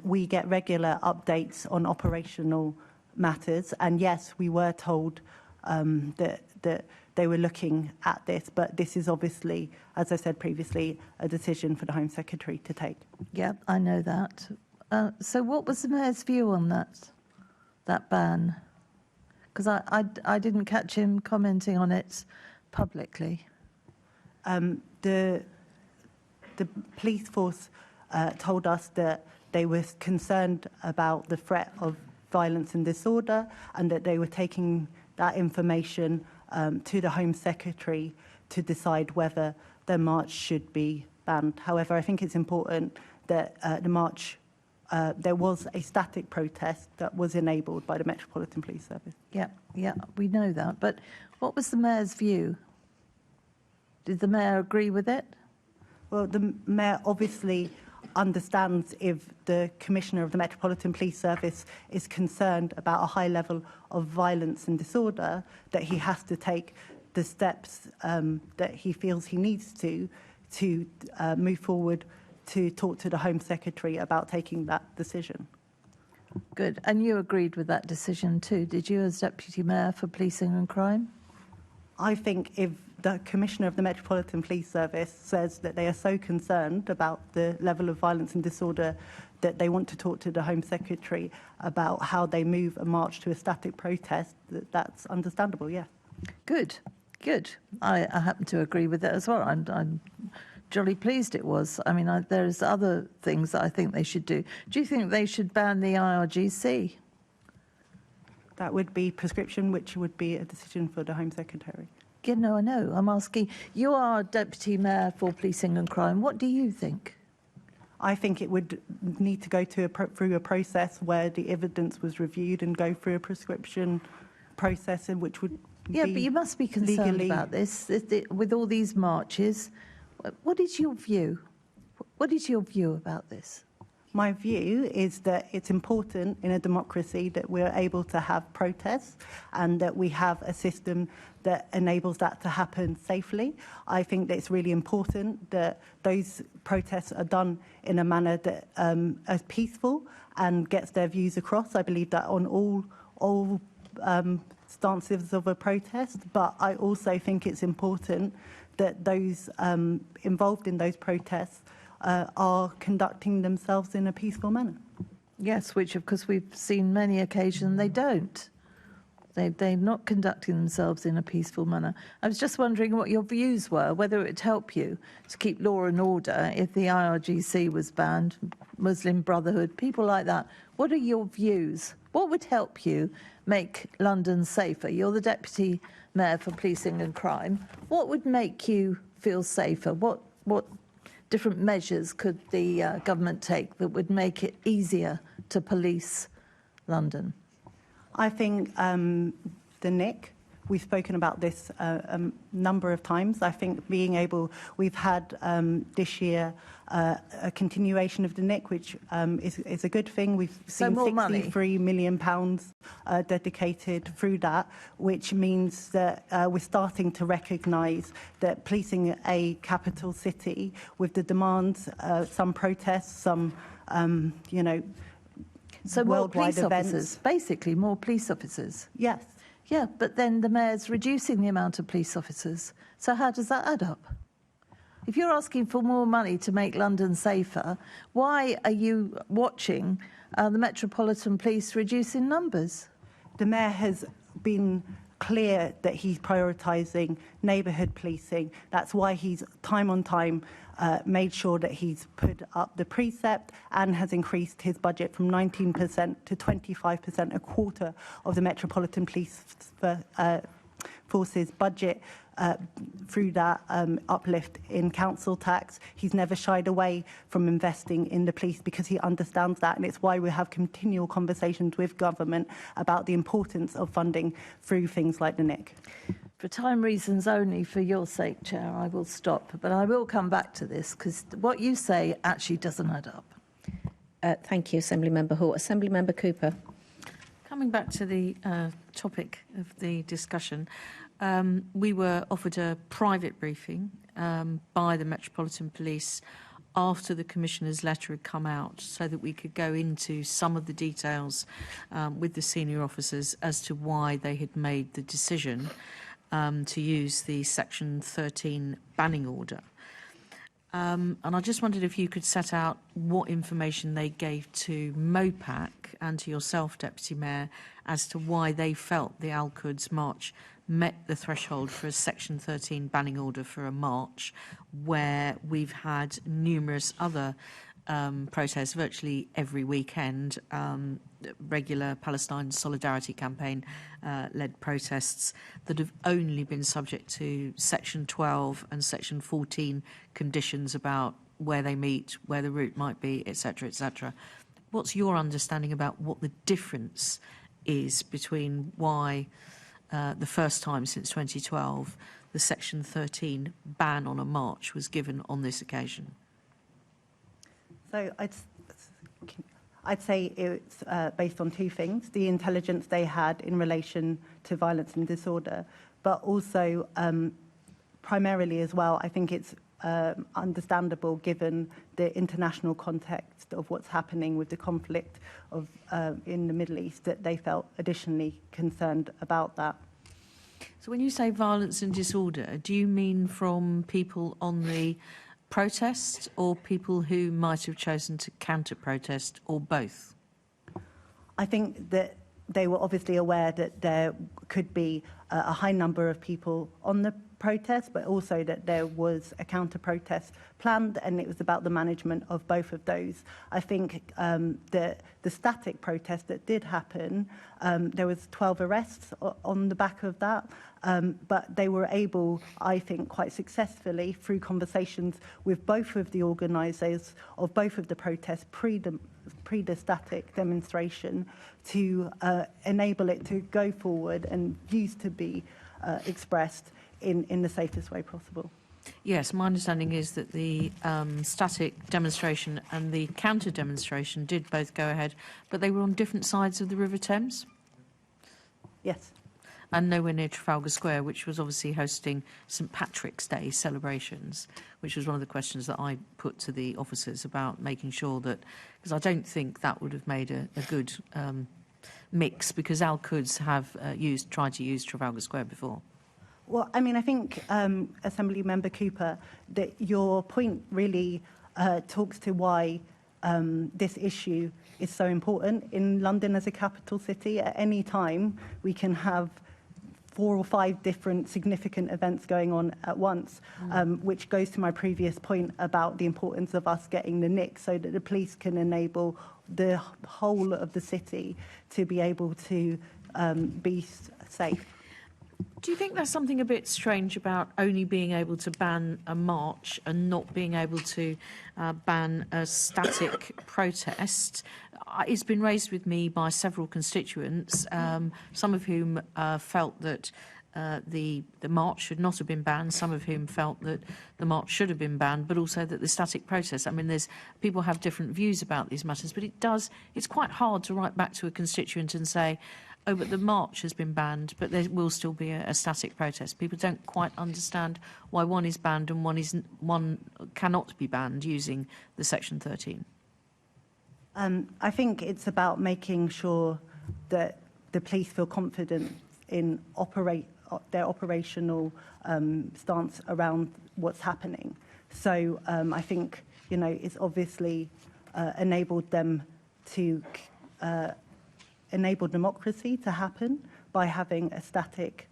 we get regular updates on operational matters, and yes, we were told that they were looking at this, but this is obviously, as I said previously, a decision for the Home Secretary to take. Yeah, I know that. So what was the Mayor's view on that ban? Because I didn't catch him commenting on it publicly. The police force told us that they were concerned about the threat of violence and disorder, and that they were taking that information to the Home Secretary to decide whether the march should be banned. However, I think it's important that the march, there was a static protest that was enabled by the Metropolitan Police Service. Yeah, we know that. But what was the Mayor's view? Did the Mayor agree with it? Well, the Mayor obviously understands if the Commissioner of the Metropolitan Police Service is concerned about a high level of violence and disorder, that he has to take the steps that he feels he needs to move forward to talk to the Home Secretary about taking that decision. Good. And you agreed with that decision too, did you, as Deputy Mayor for Policing and Crime? I think if the Commissioner of the Metropolitan Police Service says that they are so concerned about the level of violence and disorder that they want to talk to the Home Secretary about how they move a march to a static protest, that's understandable, yeah. Good. I happen to agree with it as well. I'm jolly pleased it was. I mean, there's other things that I think they should do. Do you think they should ban the IRGC? That would be prescription, which would be a decision for the Home Secretary. Yeah, no, I know. I'm asking, you are Deputy Mayor for Policing and Crime. What do you think? I think it would need to go through a process where the evidence was reviewed and go through a prescription process in which would Yeah, be but you must be concerned legally... about this with all these marches. What is your view? What is your view about this? My view is that it's important in a democracy that we're able to have protests and that we have a system that enables that to happen safely. I think that it's really important that those protests are done in a manner that is peaceful and gets their views across. I believe that on all stances of a protest, but I also think it's important that those involved in those protests are conducting themselves in a peaceful manner. Yes, which of course we've seen many occasions they don't. They're not conducting themselves in a peaceful manner. I was just wondering what your views were, whether it would help you to keep law and order if the IRGC was banned, Muslim Brotherhood, people like that. What are your views? What would help you make London safer? You're the Deputy Mayor for Policing and Crime. What would make you feel safer? What different measures could the government take that would make it easier to police London? I think the NIC, we've spoken about this a number of times. I think we've had this year a continuation of the NIC, which is a good thing. We've seen £63 million dedicated through that, which means that we're starting to recognise that policing a capital city with the demands, some protests, some, so more police events. Officers, basically more police officers. Yes. Yeah, but then the mayor's reducing the amount of police officers. So how does that add up? If you're asking for more money to make London safer, why are you watching the Metropolitan Police reduce in numbers? The mayor has been clear that he's prioritising neighbourhood policing. That's why he's time on time made sure that he's put up the precept and has increased his budget from 19% to 25%, a quarter of the Metropolitan Police Force's budget through that uplift in council tax. He's never shied away from investing in the police because he understands that, and it's why we have continual conversations with government about the importance of funding through things like the NIC. For time reasons only, for your sake, Chair, I will stop. But I will come back to this because what you say actually doesn't add up. Thank you, Assemblymember Hall. Assemblymember Cooper. Coming back to the topic of the discussion, we were offered a private briefing by the Metropolitan Police after the Commissioner's letter had come out so that we could go into some of the details with the senior officers as to why they had made the decision to use the Section 13 banning order. And I just wondered if you could set out what information they gave to MOPAC and to yourself, Deputy Mayor, as to why they felt the Al Quds march met the threshold for a Section 13 banning order for a march, where we've had numerous other protests virtually every weekend, regular Palestine Solidarity Campaign led protests that have only been subject to Section 12 and Section 14 conditions about where they meet, where the route might be, etc., etc. What's your understanding about what the difference is between why the first time since 2012 the Section 13 ban on a march was given on this occasion? So I'd say it's based on two things: the intelligence they had in relation to violence and disorder, but also primarily as well, I think it's understandable given the international context of what's happening with the conflict in the Middle East, that they felt additionally concerned about that. So when you say violence and disorder, do you mean from people on the protest or people who might have chosen to counter-protest, or both? I think that they were obviously aware that there could be a high number of people on the protest, but also that there was a counter-protest planned, and it was about the management of both of those. I think the static protest that did happen, there was 12 arrests on the back of that, but they were able, I think, quite successfully through conversations with both of the organisers of both of the protests pre pre-static demonstration to enable it to go forward and used to be expressed in the safest way possible. Yes, my understanding is that the static demonstration and the counter demonstration did both go ahead, but they were on different sides of the River Thames. Yes. And nowhere near Trafalgar Square, which was obviously hosting St Patrick's Day celebrations, which was one of the questions that I put to the officers about making sure that, because I don't think that would have made a good mix, because Al Quds have tried to use Trafalgar Square before. Well, I mean, I think, Assembly Member Cooper, that your point really talks to why this issue is so important. In London as a capital city, at any time, we can have 4 or 5 different significant events going on at once, which goes to my previous point about the importance of us getting the NIC so that the police can enable the whole of the city to be able to be safe. Do you think there's something a bit strange about only being able to ban a march and not being able to ban a static protest? It's been raised with me by several constituents, some of whom felt that the march should not have been banned, some of whom felt that the march should have been banned, but also that the static protest. I mean, people have different views about these matters, but it's quite hard to write back to a constituent and say, oh, but the march has been banned, but there will still be a static protest. People don't quite understand why one is banned and one cannot be banned using the Section 13. I think it's about making sure that the police feel confident in their operational stance around what's happening. So I think, it's obviously enabled them to enable democracy to happen by having a static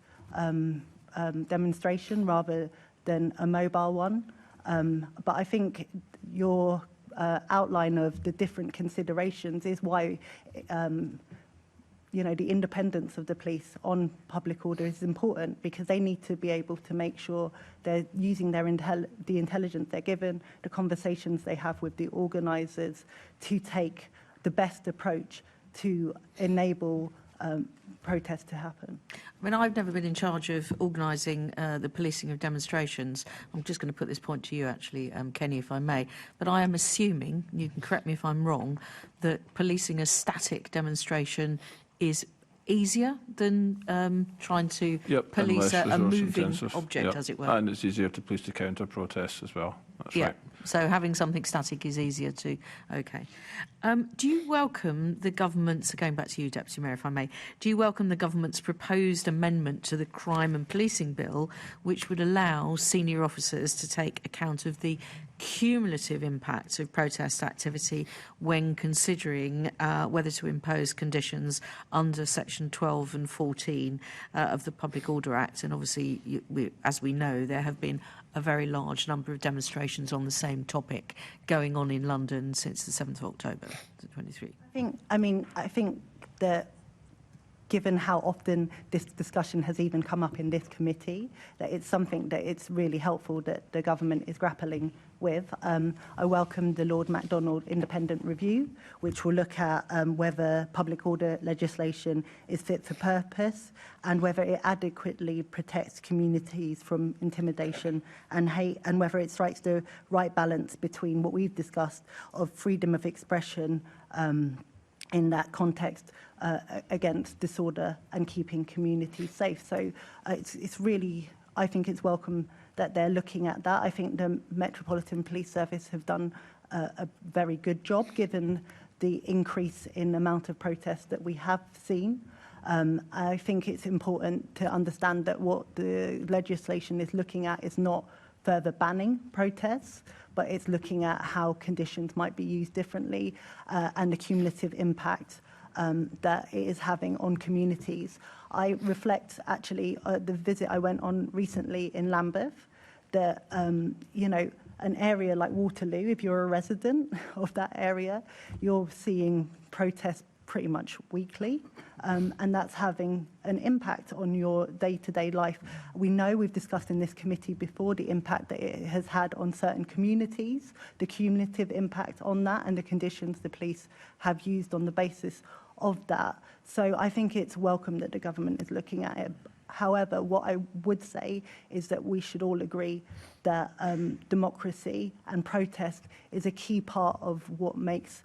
demonstration rather than a mobile one. But I think your outline of the different considerations is why the independence of the police on public order is important, because they need to be able to make sure they're using the intelligence they're given, the conversations they have with the organisers, to take the best approach to enable protests to happen. I mean, I've never been in charge of organising the policing of demonstrations. I'm just going to put this point to you, actually, Kenny, if I may. But I am assuming, you can correct me if I'm wrong, that policing a static demonstration is easier than trying to police a moving object, as it were. And it's easier to police to counter protests as well. That's right. So having something static is easier to... OK. Do you welcome the government's... Going back to you, Deputy Mayor, if I may. Do you welcome the government's proposed amendment to the Crime and Policing Bill, which would allow senior officers to take account of the cumulative impact of protest activity when considering whether to impose conditions under Section 12 and 14 of the Public Order Act? And obviously, as we know, there have been a very large number of demonstrations on the same topic going on in London since the 7th of October 23. I think that given how often this discussion has even come up in this committee, that it's something that it's really helpful that the government is grappling with. I welcome the Lord MacDonald independent review, which will look at whether public order legislation is fit for purpose and whether it adequately protects communities from intimidation and hate, and whether it strikes the right balance between what we've discussed of freedom of expression in that context against disorder and keeping communities safe. So it's really, I think it's welcome that they're looking at that. I think the Metropolitan Police Service have done a very good job given the increase in the amount of protests that we have seen. I think it's important to understand that what the legislation is looking at is not further banning protests, but it's looking at how conditions might be used differently and the cumulative impact that it is having on communities. I reflect actually the visit I went on recently in Lambeth, that an area like Waterloo, if you're a resident of that area, you're seeing protests pretty much weekly, and that's having an impact on your day-to-day life. We know, we've discussed in this committee before, the impact that it has had on certain communities, the cumulative impact on that, and the conditions the police have used on the basis of that. So I think it's welcome that the government is looking at it. However, what I would say is that we should all agree that democracy and protest is a key part of what makes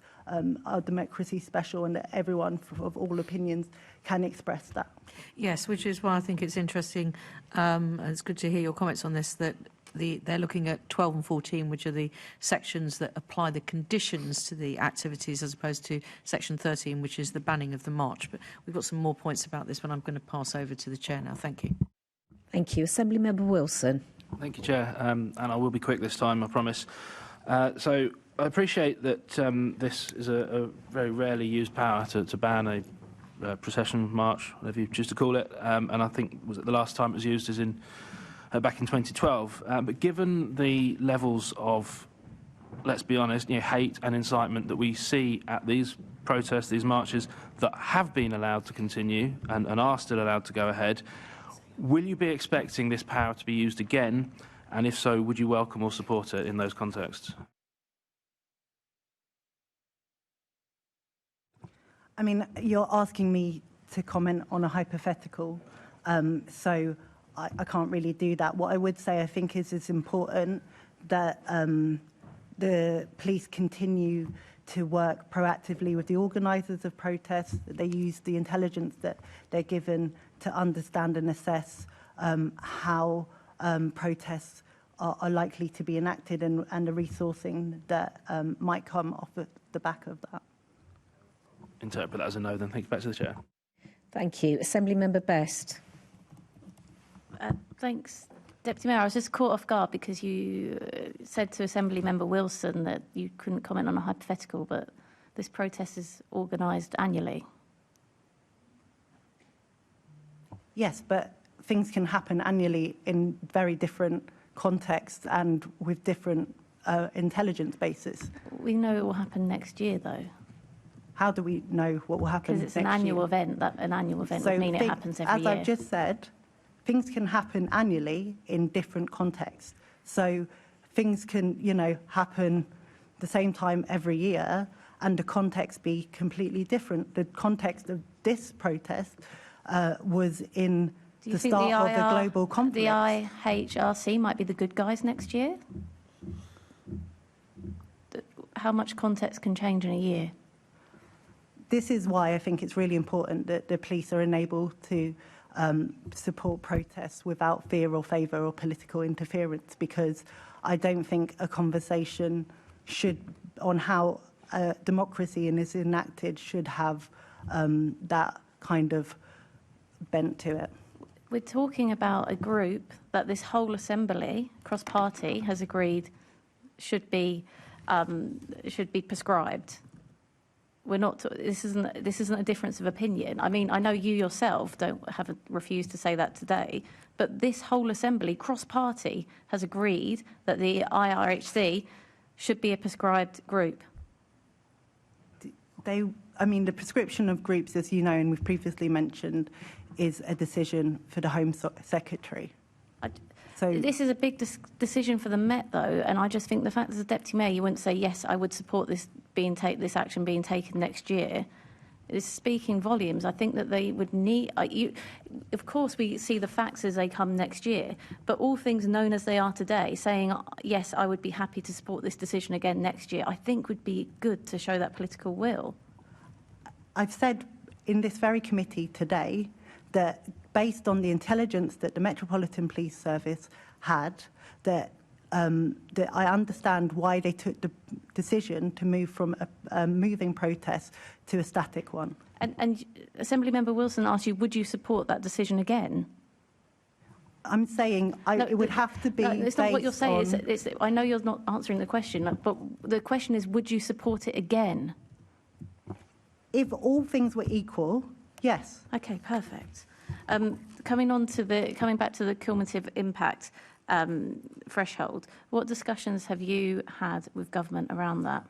our democracy special, and that everyone of all opinions can express that. Yes, which is why I think it's interesting, and it's good to hear your comments on this, that they're looking at 12 and 14, which are the sections that apply the conditions to the activities, as opposed to section 13, which is the banning of the march. But we've got some more points about this, but I'm going to pass over to the chair now. Thank you. Thank you. Assemblymember Wilson. Thank you, Chair, and I will be quick this time, I promise. So I appreciate that this is a very rarely used power to ban a procession, march, whatever you choose to call it, and I think was it the last time it was used is in back in 2012. But given the levels of, let's be honest, hate and incitement that we see at these protests, these marches that have been allowed to continue and are still allowed to go ahead, will you be expecting this power to be used again? And if so, would you welcome or support it in those contexts? I mean, you're asking me to comment on a hypothetical, so I can't really do that. What I would say, I think, is it's important that the police continue to work proactively with the organisers of protests, that they use the intelligence that they're given to understand and assess how protests are likely to be enacted, and the resourcing that might come off the back of that. Interpret that as a no, then. Thank you. Back to the chair. Thank you. Assemblymember Best. Thanks, Deputy Mayor. I was just caught off guard because you said to Assemblymember Wilson that you couldn't comment on a hypothetical, but this protest is organised annually. Yes, but things can happen annually in very different contexts and with different intelligence bases. We know it will happen next year, though. How do we know what will happen next year? Because it's an annual event. That an annual event would mean it happens every year. As I've just said, things can happen annually in different contexts. So things can, happen the same time every year, and the context be completely different. The context of this protest was in the start of the global conflict. The IHRC might be the good guys next year? How much context can change in a year? This is why I think it's really important that the police are enabled to support protests without fear or favour or political interference, because I don't think a conversation on how democracy is enacted should have that kind of bent to it. We're talking about a group that this whole assembly, cross-party, has agreed should be prescribed. We're not. This isn't a difference of opinion. I mean, I know you yourself haven't refused to say that today, but this whole assembly, cross-party, has agreed that the IRHC should be a prescribed group. The prescription of groups, as you know, and we've previously mentioned, is a decision for the Home Secretary. So this is a big decision for the Met, though, and I just think the fact as a Deputy Mayor you wouldn't say, yes, I would support this action being taken next year, is speaking volumes. I think that they would need... of course, we see the facts as they come next year, but all things known as they are today, saying, yes, I would be happy to support this decision again next year, I think would be good to show that political will. I've said in this very committee today that based on the intelligence that the Metropolitan Police Service had, that I understand why they took the decision to move from a moving protest to a static one. And Assemblymember Wilson asked you, would you support that decision again? I'm saying it would have to be. No, it's not what you're saying. I know you're not answering the question, but the question is, would you support it again? If all things were equal, yes. Okay, perfect. Coming back to the cumulative impact threshold, what discussions have you had with government around that?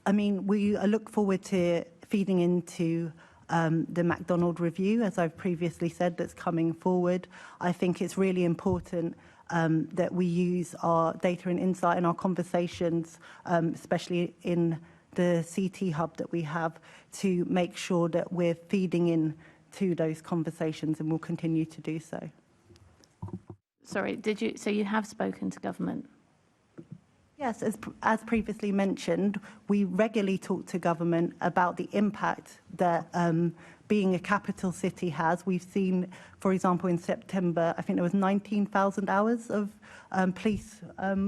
I mean, we look forward to feeding into the McDonald review, as I've previously said, that's coming forward. I think it's really important that we use our data and insight in our conversations, especially in the CT hub that we have, to make sure that we're feeding in to those conversations, and we'll continue to do so. Sorry, so you have spoken to government? Yes, as previously mentioned, we regularly talk to government about the impact that being a capital city has. We've seen, for example, in September, I think there was 19,000 hours of police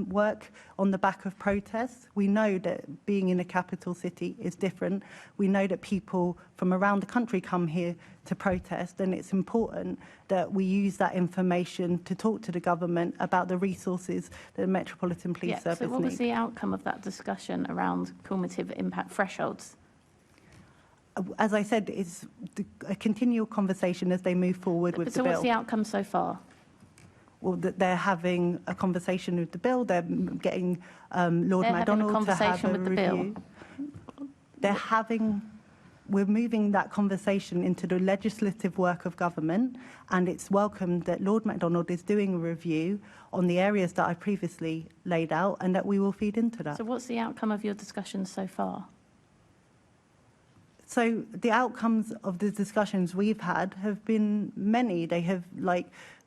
work on the back of protests. We know that being in a capital city is different. We know that people from around the country come here to protest, and it's important that we use that information to talk to the government about the resources that the Metropolitan Police Service So what was need. the outcome of that discussion around cumulative impact thresholds? As I said, it's a continual conversation as they move forward with the So bill. what's the outcome so far? Well, that they're having a conversation with the bill. They're getting Lord MacDonald to have a review. They're having. We're moving that conversation into the legislative work of government, and it's welcome that Lord MacDonald is doing a review on the areas that I previously laid out, and that we will feed into that. So what's the outcome of your discussions so far? So the outcomes of the discussions we've had have been many. They have, like,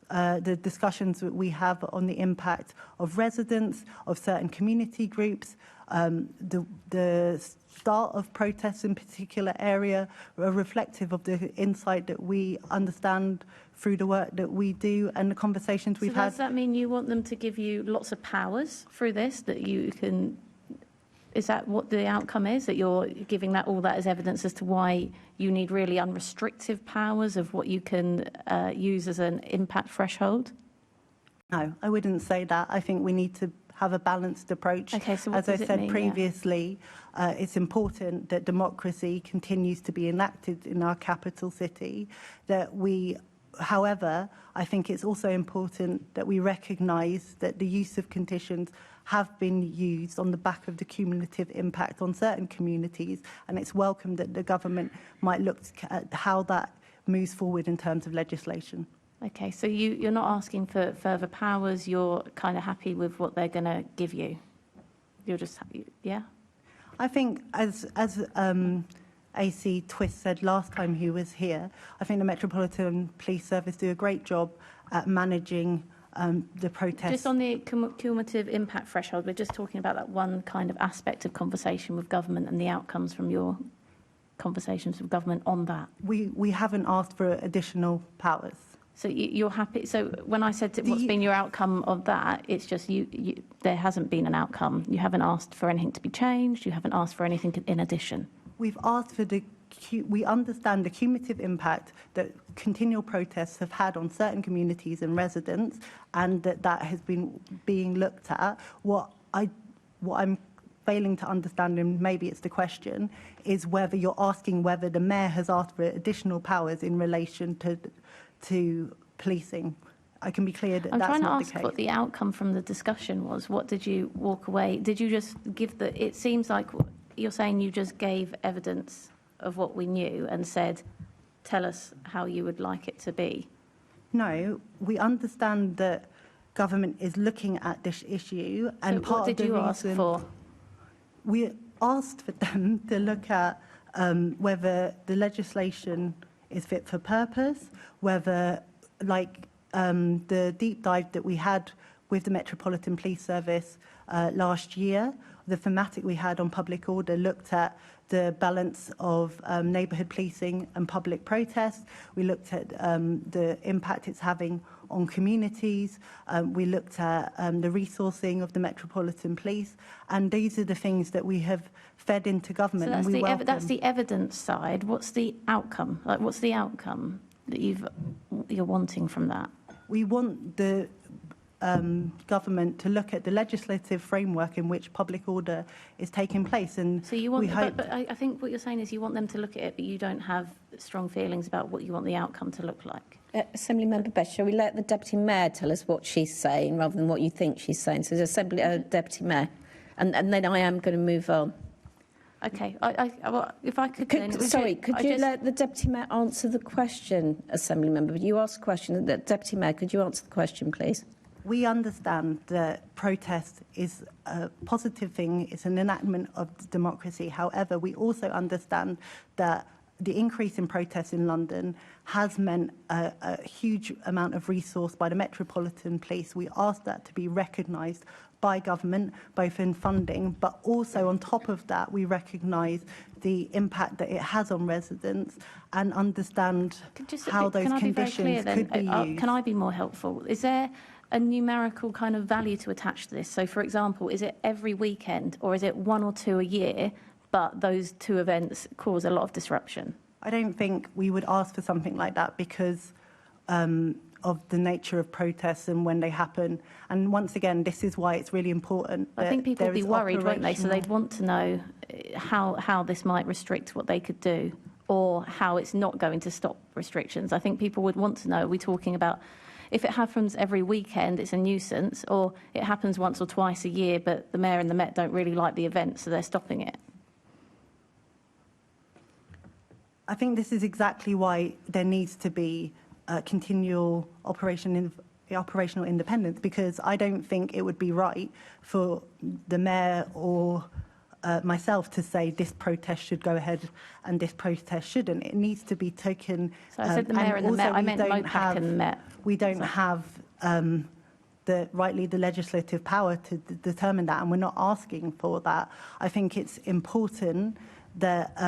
the discussions that we have on the impact of residents, of certain community groups, the start of protests in particular area are reflective of the insight that we understand through the work that we do and the conversations we've had. Does that mean you want them to give you lots of powers through this, that you can... Is that what the outcome is, that you're giving that all that as evidence as to why you need really unrestricted powers of what you can use as an impact threshold? No, I wouldn't say that. I think we need to have a balanced approach. Okay, so what As I does it said mean? previously, it's important that democracy continues to be enacted in our capital city, that we... However, I think it's also important that we recognise that the use of conditions have been used on the back of the cumulative impact on certain communities, and it's welcome that the government might look at how that moves forward in terms of legislation. Okay, so you're not asking for further powers, you're kind of happy with what they're going to give you? You're just happy, yeah? I think as AC Twist said last time he was here, I think the Metropolitan Police Service do a great job at managing the protests. Just on the cumulative impact threshold, we're just talking about that one kind of aspect of conversation with government and the outcomes from your conversations with government on that. We haven't asked for additional powers. So you're happy? So when I said what's been your outcome of that, it's just there hasn't been an outcome. You haven't asked for anything to be changed. You haven't asked for anything in addition. We've asked for we understand the cumulative impact that continual protests have had on certain communities and residents, and that has been being looked at. What I'm failing to understand, and maybe it's the question, is whether you're asking whether the mayor has asked for additional powers in relation to policing. I can be clear that that's not the case. I'm trying to ask what the outcome from the discussion was. What did you walk away? Did you just give it seems like you're saying you just gave evidence of what we knew and said, tell us how you would like it to be. No, we understand that government is looking at this issue, and so part what of did the you reason ask for? We asked for them to look at whether the legislation is fit for purpose, whether, like the deep dive that we had with the Metropolitan Police Service last year, the thematic we had on public order looked at the balance of neighbourhood policing and public protests. We looked at the impact it's having on communities. We looked at the resourcing of the Metropolitan Police. And these are the things that we have fed into government. So that's, and we welcome. That's the evidence side. What's the outcome? Like, what's the outcome that you're wanting from that? We want the government to look at the legislative framework in which public order is taking place, and so you want. We hope, but I think what you're saying is you want them to look at it, but you don't have strong feelings about what you want the outcome to look like. Assembly Member Best, shall we let the Deputy Mayor tell us what she's saying rather than what you think she's saying? So, the Deputy Mayor, and then I am going to move on. Okay. Well, if I could then... Could you let the Deputy Mayor answer the question, Assembly Member? You asked a question. Deputy Mayor, could you answer the question, please? We understand that protest is a positive thing. It's an enactment of democracy. However, we also understand that the increase in protests in London has meant a huge amount of resource by the Metropolitan Police. We ask that to be recognised by government, both in funding, but also on top of that, we recognise the impact that it has on residents and understand how those conditions could be used. Can I be more helpful? Is there a numerical kind of value to attach to this? So, for example, is it every weekend or is it 1 or 2 a year, but those 2 events cause a lot of disruption? I don't think we would ask for something like that because of the nature of protests and when they happen. And once again, this is why it's really important. I think people would be worried, won't they? So they'd want to know how this might restrict what they could do or how it's not going to stop restrictions. I think people would want to know, are we talking about if it happens every weekend, it's a nuisance, or it happens once or twice a year, but the Mayor and the Met don't really like the event, so they're stopping it? I think this is exactly why there needs to be continual operational independence, because I don't think it would be right for the Mayor or myself to say this protest should go ahead and this protest shouldn't. It needs to be taken. So I said the Mayor and the Met. I meant MOPAC and the Met. We don't have the legislative power to determine that, and we're not asking for that. I think it's important that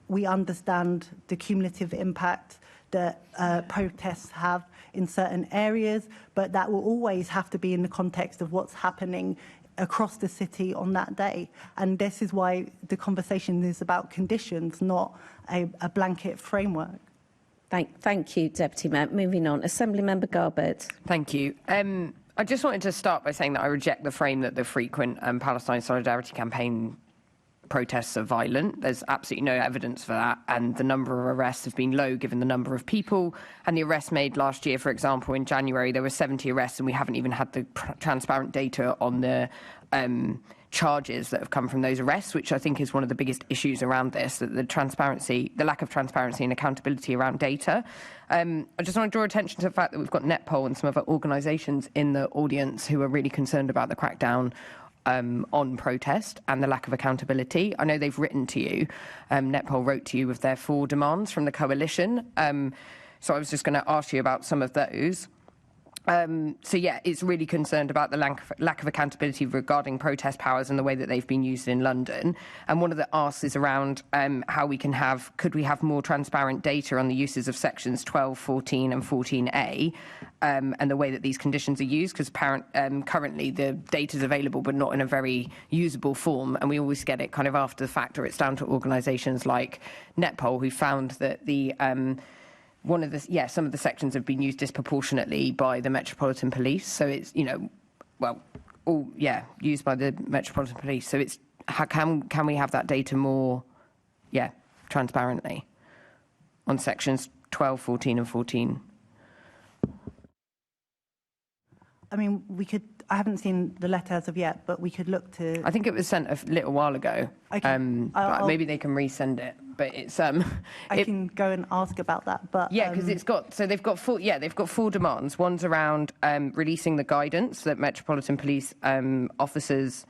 we understand the cumulative impact that protests have in certain areas, but that will always have to be in the context of what's happening across the city on that day. And this is why the conversation is about conditions, not a blanket framework. Thank you, Deputy Mayor. Moving on. Assembly Member Garbett. Thank you. I just wanted to start by saying that I reject the frame that the frequent Palestine Solidarity Campaign protests are violent. There's absolutely no evidence for that, and the number of arrests have been low given the number of people. And the arrests made last year, for example, in January, there were 70 arrests, and we haven't even had the transparent data on the charges that have come from those arrests, which I think is one of the biggest issues around this, that the lack of transparency and accountability around data. I just want to draw attention to the fact that we've got Netpol and some other organisations in the audience who are really concerned about the crackdown on protest and the lack of accountability. I know they've written to you. Netpol wrote to you with their 4 demands from the coalition. So I was just going to ask you about some of those. It's really concerned about the lack of accountability regarding protest powers and the way that they've been used in London. And one of the asks is around could we have more transparent data on the uses of sections 12, 14 and 14A and the way that these conditions are used, because currently the data is available but not in a very usable form, and we always get it kind of after the fact, or it's down to organisations like Netpol who found that some of the sections have been used disproportionately by the Metropolitan Police. So it's, used by the Metropolitan Police. So it's, can we have that data more, transparently on sections 12, 14 and 14? I mean, I haven't seen the letter as of yet, but we could look to... I think it was sent a little while ago. Okay. Maybe they can resend it. But it's I can go and ask about that. But because they've got 4 demands. One's around releasing the guidance that Metropolitan Police officers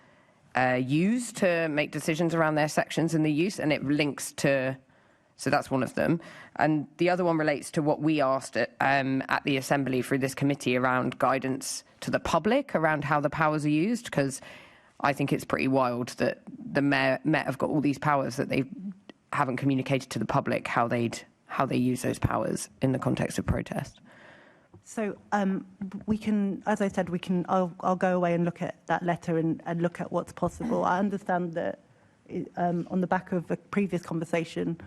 use to make decisions around their sections and the use, and it links to. So that's one of them. And the other one relates to what we asked at the Assembly through this committee around guidance to the public around how the powers are used, because I think it's pretty wild that the Met have got all these powers that they haven't communicated to the public how they use those powers in the context of protest. So we can, as I said, I'll go away and look at that letter and look at what's possible. I understand that on the back of a previous conversation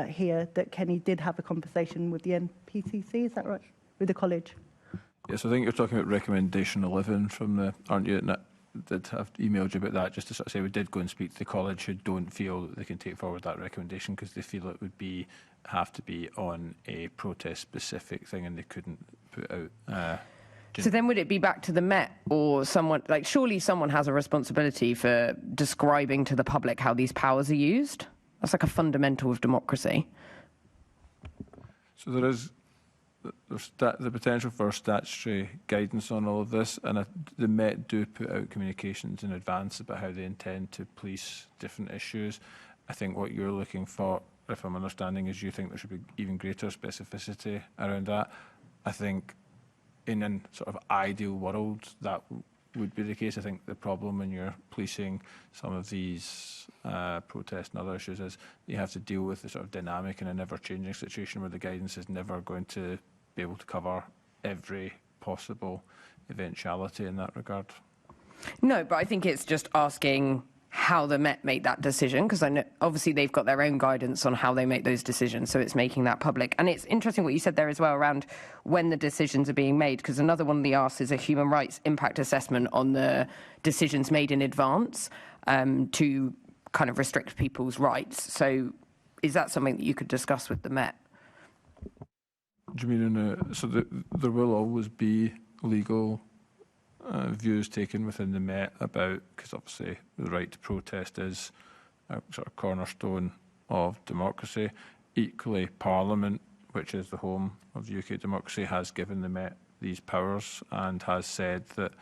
here, that Kenny did have a conversation with the NPCC, is that right? With the college? Yes, I think you're talking about recommendation 11 aren't you? And did have emailed you about that, just to sort of say we did go and speak to the college who don't feel that they can take forward that recommendation because they feel it would have to be on a protest specific thing and they couldn't put out So then would it be back to the Met or someone, like surely someone has a responsibility for describing to the public how these powers are used? That's like a fundamental of democracy. So there's the potential for statutory guidance on all of this, and the Met do put out communications in advance about how they intend to police different issues. I think what you're looking for, if I'm understanding, is you think there should be even greater specificity around that. I think in a sort of ideal world that would be the case. I think the problem when you're policing some of these protests and other issues is you have to deal with the sort of dynamic in a never-changing situation where the guidance is never going to be able to cover every possible eventuality in that regard. No, but I think it's just asking how the Met make that decision, because I know obviously they've got their own guidance on how they make those decisions, so it's making that public. And it's interesting what you said there as well around when the decisions are being made, because another one of the asks is a human rights impact assessment on the decisions made in advance to kind of restrict people's rights. So is that something that you could discuss with the Met? Do you mean so there will always be legal views taken within the Met about, because obviously the right to protest is a sort of cornerstone of democracy. Equally, Parliament, which is the home of UK democracy, has given the Met these powers and has said that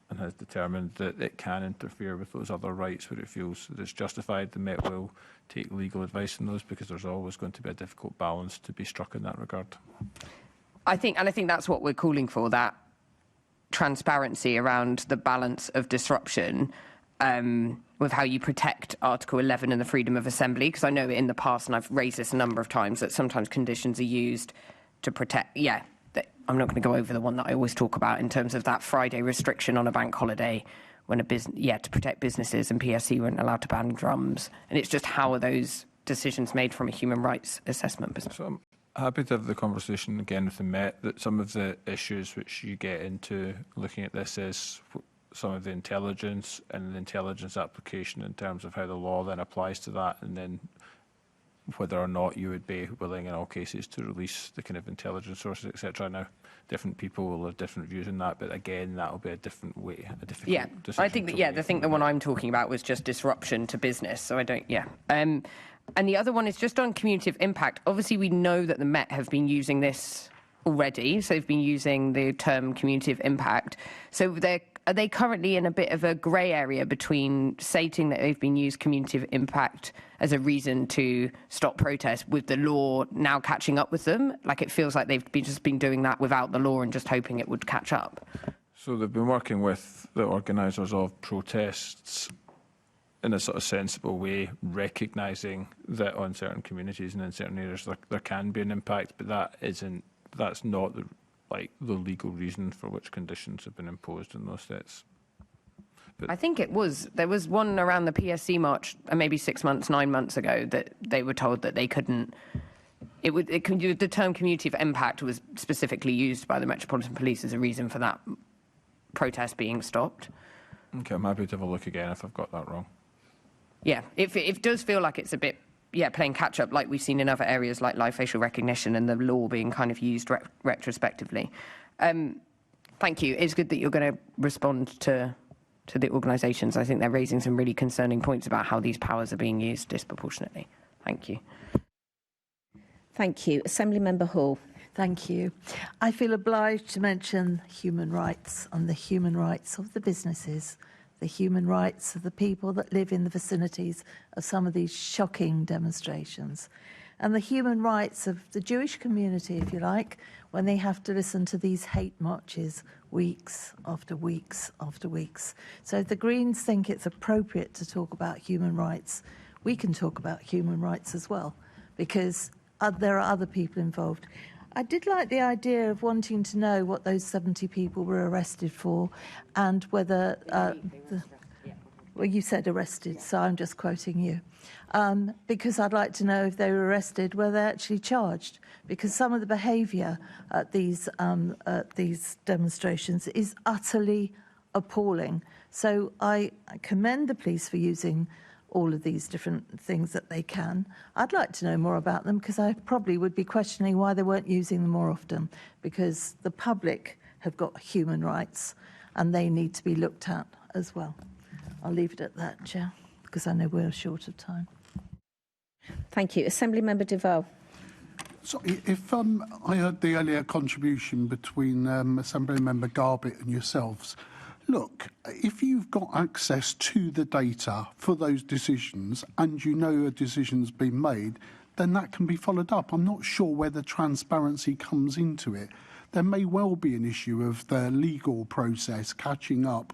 and has determined that it can interfere with those other rights where it feels that it's justified. The Met will take legal advice on those because there's always going to be a difficult balance to be struck in that regard. I think that's what we're calling for, that transparency around the balance of disruption with how you protect Article 11 and the freedom of assembly, because I know in the past, and I've raised this a number of times, that sometimes conditions are used to protect, I'm not going to go over the one that I always talk about in terms of that Friday restriction on a bank holiday when to protect businesses, and PSC weren't allowed to ban drums. And it's just how are those decisions made from a human rights assessment perspective? So I'm happy to have the conversation again with the Met, that some of the issues which you get into looking at this is some of the intelligence and the intelligence application in terms of how the law then applies to that, and then whether or not you would be willing in all cases to release the kind of intelligence sources, etc. Now, different people will have different views on that, but again, that will be a different way, a difficult decision. I think that, I think the one I'm talking about was just disruption to business, so I don't, and the other one is just on cumulative impact. Obviously, we know that the Met have been using this already, so they've been using the term cumulative impact. So are they currently in a bit of a grey area between stating that they've been used cumulative impact as a reason to stop protests with the law now catching up with them? Like it feels like they've just been doing that without the law and just hoping it would catch up. So they've been working with the organisers of protests in a sort of sensible way, recognising that on certain communities and in certain areas there can be an impact, but that's not the legal reason for which conditions have been imposed in those states. But I think there was one around the PSC march maybe 6 months, 9 months ago that they were told that they couldn't. The term cumulative impact was specifically used by the Metropolitan Police as a reason for that protest being stopped. Okay, I'm happy to have a look again if I've got that wrong. Yeah, it does feel like it's a bit playing catch up, like we've seen in other areas like live facial recognition and the law being kind of used retrospectively. Thank you. It's good that you're going to respond to the organisations. I think they're raising some really concerning points about how these powers are being used disproportionately. Thank you. Thank you. Assemblymember Hall. Thank you. I feel obliged to mention human rights and the human rights of the businesses, the human rights of the people that live in the vicinities of some of these shocking demonstrations, and the human rights of the Jewish community, if you like, when they have to listen to these hate marches weeks after weeks after weeks. So if the Greens think it's appropriate to talk about human rights, we can talk about human rights as well, because there are other people involved. I did like the idea of wanting to know what those 70 people were arrested for, and whether well, you said arrested, so I'm just quoting you, because I'd like to know if they were arrested, were they actually charged? Because some of the behaviour at these demonstrations is utterly appalling. So I commend the police for using all of these different things that they can. I'd like to know more about them, because I probably would be questioning why they weren't using them more often, because the public have got human rights, and they need to be looked at as well. I'll leave it at that, Chair, because I know we're short of time. Thank you. Assembly Member Duval. So if I heard the earlier contribution between Assembly Member Garbett and yourselves, look, if you've got access to the data for those decisions and you know a decision's been made, then that can be followed up. I'm not sure whether transparency comes into it. There may well be an issue of the legal process catching up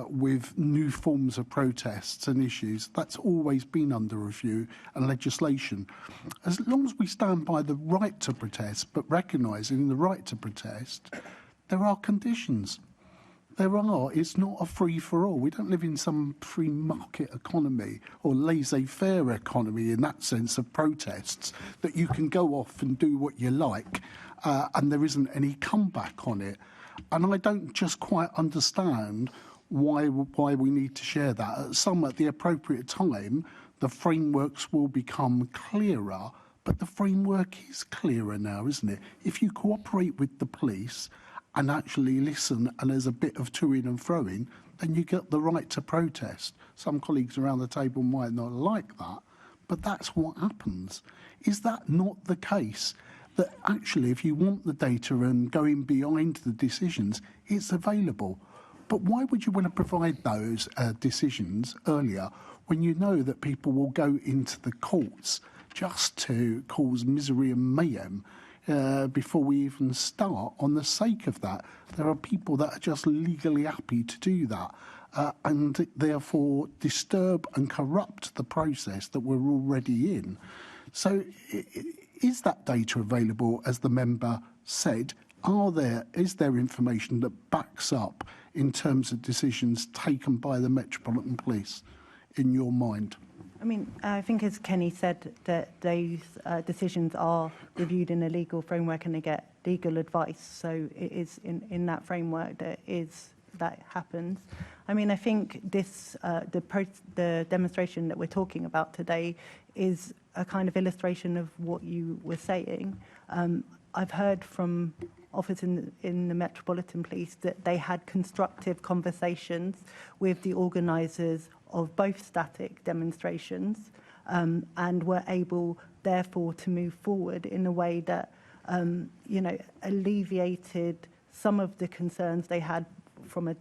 with new forms of protests and issues. That's always been under review and legislation. As long as we stand by the right to protest, but recognising the right to protest, there are conditions. There are. It's not a free-for-all. We don't live in some free market economy or laissez-faire economy in that sense of protests, that you can go off and do what you like and there isn't any comeback on it. And I don't just quite understand why we need to share that. At the appropriate time, the frameworks will become clearer, but the framework is clearer now, isn't it? If you cooperate with the police and actually listen and there's a bit of to-in and fro-in, then you get the right to protest. Some colleagues around the table might not like that, but that's what happens. Is that not the case? That actually, if you want the data and going behind the decisions, it's available. But why would you want to provide those decisions earlier when you know that people will go into the courts just to cause misery and mayhem before we even start on the sake of that? There are people that are just legally happy to do that and therefore disturb and corrupt the process that we're already in. So is that data available, as the member said? Is there information that backs up in terms of decisions taken by the Metropolitan Police, in your mind? I mean, I think as Kenny said, that those decisions are reviewed in a legal framework and they get legal advice. So it is in that framework that happens. I mean, I think this the demonstration that we're talking about today is a kind of illustration of what you were saying. I've heard from officers in the Metropolitan Police that they had constructive conversations with the organisers of both static demonstrations and were able, therefore, to move forward in a way that, alleviated some of the concerns they had from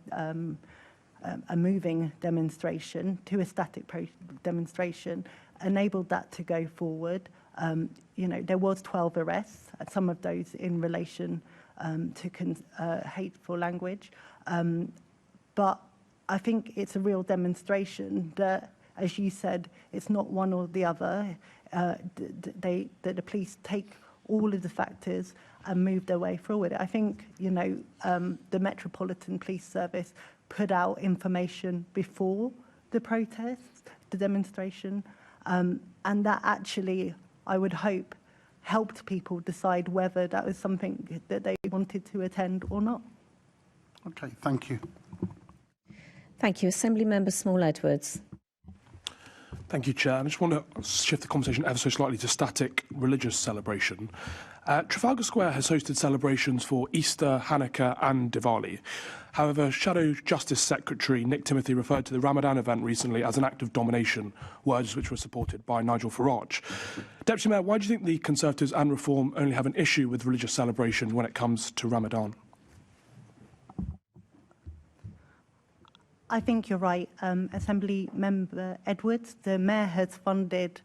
a moving demonstration to a static demonstration, enabled that to go forward. There was 12 arrests, some of those in relation to hateful language. But I think it's a real demonstration that, as you said, it's not one or the other, that the police take all of the factors and move their way forward. I think, the Metropolitan Police Service put out information before the protests, the demonstration, and that actually, I would hope, helped people decide whether that was something that they wanted to attend or not. Okay, thank you. Thank you. Assembly Member Small-Edwards. Thank you, Chair. I just want to shift the conversation ever so slightly to static religious celebration. Trafalgar Square has hosted celebrations for Easter, Hanukkah and Diwali. However, Shadow Justice Secretary Nick Timothy referred to the Ramadan event recently as an act of domination, words which were supported by Nigel Farage. Deputy Mayor, why do you think the Conservatives and Reform only have an issue with religious celebration when it comes to Ramadan? I think you're right. Assembly Member Edwards, the Mayor has funded,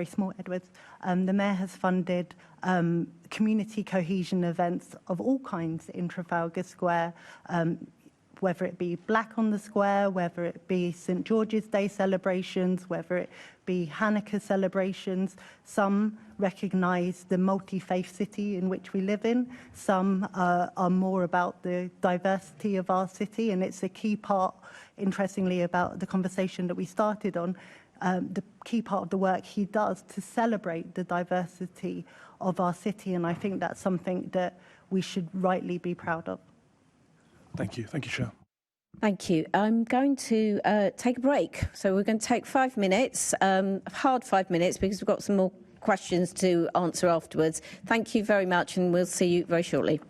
Small Edwards, the Mayor has funded community cohesion events of all kinds in Trafalgar Square, whether it be Black on the Square, whether it be St George's Day celebrations, whether it be Hanukkah celebrations. Some recognise the multi-faith city in which we live in. Some are more about the diversity of our city, and it's a key part, interestingly, about the conversation that we started on, the key part of the work he does to celebrate the diversity of our city, and I think that's something that we should rightly be proud of. Thank you. Thank you, Chair. Thank you. I'm going to take a break. So we're going to take 5 minutes, hard 5 minutes, because we've got some more questions to answer afterwards. Thank you very much, and we'll see you very shortly.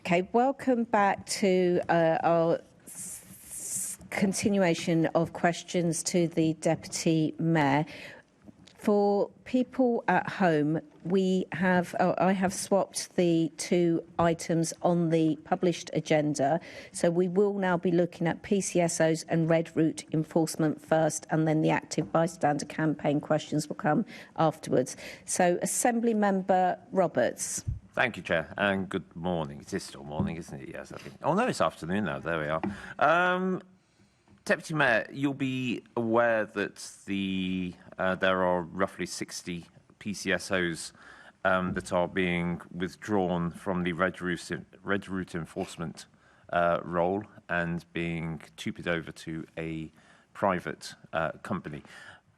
Okay, welcome back to our continuation of questions to the Deputy Mayor. For people at home, I have swapped the two items on the published agenda. So we will now be looking at PCSOs and red route enforcement first, and then the active bystander campaign questions will come afterwards. So Assembly Member Roberts. Thank you, Chair, and good morning. It is still morning, isn't it? Yes, I think. Oh, no, it's afternoon now. There we are. Deputy Mayor, you'll be aware that there are roughly 60 PCSOs that are being withdrawn from the red route enforcement role and being tupied over to a private company.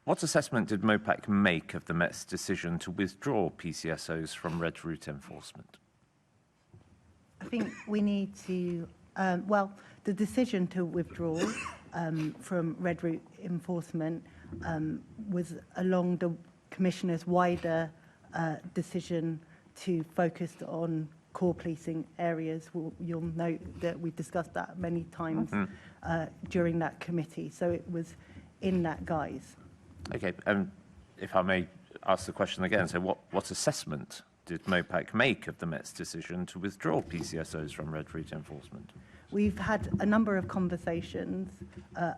What assessment did MOPAC make of the Met's decision to withdraw PCSOs from red route enforcement? I think we need to, the decision to withdraw from red route enforcement was along the Commissioner's wider decision to focus on core policing areas. You'll note that we discussed that many times during that committee, so it was in that guise. Okay, if I may ask the question again, so what assessment did MOPAC make of the Met's decision to withdraw PCSOs from red route enforcement? We've had a number of conversations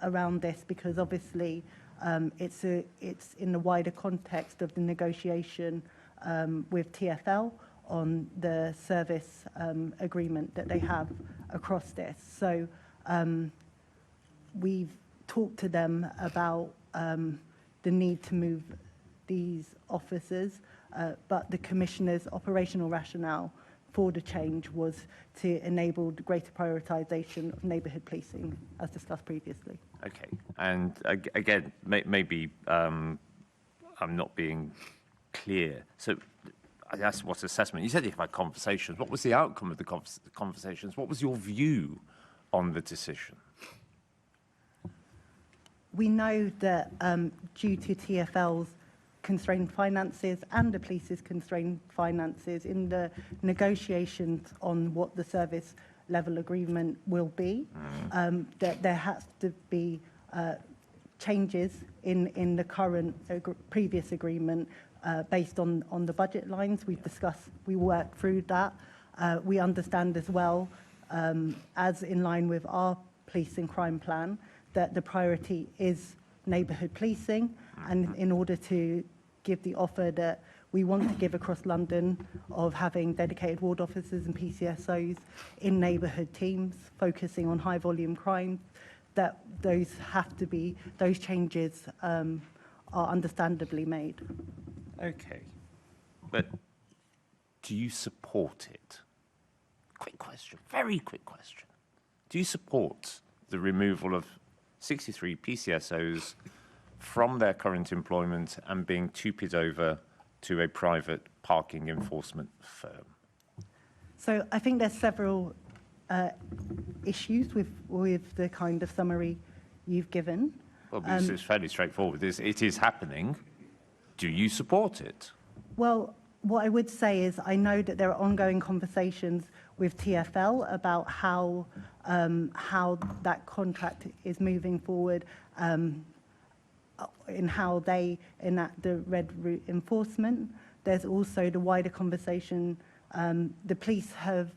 around this because obviously it's in the wider context of the negotiation with TfL on the service agreement that they have across this. So we've talked to them about the need to move these officers, but the Commissioner's operational rationale for the change was to enable the greater prioritisation of neighbourhood policing, as discussed previously. Okay, and again, maybe I'm not being clear. So I asked what assessment. You said you've had conversations. What was the outcome of the conversations? What was your view on the decision? We know that due to TfL's constrained finances and the police's constrained finances in the negotiations on what the service level agreement will be, that there has to be changes in the current previous agreement based on the budget lines. We've discussed, we worked through that. We understand as well, as in line with our police and crime plan, that the priority is neighbourhood policing, and in order to give the offer that we want to give across London of having dedicated ward officers and PCSOs in neighbourhood teams focusing on high volume crime, that those changes are understandably made. Okay, but do you support it? Quick question, very quick question. Do you support the removal of 63 PCSOs from their current employment and being tupied over to a private parking enforcement firm? So I think there's several issues with the kind of summary you've given. Well, it's fairly straightforward. It is happening. Do you support it? Well, what I would say is I know that there are ongoing conversations with TfL about how that contract is moving forward, in how they enact the red route enforcement. There's also the wider conversation. The police have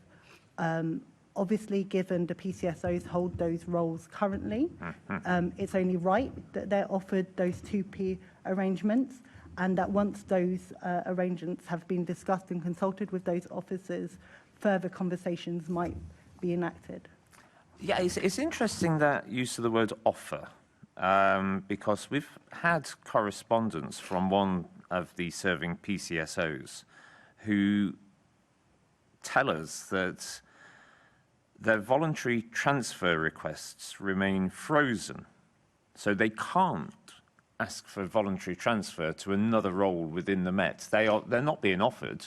obviously given the PCSOs hold those roles currently. It's only right that they're offered those 2P arrangements, and that once those arrangements have been discussed and consulted with those officers, further conversations might be enacted. Yeah, it's interesting that use of the word offer, because we've had correspondence from one of the serving PCSOs who tell us that their voluntary transfer requests remain frozen, so they can't ask for voluntary transfer to another role within the Met. They're not being offered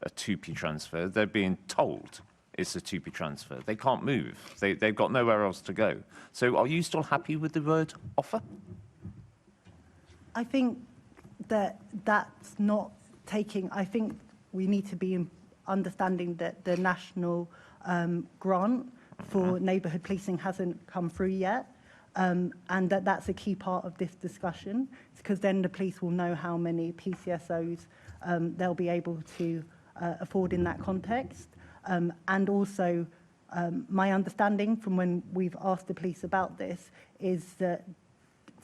a 2P transfer, they're being told it's a 2P transfer. They can't move. They've got nowhere else to go. So are you still happy with the word offer? I think that's not taking, I think we need to be understanding that the national grant for neighbourhood policing hasn't come through yet. And that's a key part of this discussion, because then the police will know how many PCSOs they'll be able to afford in that context. And also, my understanding from when we've asked the police about this is that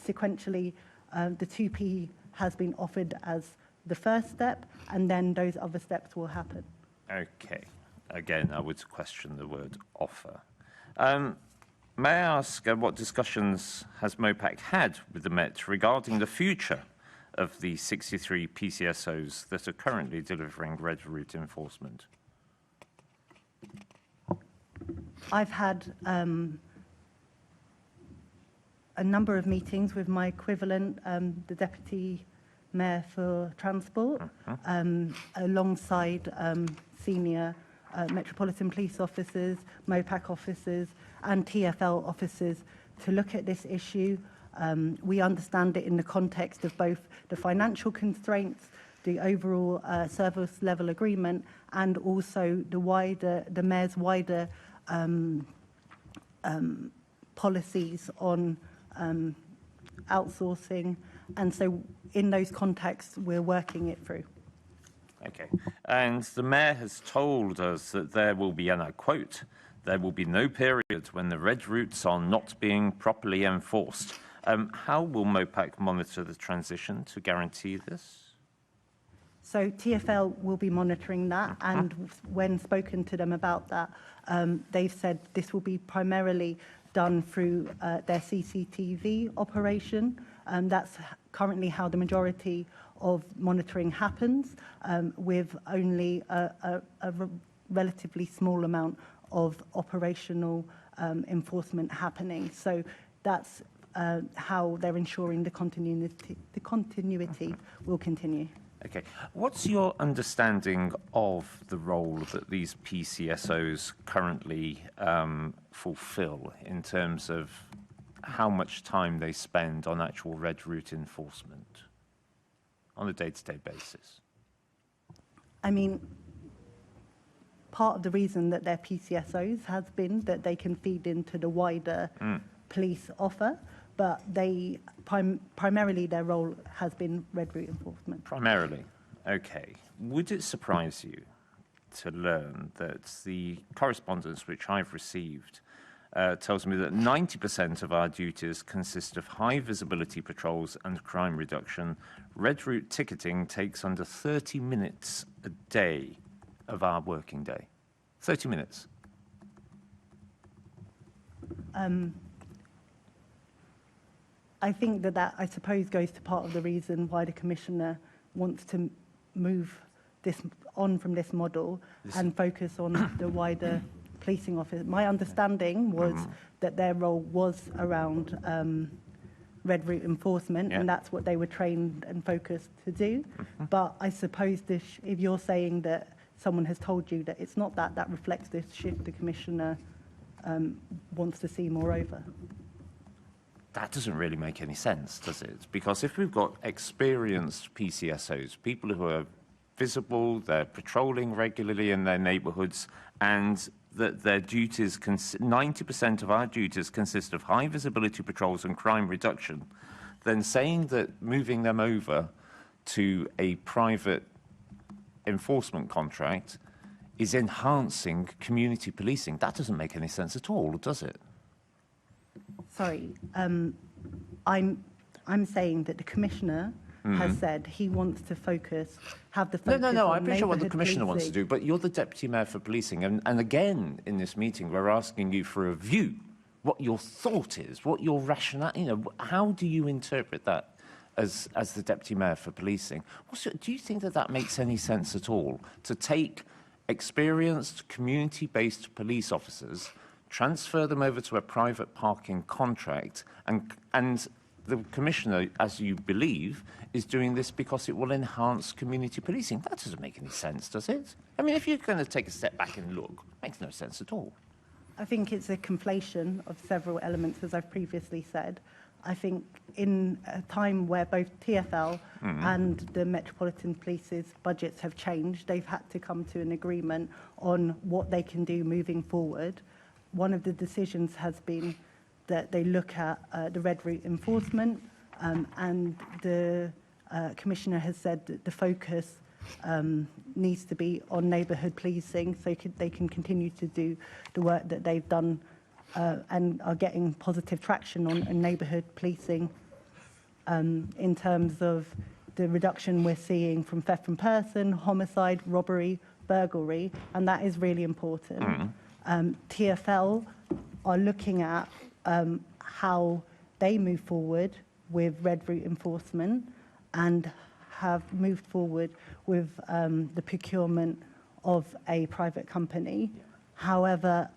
sequentially the 2P has been offered as the first step, and then those other steps will happen. Okay. Again, I would question the word offer. May I ask what discussions has MOPAC had with the Met regarding the future of the 63 PCSOs that are currently delivering red route enforcement? I've had a number of meetings with my equivalent, the Deputy Mayor for Transport, alongside senior Metropolitan Police officers, MOPAC officers and TfL officers to look at this issue. We understand it in the context of both the financial constraints, the overall service level agreement, and also the Mayor's wider policies on outsourcing. And so in those contexts, we're working it through. Okay. And the Mayor has told us that there will be, and I quote, there will be no period when the red routes are not being properly enforced. How will MOPAC monitor the transition to guarantee this? So TfL will be monitoring that, and when spoken to them about that, they've said this will be primarily done through their CCTV operation. That's currently how the majority of monitoring happens, with only a relatively small amount of operational enforcement happening. So that's how they're ensuring the continuity will continue. Okay. What's your understanding of the role that these PCSOs currently fulfill in terms of how much time they spend on actual red route enforcement on a day-to-day basis? I mean, part of the reason that they're PCSOs has been that they can feed into the wider police offer, but they primarily their role has been red route enforcement. Primarily, okay. Would it surprise you to learn that the correspondence which I've received tells me that 90% of our duties consist of high visibility patrols and crime reduction? Red route ticketing takes under 30 minutes a day of our working day. 30 minutes. I think that I suppose goes to part of the reason why the Commissioner wants to move this on from this model and focus on the wider policing office. My understanding was that their role was around red route enforcement, and that's what they were trained and focused to do. But I suppose if you're saying that someone has told you that it's not that reflects this shift the Commissioner wants to see moreover. That doesn't really make any sense, does it? Because if we've got experienced PCSOs, people who are visible, they're patrolling regularly in their neighbourhoods, and that their duties, 90% of our duties consist of high visibility patrols and crime reduction, then saying that moving them over to a private enforcement contract is enhancing community policing, that doesn't make any sense at all, does it? Sorry, I'm saying that the Commissioner has said he wants to have the focus No, on I appreciate what the Commissioner policing. wants to do, but you're the Deputy Mayor for Policing, and again, in this meeting, we're asking you for a view, what your thought is, what your rationale, how do you interpret that as the Deputy Mayor for Policing? Do you think that makes any sense at all, to take experienced, community-based police officers, transfer them over to a private parking contract, and the Commissioner, as you believe, is doing this because it will enhance community policing? That doesn't make any sense, does it? I mean, if you're going to take a step back and look, it makes no sense at all. I think it's a conflation of several elements, as I've previously said. I think in a time where both TfL and the Metropolitan Police's budgets have changed, they've had to come to an agreement on what they can do moving forward. One of the decisions has been that they look at the red route enforcement, and the Commissioner has said that the focus needs to be on neighbourhood policing, so they can continue to do the work that they've done and are getting positive traction on neighbourhood policing in terms of the reduction we're seeing from theft from person, homicide, robbery, burglary, and that is really important. TfL are looking at how they move forward with red route enforcement and have moved forward with the procurement of a private company. However,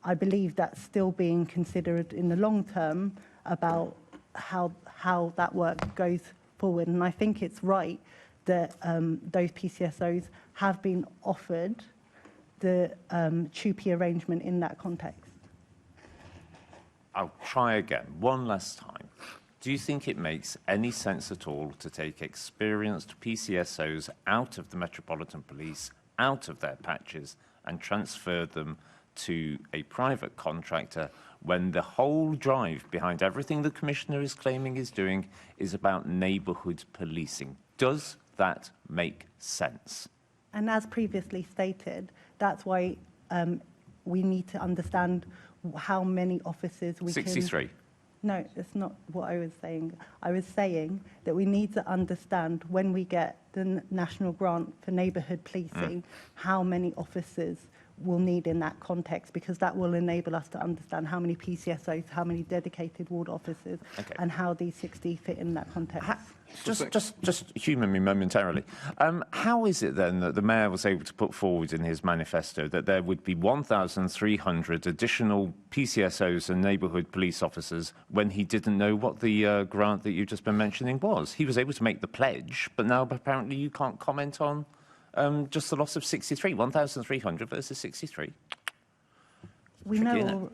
I believe that's still being considered in the long term about how that work goes forward. And I think it's right that those PCSOs have been offered the TUPE arrangement in that context. I'll try again, one last time. Do you think it makes any sense at all to take experienced PCSOs out of the Metropolitan Police, out of their patches, and transfer them to a private contractor when the whole drive behind everything the Commissioner is claiming is doing is about neighbourhood policing? Does that make sense? And as previously stated, that's why we need to understand how many officers we 63. No, that's not what I was saying. I was saying that we need to understand when we get the national grant for neighbourhood policing, how many officers we'll need in that context, because that will enable us to understand how many PCSOs, how many dedicated ward officers, and how these 60 fit in that context. Just humour me momentarily. How is it then that the Mayor was able to put forward in his manifesto that there would be 1,300 additional PCSOs and neighbourhood police officers when he didn't know what the grant that you've just been mentioning was? He was able to make the pledge, but now apparently you can't comment on just the loss of 63, 1,300 versus 63. We know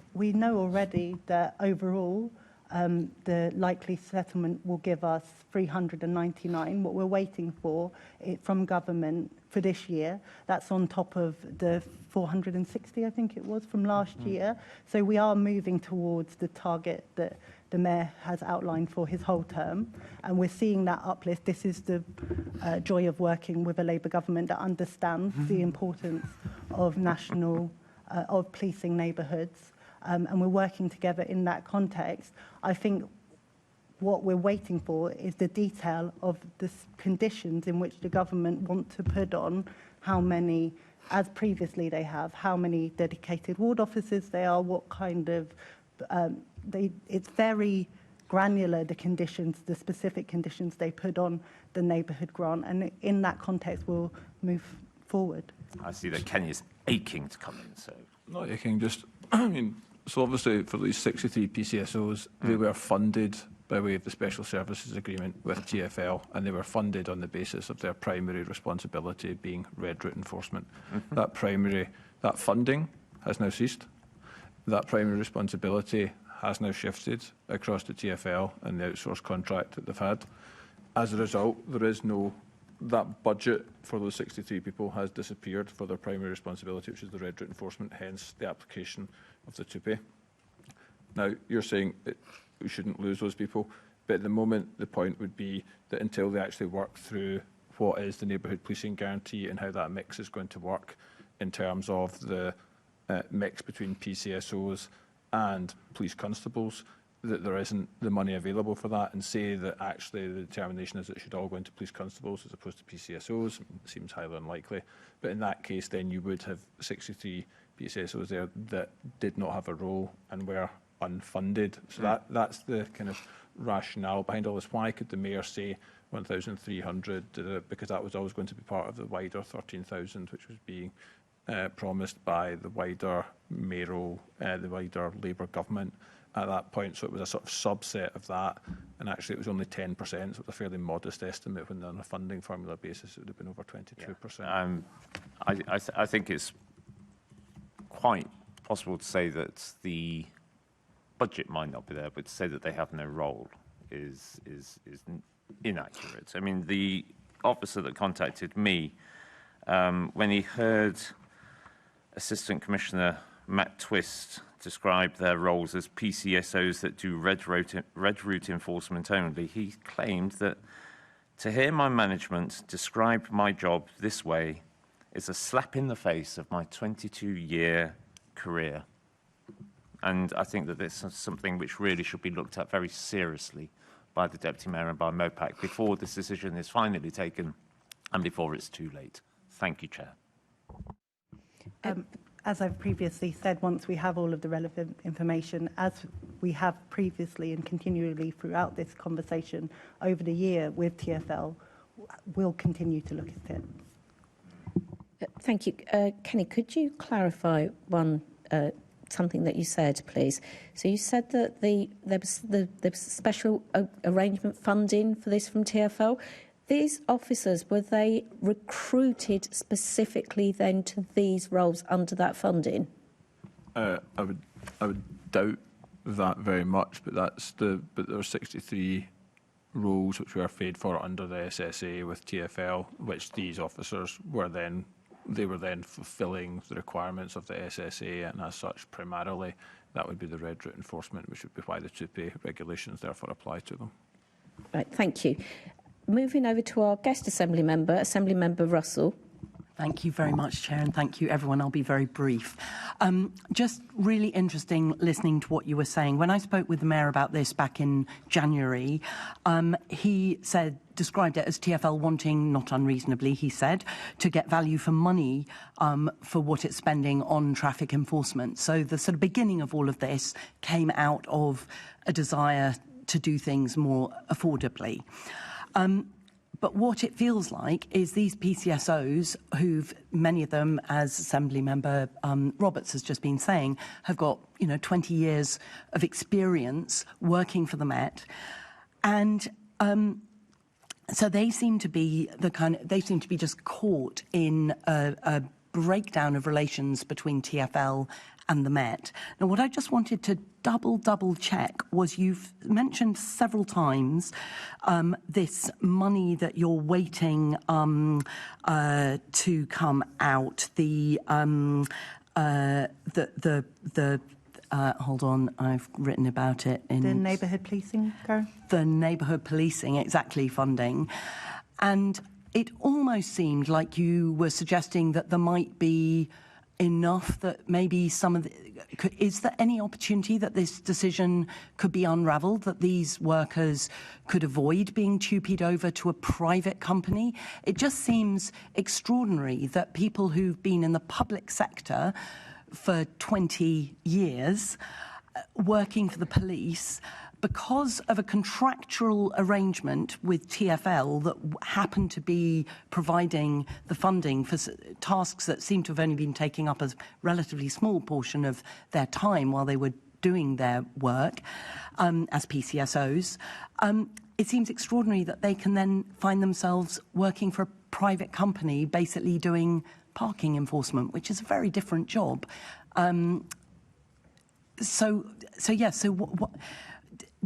already that overall the likely settlement will give us 399. What we're waiting for from government for this year, that's on top of the 460, I think it was, from last year. So we are moving towards the target that the Mayor has outlined for his whole term, and we're seeing that uplift. This is the joy of working with a Labour government that understands the importance of of policing neighbourhoods, and we're working together in that context. I think what we're waiting for is the detail of the conditions in which the government want to put on how many, as previously they have, how many dedicated ward officers they are, what kind of it's very granular, the conditions, the specific conditions they put on the neighbourhood grant, and in that context we'll move forward. I see that Kenya's aching to come in, so... Not aching, just, I mean, so obviously for these 63 PCSOs, they were funded by way of the Special Services Agreement with TfL, and they were funded on the basis of their primary responsibility being red route enforcement. That funding has now ceased. That primary responsibility has now shifted across to TfL and the outsourced contract that they've had. As a result, there is that budget for those 63 people has disappeared for their primary responsibility, which is the red route enforcement, hence the application of the TUPE. Now, you're saying that we shouldn't lose those people, but at the moment, the point would be that until they actually work through what is the neighbourhood policing guarantee and how that mix is going to work in terms of the mix between PCSOs and police constables, that there isn't the money available for that, and say that actually the determination is that it should all go into police constables as opposed to PCSOs, seems highly unlikely. But in that case, then you would have 63 PCSOs there that did not have a role and were unfunded. So that's the kind of rationale behind all this. Why could the Mayor say 1,300? Because that was always going to be part of the wider 13,000, which was being promised by the wider mayoral, the wider Labour government at that point. So it was a sort of subset of that, and actually it was only 10%, so it was a fairly modest estimate. When on a funding formula basis, it would have been over 22%. I think it's quite possible to say that the budget might not be there, but to say that they have no role is inaccurate. I mean, the officer that contacted me, when he heard Assistant Commissioner Matt Twist describe their roles as PCSOs that do red route enforcement only, he claimed that to hear my management describe my job this way is a slap in the face of my 22-year career. And I think that this is something which really should be looked at very seriously by the Deputy Mayor and by MOPAC before this decision is finally taken and before it's too late. Thank you, Chair. As I've previously said, once we have all of the relevant information, as we have previously and continually throughout this conversation over the year with TfL, we'll continue to look at it. Thank you. Kenny, could you clarify something that you said, please? So you said that there was special arrangement funding for this from TfL. These officers, were they recruited specifically then to these roles under that funding? I would doubt that very much, but but there are 63 roles which were paid for under the SSA with TfL, which these officers were then fulfilling the requirements of the SSA, and as such, primarily that would be the red route enforcement, which would be why the 2P regulations therefore apply to them. Right, thank you. Moving over to our guest Assembly Member Russell. Thank you very much, Chair, and thank you, everyone. I'll be very brief. Just really interesting listening to what you were saying. When I spoke with the Mayor about this back in January, he described it as TfL wanting, not unreasonably, he said, to get value for money for what it's spending on traffic enforcement. So the sort of beginning of all of this came out of a desire to do things more affordably. But what it feels like is these PCSOs, many of them, as Assembly Member Roberts has just been saying, have got 20 years of experience working for the Met, and so they seem to be just caught in a breakdown of relations between TfL and the Met. Now, what I just wanted to double check was you've mentioned several times this money that you're waiting to come out. Hold on, I've written about it in the neighbourhood policing. The neighbourhood policing, exactly, funding, and it almost seemed like you were suggesting that there might be enough that maybe is there any opportunity that this decision could be unravelled, that these workers could avoid being tupied over to a private company? It just seems extraordinary that people who've been in the public sector for 20 years working for the police, because of a contractual arrangement with TfL that happened to be providing the funding for tasks that seem to have only been taking up a relatively small portion of their time while they were doing their work as PCSOs, it seems extraordinary that they can then find themselves working for a private company basically doing parking enforcement, which is a very different job. So what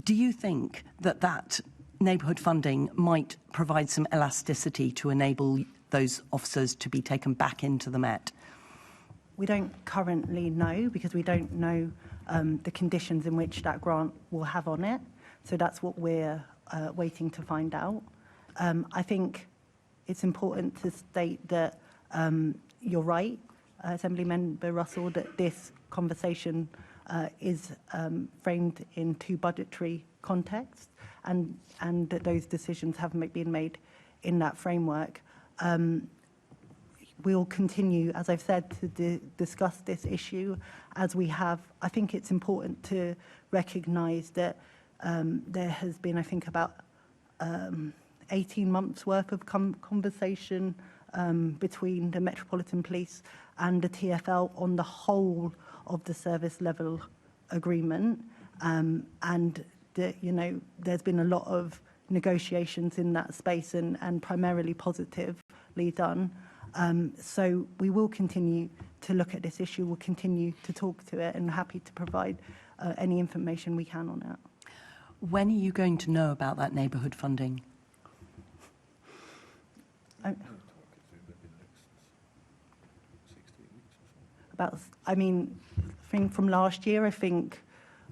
do you think that neighbourhood funding might provide some elasticity to enable those officers to be taken back into the Met? We don't currently know, because we don't know the conditions in which that grant will have on it. So that's what we're waiting to find out. I think it's important to state that you're right, Assembly Member Russell, that this conversation is framed in two budgetary contexts, and that those decisions haven't been made in that framework. We'll continue, as I've said, to discuss this issue as we have. I think it's important to recognise that there has been, I think, about 18 months' worth of conversation between the Metropolitan Police and the TfL on the whole of the service level agreement, and there's been a lot of negotiations in that space, and primarily positively done. So we will continue to look at this issue. We'll continue to talk to it, and happy to provide any information we can on it. When are you going to know about that neighbourhood funding? I think from last year, I think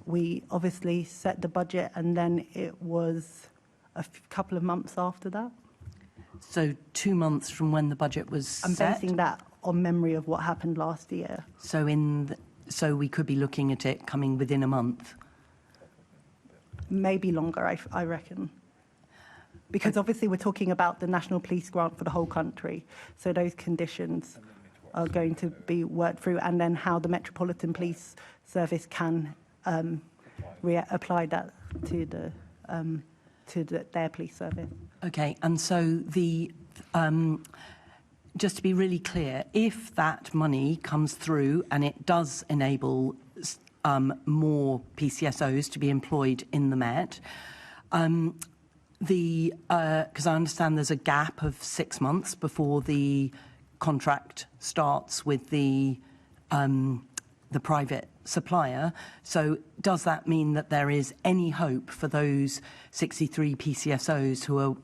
we obviously set the budget and then it was a couple of months after that. So 2 months from when the budget was set? I'm basing that on memory of what happened last year. So so we could be looking at it coming within a month? Maybe longer, I reckon. Because obviously we're talking about the National Police grant for the whole country. So those conditions are going to be worked through, and then how the Metropolitan Police Service can apply that to their police service. Okay, and so just to be really clear, if that money comes through and it does enable more PCSOs to be employed in the Met, because I understand there's a gap of 6 months before the contract starts with the private supplier. So does that mean that there is any hope for those 63 PCSOs who are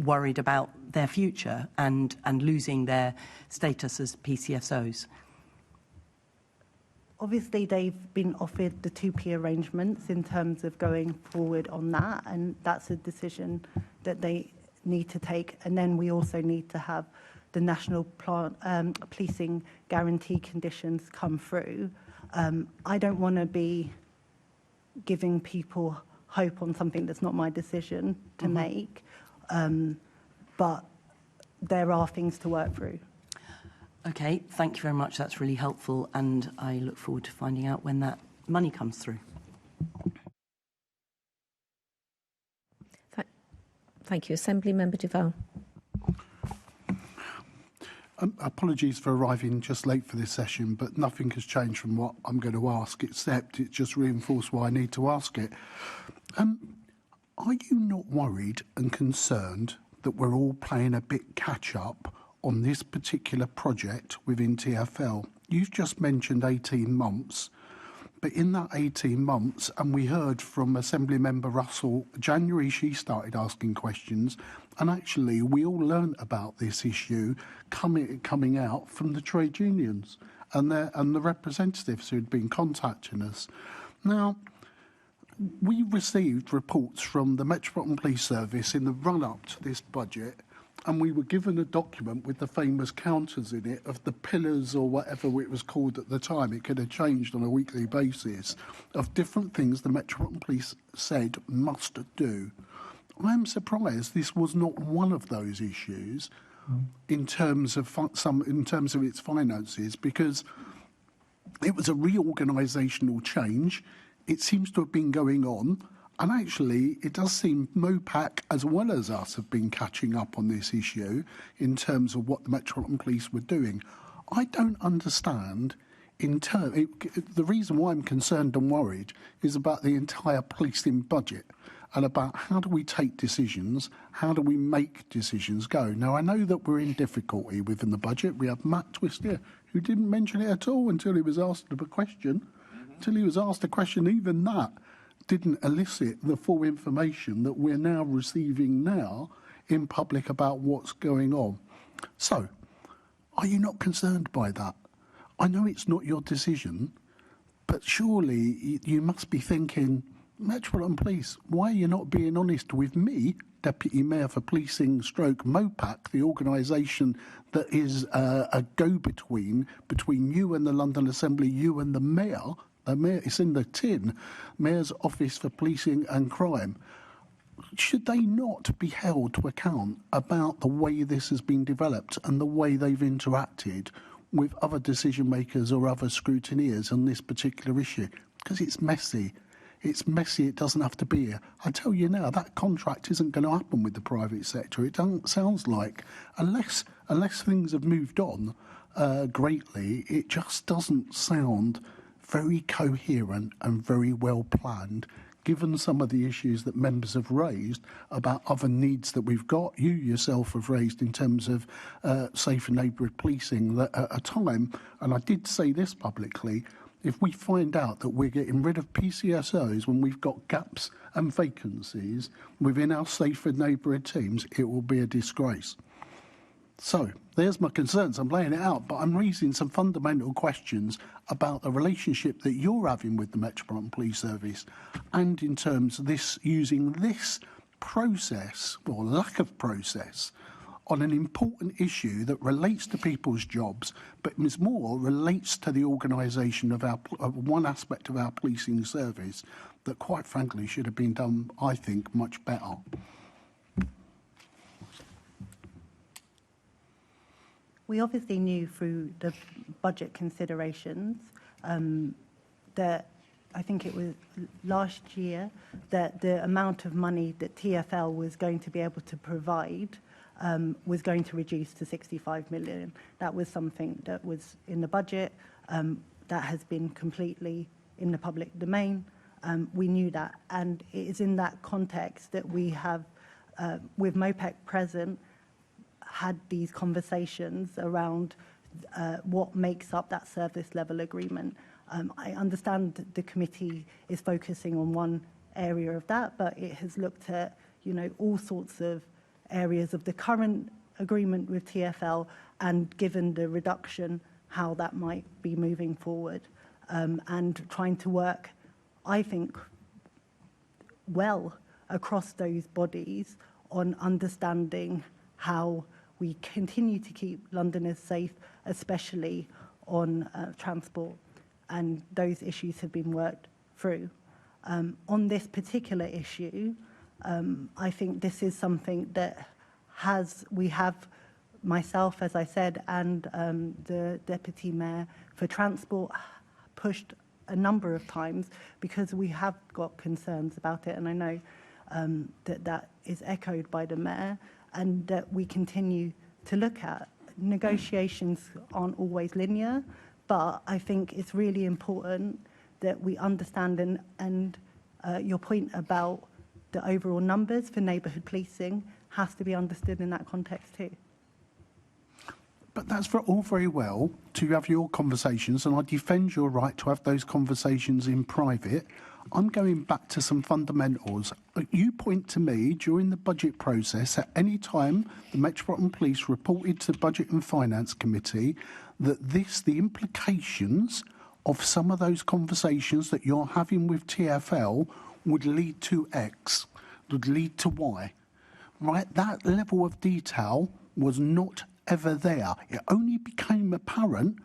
worried about their future and losing their status as PCSOs? Obviously, they've been offered the 2P arrangements in terms of going forward on that, and that's a decision that they need to take. And then we also need to have the national policing guarantee conditions come through. I don't want to be giving people hope on something that's not my decision to make, but there are things to work through. Okay, thank you very much. That's really helpful, and I look forward to finding out when that money comes through. Thank you. Assembly Member Duval. Apologies for arriving just late for this session, but nothing has changed from what I'm going to ask, except it just reinforced why I need to ask it. Are you not worried and concerned that we're all playing a bit catch-up on this particular project within TfL? You've just mentioned 18 months, but in that 18 months, and we heard from Assembly Member Russell, January she started asking questions, and actually we all learned about this issue coming out from the trade unions and the representatives who had been contacting us. Now, we received reports from the Metropolitan Police Service in the run-up to this budget, and we were given a document with the famous counters in it of the pillars or whatever it was called at the time. It could have changed on a weekly basis of different things the Metropolitan Police said must do. I am surprised this was not one of those issues in terms of its finances, because it was a reorganisational change. It seems to have been going on. And actually, it does seem MOPAC, as well as us, have been catching up on this issue in terms of what the Metropolitan Police were doing. I don't understand. The reason why I'm concerned and worried is about the entire policing budget and about how do we take decisions, how do we make decisions go. Now, I know that we're in difficulty within the budget. We have Matt Twist here, who didn't mention it at all until he was asked a question. Until he was asked a question, even that didn't elicit the full information that we're now receiving now in public about what's going on. So, are you not concerned by that? I know it's not your decision, but surely you must be thinking, Metropolitan Police, why are you not being honest with me, Deputy Mayor for Policing / MOPAC, the organisation that is a go-between between you and the London Assembly, you and the Mayor? The Mayor, it's in the tin, Mayor's Office for Policing and Crime. Should they not be held to account about the way this has been developed and the way they've interacted with other decision makers or other scrutineers on this particular issue? Because it's messy. It's messy. It doesn't have to be here. I tell you now, that contract isn't going to happen with the private sector. It doesn't sound like, unless things have moved on greatly, it just doesn't sound very coherent and very well planned, given some of the issues that members have raised about other needs that we've got. You yourself have raised in terms of safe and neighbourhood policing at a time, and I did say this publicly, If we find out that we're getting rid of PCSOs when we've got gaps and vacancies within our safer neighbourhood teams, it will be a disgrace. So there's my concerns. I'm laying it out, but I'm raising some fundamental questions about the relationship that you're having with the Metropolitan Police Service, and in terms of this, using this process or lack of process on an important issue that relates to people's jobs, but is more relates to the organisation of one aspect of our policing service that, quite frankly, should have been done, I think, much better. We obviously knew through the budget considerations that, I think it was last year, that the amount of money that TfL was going to be able to provide was going to reduce to 65 million. That was something that was in the budget, that has been completely in the public domain. We knew that, and it is in that context that we have, with MOPEC present, had these conversations around what makes up that service level agreement. I understand the committee is focusing on one area of that, but it has looked at, you know, all sorts of areas of the current agreement with TfL, and given the reduction, how that might be moving forward, and trying to work, I think, well across those bodies on understanding how we continue to keep Londoners safe, especially on transport, and those issues have been worked through. On this particular issue, I think this is something that we have, myself, as I said, and the Deputy Mayor for Transport pushed a number of times, because we have got concerns about it, and I know that is echoed by the Mayor, and that we continue to look at. Negotiations aren't always linear, but I think it's really important that we understand, and your point about the overall numbers for neighbourhood policing has to be understood in that context too. But that's all very well to have your conversations, and I defend your right to have those conversations in private. I'm going back to some fundamentals. You point to me during the budget process, at any time the Metropolitan Police reported to the Budget and Finance Committee, that the implications of some of those conversations that you're having with TfL would lead to X, would lead to Y. Right? That level of detail was not ever there. It only became apparent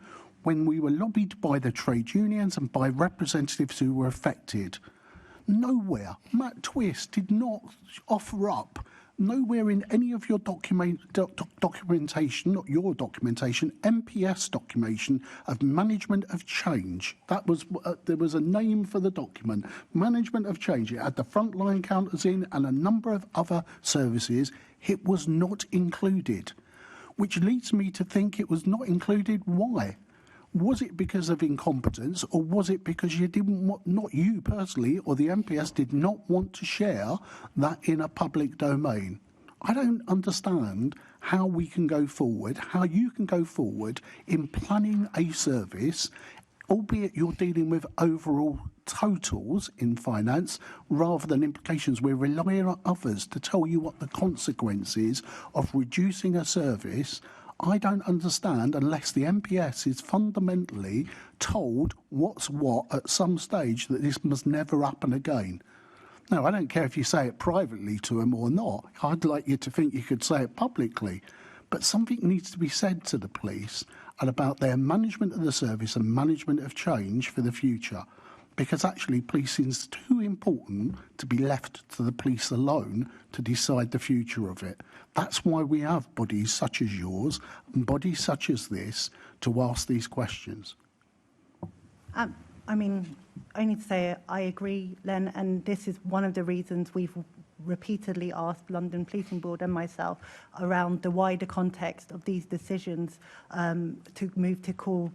when we were lobbied by the trade unions and by representatives who were affected. Nowhere, Matt Twist did not offer up, nowhere in any of your documentation, not your documentation, MPS documentation of management of change. That was, there was a name for the document, management of change. It had the frontline counters in and a number of other services. It was not included, which leads me to think it was not included. Why? Was it because of incompetence, or was it because you didn't want, not you personally, or the MPS did not want to share that in a public domain? I don't understand how we can go forward, how you can go forward in planning a service, albeit you're dealing with overall totals in finance rather than implications. We're relying on others to tell you what the consequences of reducing a service. I don't understand unless the MPS is fundamentally told what's what at some stage, that this must never happen again. Now, I don't care if you say it privately to them or not. I'd like you to think you could say it publicly. But something needs to be said to the police and about their management of the service and management of change for the future. Because actually policing is too important to be left to the police alone to decide the future of it. That's why we have bodies such as yours and bodies such as this to ask these questions. I mean, I need to say I agree, Len, and this is one of the reasons we've repeatedly asked London Policing Board and myself around the wider context of these decisions to move to core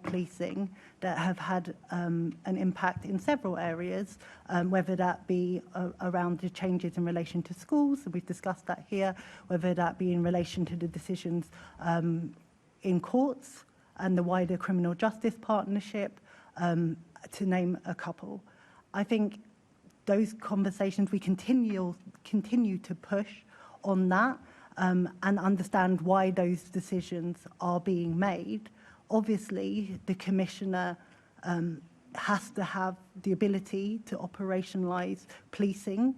policing that have had an impact in several areas, whether that be around the changes in relation to schools, and we've discussed that here, whether that be in relation to the decisions in courts and the wider criminal justice partnership, to name a couple. I think those conversations, we continue to push on that and understand why those decisions are being made. Obviously, the Commissioner has to have the ability to operationalise policing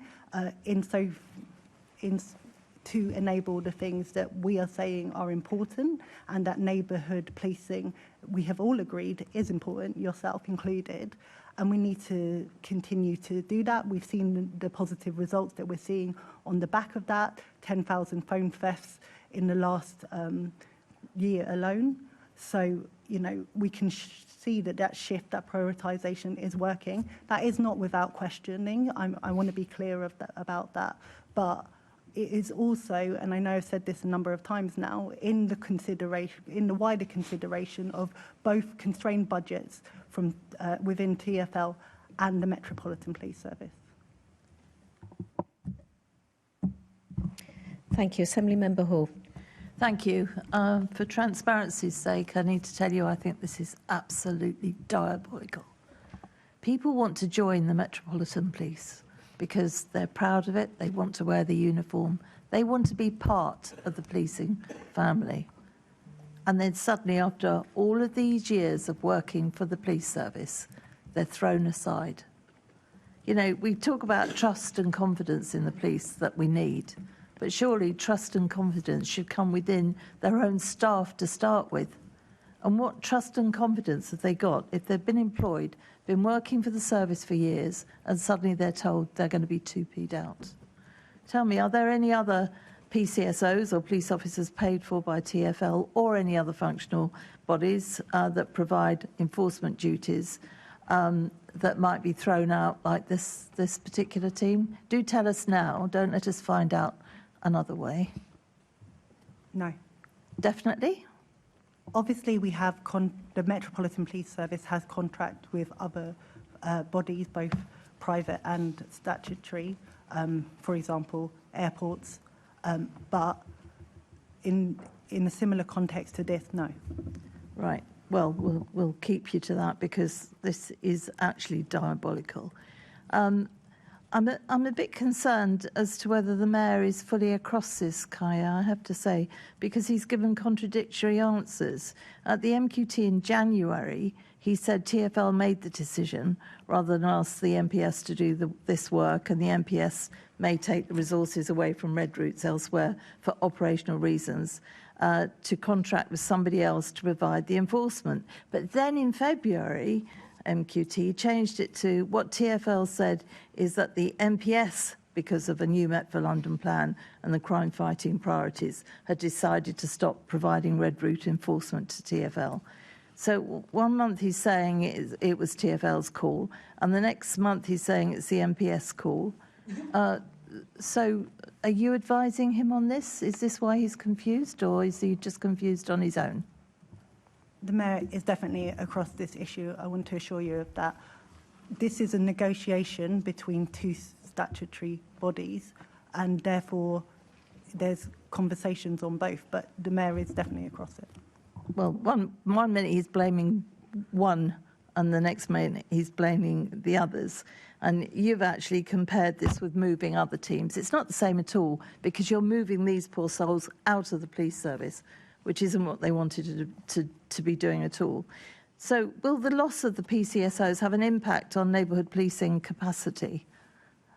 to enable the things that we are saying are important, and that neighbourhood policing, we have all agreed, is important, yourself included, and we need to continue to do that. We've seen the positive results that we're seeing on the back of that, 10,000 phone thefts in the last year alone. So, you know, we can see that shift, that prioritisation is working. That is not without questioning. I want to be clear about that. But it is also, and I know I've said this a number of times now, in the wider consideration of both constrained budgets from within TfL and the Metropolitan Police Service. Thank you. Assembly Member Hall. Thank you. For transparency's sake, I need to tell you I think this is absolutely diabolical. People want to join the Metropolitan Police because they're proud of it, they want to wear the uniform, they want to be part of the policing family. And then suddenly, after all of these years of working for the police service, they're thrown aside. You know, we talk about trust and confidence in the police that we need, but surely trust and confidence should come within their own staff to start with. And what trust and confidence have they got if they've been employed, been working for the service for years, and suddenly they're told they're going to be 2P'd out? Tell me, are there any other PCSOs or police officers paid for by TfL or any other functional bodies that provide enforcement duties that might be thrown out like this particular team? Do tell us now, don't let us find out another way. No. Definitely? Obviously, we have the Metropolitan Police Service has contract with other bodies, both private and statutory, for example, airports, but in a similar context to this, no. Right. Well, we'll keep you to that because this is actually diabolical. I'm a bit concerned as to whether the Mayor is fully across this, Kaya, I have to say, because he's given contradictory answers. At the MQT in January, he said TfL made the decision rather than ask the MPS to do this work, and the MPS may take the resources away from red routes elsewhere for operational reasons to contract with somebody else to provide the enforcement. But then in February, MQT changed it to what TfL said is that the MPS, because of a new Met for London plan and the crime-fighting priorities, had decided to stop providing red route enforcement to TfL. So 1 month he's saying it was TfL's call, and the next month he's saying it's the MPS call. So are you advising him on this? Is this why he's confused, or is he just confused on his own? The Mayor is definitely across this issue. I want to assure you of that. This is a negotiation between two statutory bodies, and therefore there's conversations on both, but the Mayor is definitely across it. Well, one minute he's blaming one, and the next minute he's blaming the others. And you've actually compared this with moving other teams. It's not the same at all, because you're moving these poor souls out of the police service, which isn't what they wanted to be doing at all. So will the loss of the PCSOs have an impact on neighbourhood policing capacity?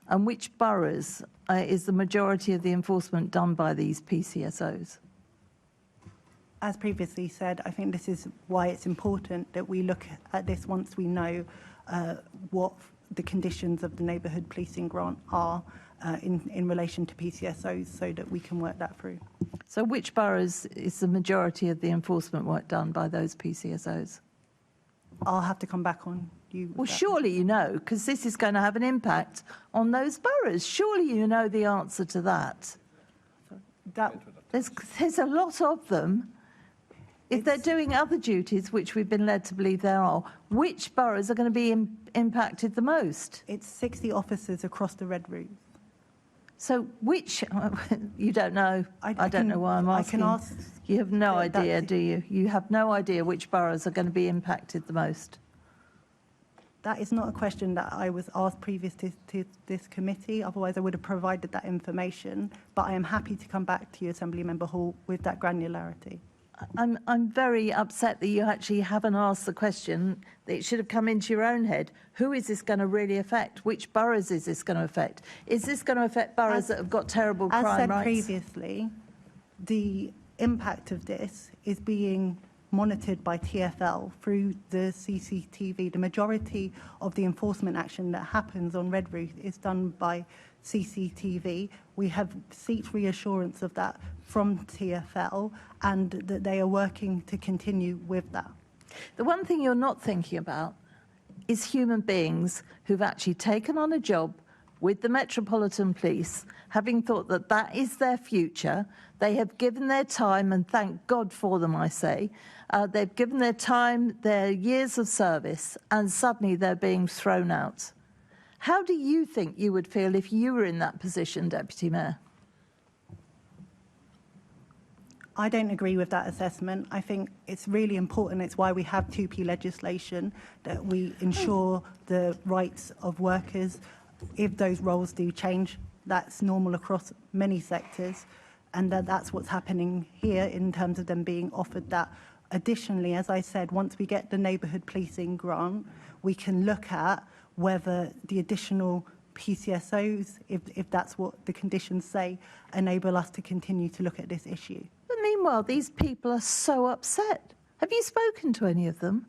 And which boroughs is the majority of the enforcement done by these PCSOs? As previously said, I think this is why it's important that we look at this once we know what the conditions of the neighbourhood policing grant are in relation to PCSOs, so that we can work that through. So which boroughs is the majority of the enforcement work done by those PCSOs? I'll have to come back on you. Well, surely you know, because this is going to have an impact on those boroughs. Surely you know the answer to that. There's a lot of them. If they're doing other duties, which we've been led to believe there are, which boroughs are going to be impacted the most? It's 60 officers across the red route. So which, you don't know. I don't know why I'm asking. I can ask. You have no idea, do you? You have no idea which boroughs are going to be impacted the most. That is not a question that I was asked previous to this committee. Otherwise, I would have provided that information. But I am happy to come back to you, Assembly Member Hall, with that granularity. I'm very upset that you actually haven't asked the question that it should have come into your own head. Who is this going to really affect? Which boroughs is this going to affect? Is this going to affect boroughs that have got terrible crime rates? As said previously, the impact of this is being monitored by TfL through the CCTV. The majority of the enforcement action that happens on Red Roof is done by CCTV. We have sought reassurance of that from TfL and that they are working to continue with that. The one thing you're not thinking about is human beings who've actually taken on a job with the Metropolitan Police, having thought that that is their future. They have given their time, and thank God for them, I say. They've given their time, their years of service, and suddenly they're being thrown out. How do you think you would feel if you were in that position, Deputy Mayor? I don't agree with that assessment. I think it's really important. It's why we have 2P legislation, that we ensure the rights of workers. If those roles do change, that's normal across many sectors, and that's what's happening here in terms of them being offered that. Additionally, as I said, once we get the neighbourhood policing grant, we can look at whether the additional PCSOs, if that's what the conditions say, enable us to continue to look at this issue. But meanwhile, these people are so upset. Have you spoken to any of them?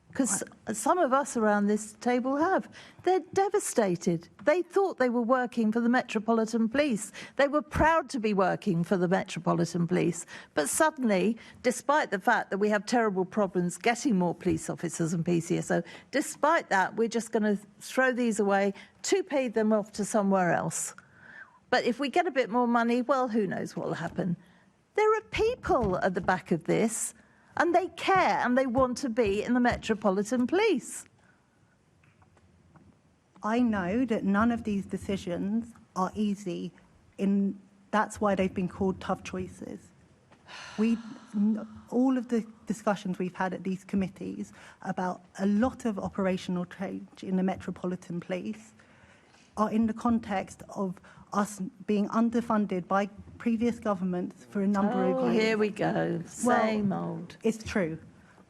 Because some of us around this table have. They're devastated. They thought they were working for the Metropolitan Police. They were proud to be working for the Metropolitan Police. But suddenly, despite the fact that we have terrible problems getting more police officers and PCSO, despite that, we're just going to throw these away to pay them off to somewhere else. But if we get a bit more money, well, who knows what will happen. There are people at the back of this, and they care and they want to be in the Metropolitan Police. I know that none of these decisions are easy. That's why they've been called tough choices. All of the discussions we've had at these committees about a lot of operational change in the Metropolitan Police are in the context of us being underfunded by previous governments for a number of years. Here we go. Same old. It's true.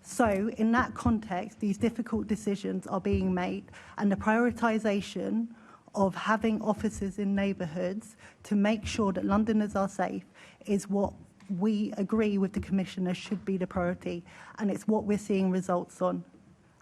So in that context, these difficult decisions are being made, and the prioritisation of having officers in neighbourhoods to make sure that Londoners are safe is what we agree with the Commissioner should be the priority, and it's what we're seeing results on.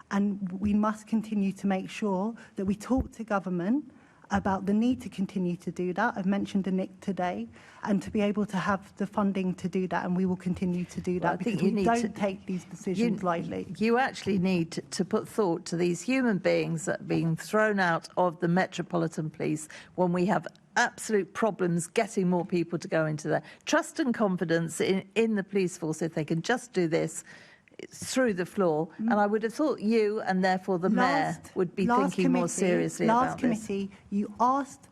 And we must continue to make sure that we talk to government about the need to continue to do that. I've mentioned the NIC today, and to be able to have the funding to do that, and we will continue to do that, because we don't take these decisions lightly. You actually need to put thought to these human beings that are being thrown out of the Metropolitan Police when we have absolute problems getting more people to go into there. Trust and confidence in the police force, if they can just do this, through the floor, and I would have thought you and therefore the Mayor would be thinking more seriously about this. Last committee, you asked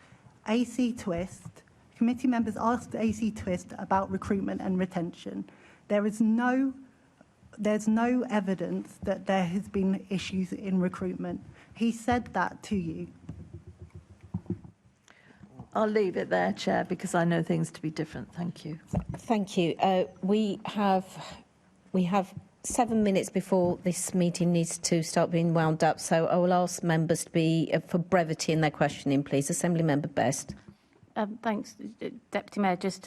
AC Twist, committee members asked AC Twist about recruitment and retention. There's no evidence that there has been issues in recruitment. He said that to you. I'll leave it there, Chair, because I know things to be different. Thank you. Thank you. We have 7 minutes before this meeting needs to start being wound up, so I will ask members to be for brevity in their questioning, please. Assembly Member Best. Thanks, Deputy Mayor. Just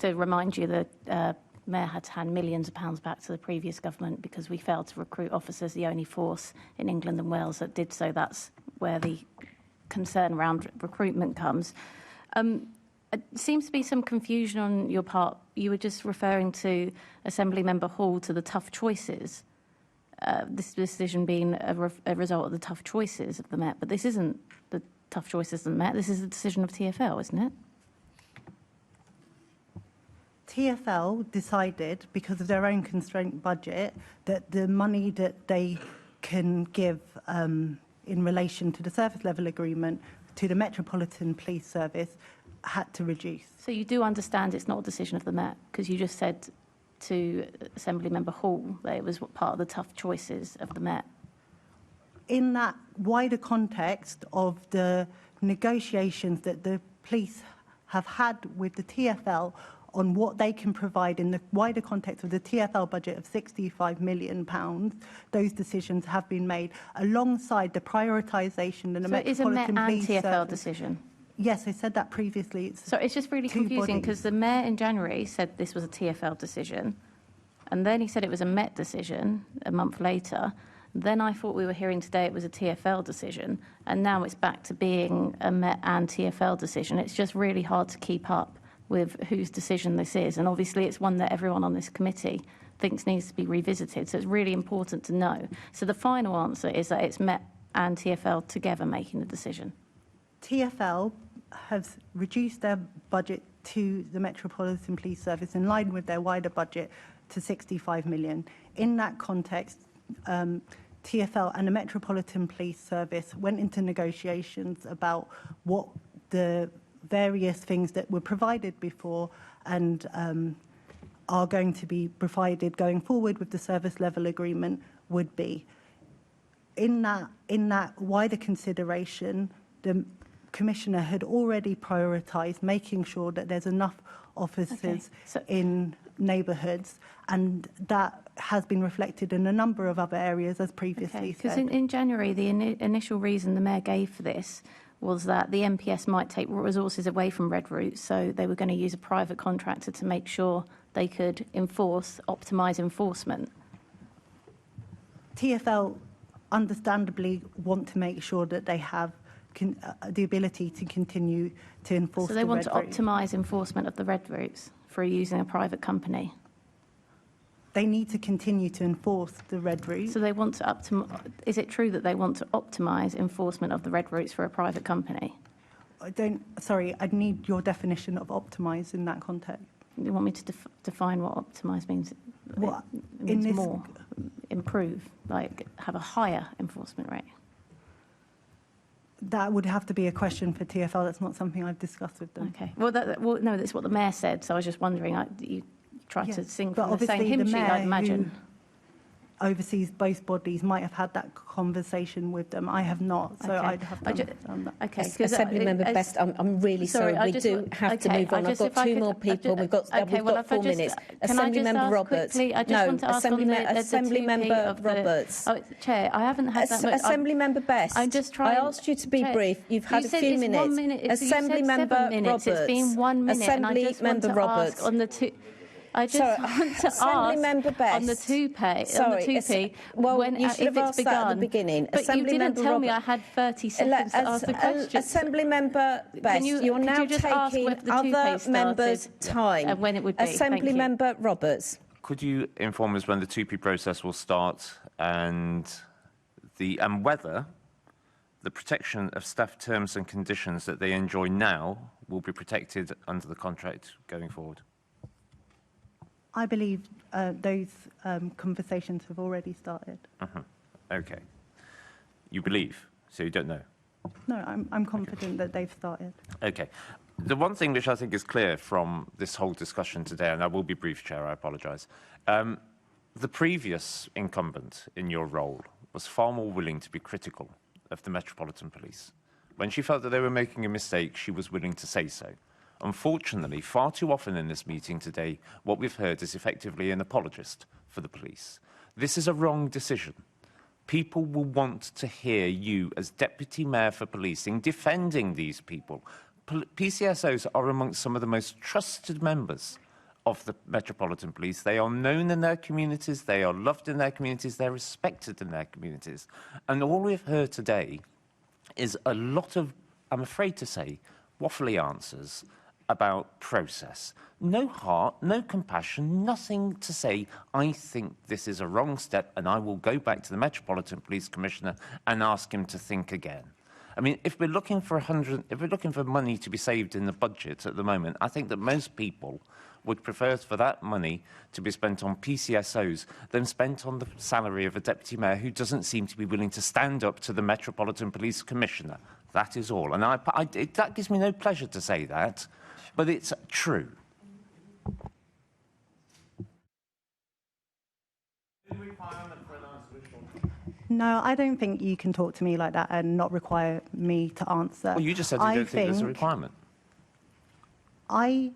to remind you that Mayor had to hand millions of pounds back to the previous government because we failed to recruit officers, the only force in England and Wales that did so. That's where the concern around recruitment comes. It seems to be some confusion on your part. You were just referring to Assembly Member Hall to the tough choices, this decision being a result of the tough choices of the Met. But this isn't the tough choices of the Met. This is the decision of TfL, isn't it? TfL decided, because of their own constrained budget, that the money that they can give in relation to the service level agreement to the Metropolitan Police Service had to reduce. So you do understand it's not a decision of the Met, because you just said to Assembly Member Hall that it was part of the tough choices of the Met. in that wider context of the negotiations that the police have had with the TfL on what they can provide in the wider context of the TfL budget of £65 million, those decisions have been made alongside the prioritisation and the So it is a Met Metropolitan and Police TfL Service. decision? Yes, I said that previously. So it's just really confusing because the Mayor in January said this was a TfL decision, and then he said it was a Met decision a month later. Then I thought we were hearing today it was a TfL decision, and now it's back to being a Met and TfL decision. It's just really hard to keep up with whose decision this is, and obviously it's one that everyone on this committee thinks needs to be revisited, so it's really important to know. So the final answer is that it's Met and TfL together making the decision. TfL has reduced their budget to the Metropolitan Police Service in line with their wider budget to 65 million. In that context, TfL and the Metropolitan Police Service went into negotiations about what the various things that were provided before and are going to be provided going forward with the service level agreement would be. In that wider consideration, the Commissioner had already prioritised making sure that there's enough officers in neighbourhoods, and that has been reflected in a number of other areas, as previously Because said. in January, the initial reason the Mayor gave for this was that the MPS might take resources away from red routes, so they were going to use a private contractor to make sure they could optimise enforcement. TfL understandably want to make sure that they have the ability to continue to enforce So they want to red route. optimise enforcement of the red routes through using a private company. They need to continue to enforce the red route. So they want to is it true that they want to optimise enforcement of the red routes for a private company? Sorry, I'd need your definition of optimise in that context. You want me to define what optimise means? What, it means more, improve, like have a higher enforcement rate. That would have to be a question for TfL. That's not something I've discussed with them. Okay. Well, no, that's what the Mayor said. So I was just wondering, you try to sing from the same hymn sheet, I'd imagine. Oversees both bodies might have had that conversation with them. I have not, so Okay. I'd have to understand that. Okay. Assemblymember Best, I'm really sorry. We do have to move on. I've got two more people. We've got 4 minutes. Assemblymember Roberts. No, Assemblymember Roberts. Chair, I haven't had that much. Assemblymember Best. I'm just trying. I asked you to be brief. You've had a few minutes. 1 minute. Assemblymember Roberts. It's been 1 minute. Assemblymember Roberts. On the two. I just want to ask on the 2P. Well, you should have asked that at the beginning. But you didn't tell me I had 30 seconds to ask the question. Assemblymember Best, you're now taking other members' time. And when it would be. Assemblymember Roberts. Could you inform us when the 2P process will start and whether the protection of staff terms and conditions that they enjoy now will be protected under the contract going forward? I believe those conversations have already started. Okay. You believe, so you don't know? No, I'm confident that they've started. Okay. The one thing which I think is clear from this whole discussion today, and I will be brief, Chair, I apologise, the previous incumbent in your role was far more willing to be critical of the Metropolitan Police. When she felt that they were making a mistake, she was willing to say so. Unfortunately, far too often in this meeting today, what we've heard is effectively an apologist for the police. This is a wrong decision. People will want to hear you as Deputy Mayor for Policing defending these people. PCSOs are amongst some of the most trusted members of the Metropolitan Police. They are known in their communities, they are loved in their communities, they're respected in their communities. And all we've heard today is a lot of, I'm afraid to say, waffly answers about process. No heart, no compassion, nothing to say, I think this is a wrong step and I will go back to the Metropolitan Police Commissioner and ask him to think again. I mean, if we're looking for money to be saved in the budget at the moment, I think that most people would prefer for that money to be spent on PCSOs than spent on the salary of a Deputy Mayor who doesn't seem to be willing to stand up to the Metropolitan Police Commissioner. That is all. And that gives me no pleasure to say that, but it's true. No, I don't think you can talk to me like that and not require me to answer. Well, you just said you don't think there's a requirement. I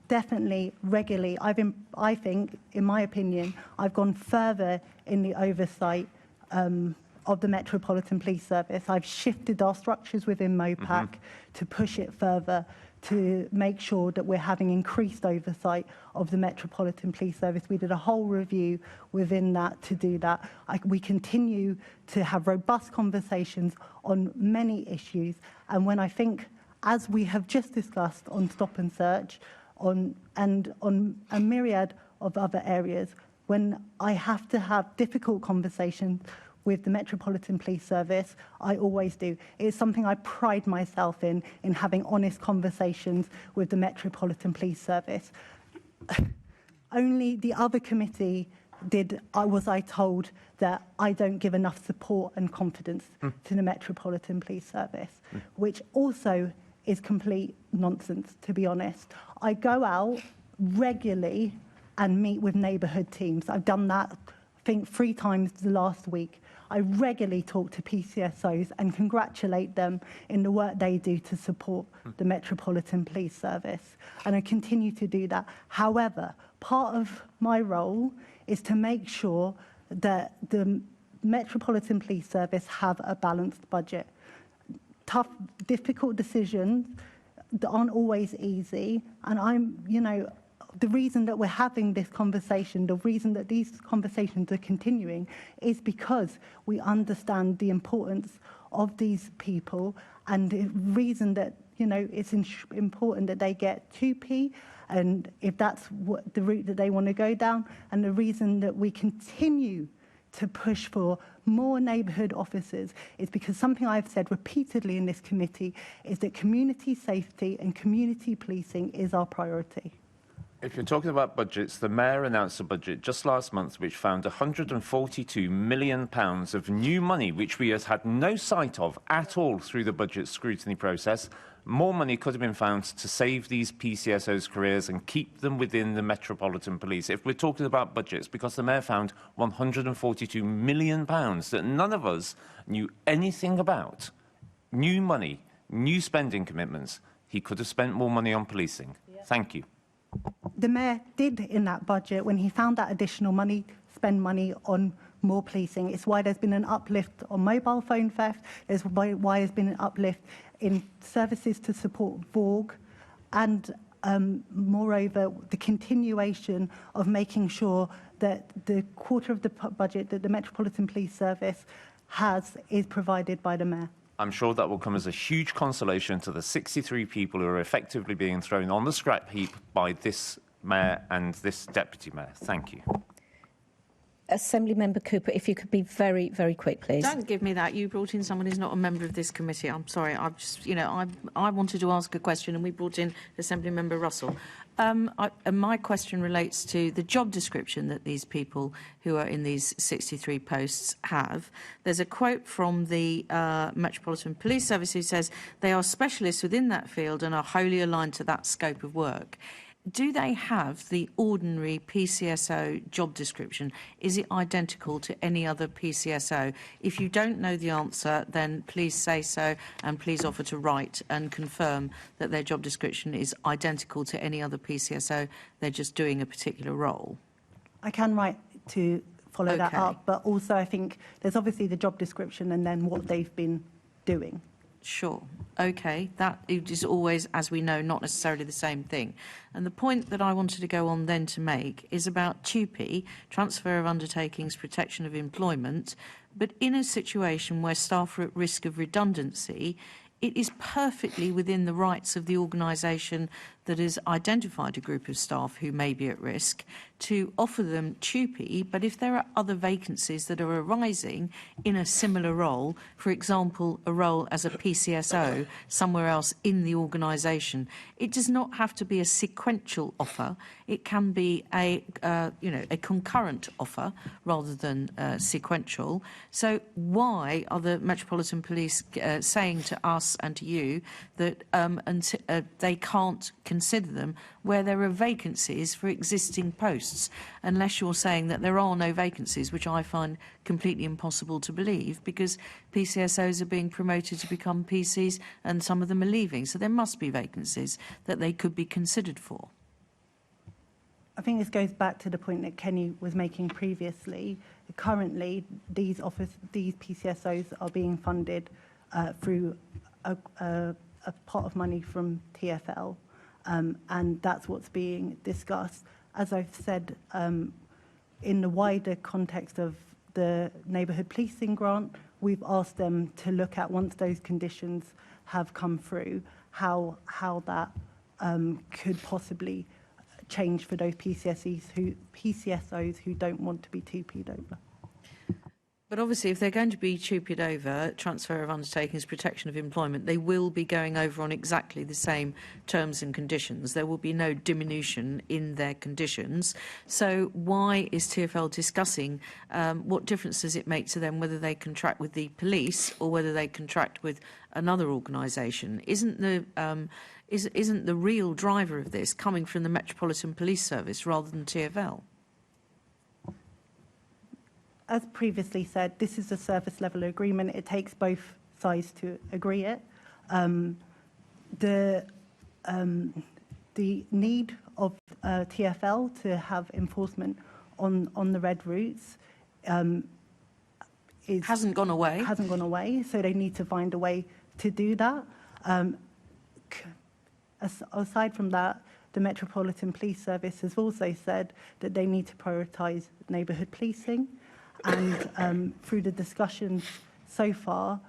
definitely, regularly, I think, in my opinion, I've gone further in the oversight of the Metropolitan Police Service. I've shifted our structures within MOPAC to push it further, to make sure that we're having increased oversight of the Metropolitan Police Service. We did a whole review within that to do that. We continue to have robust conversations on many issues. And when I think, as we have just discussed on stop and search, on a myriad of other areas, when I have to have difficult conversations with the Metropolitan Police Service, I always do. It's something I pride myself in having honest conversations with the Metropolitan Police Service. Only the other committee was I told that I don't give enough support and confidence to the Metropolitan Police Service, which also is complete nonsense, to be honest. I go out regularly and meet with neighbourhood teams. I've done that, I think, 3 times the last week. I regularly talk to PCSOs and congratulate them in the work they do to support the Metropolitan Police Service. And I continue to do that. However, part of my role is to make sure that the Metropolitan Police Service have a balanced budget. Tough, difficult decisions that aren't always easy. And the reason that we're having this conversation, the reason that these conversations are continuing is because we understand the importance of these people, and the reason that, it's important that they get 2p, and if that's what the route that they want to go down, and the reason that we continue to push for more neighbourhood officers is because something I've said repeatedly in this committee is that community safety and community policing is our priority. If you're talking about budgets, the Mayor announced a budget just last month which found £142 million of new money, which we have had no sight of at all through the budget scrutiny process. More money could have been found to save these PCSOs' careers and keep them within the Metropolitan Police. If we're talking about budgets, because the Mayor found £142 million that none of us knew anything about, new money, new spending commitments, he could have spent more money on policing. Yeah. Thank you. The Mayor did, in that budget, when he found that additional money, spend money on more policing. It's why there's been an uplift on mobile phone theft. It's why there's been an uplift in services to support VORG, and moreover, the continuation of making sure that the quarter of the budget that the Metropolitan Police Service has is provided by the Mayor. I'm sure that will come as a huge consolation to the 63 people who are effectively being thrown on the scrap heap by this Mayor and this Deputy Mayor. Thank you. Assembly Member Cooper, if you could be very, very quick, please. Don't give me that. You brought in someone who's not a member of this committee. I'm sorry. I've just, I wanted to ask a question, and we brought in Assembly Member Russell. And my question relates to the job description that these people who are in these 63 posts have. There's a quote from the Metropolitan Police Service who says they are specialists within that field and are wholly aligned to that scope of work. Do they have the ordinary PCSO job description? Is it identical to any other PCSO? If you don't know the answer, then please say so, and please offer to write and confirm that their job description is identical to any other PCSO. They're just doing a particular role. I can write to follow that up, but also I think there's obviously the job description and then what they've been doing. Sure. OK. That is always, as we know, not necessarily the same thing. And the point that I wanted to go on then to make is about TUPE, Transfer of Undertakings, Protection of Employment. But in a situation where staff are at risk of redundancy, it is perfectly within the rights of the organisation that has identified a group of staff who may be at risk to offer them TUPE, but if there are other vacancies that are arising in a similar role, for example, a role as a PCSO somewhere else in the organisation, it does not have to be a sequential offer. It can be a concurrent offer rather than sequential. So why are the Metropolitan Police saying to us and to you that they can't consider them where there are vacancies for existing posts? posts, unless you're saying that there are no vacancies, which I find completely impossible to believe, because PCSOs are being promoted to become PCs and some of them are leaving. So there must be vacancies that they could be considered for. I think this goes back to the point that Kenny was making previously. Currently, these PCSOs are being funded through a pot of money from TfL, and that's what's being discussed. As I've said, in the wider context of the neighbourhood policing grant, we've asked them to look at, once those conditions have come through, how that could possibly change for those PCSOs who don't want to be 2P'd over. But obviously, if they're going to be 2P'd over, transfer of undertakings, protection of employment, they will be going over on exactly the same terms and conditions. There will be no diminution in their conditions. So why is TfL discussing what difference does it make to them whether they contract with the police or whether they contract with another organisation? Isn't the real driver of this coming from the Metropolitan Police Service rather than TfL? As previously said, this is a service level agreement. It takes both sides to agree it. The need of TfL to have enforcement on the red routes hasn't gone away. Hasn't gone away, so they need to find a way to do that. Aside from that, the Metropolitan Police Service has also said that they need to prioritise neighbourhood policing. And through the discussions so far,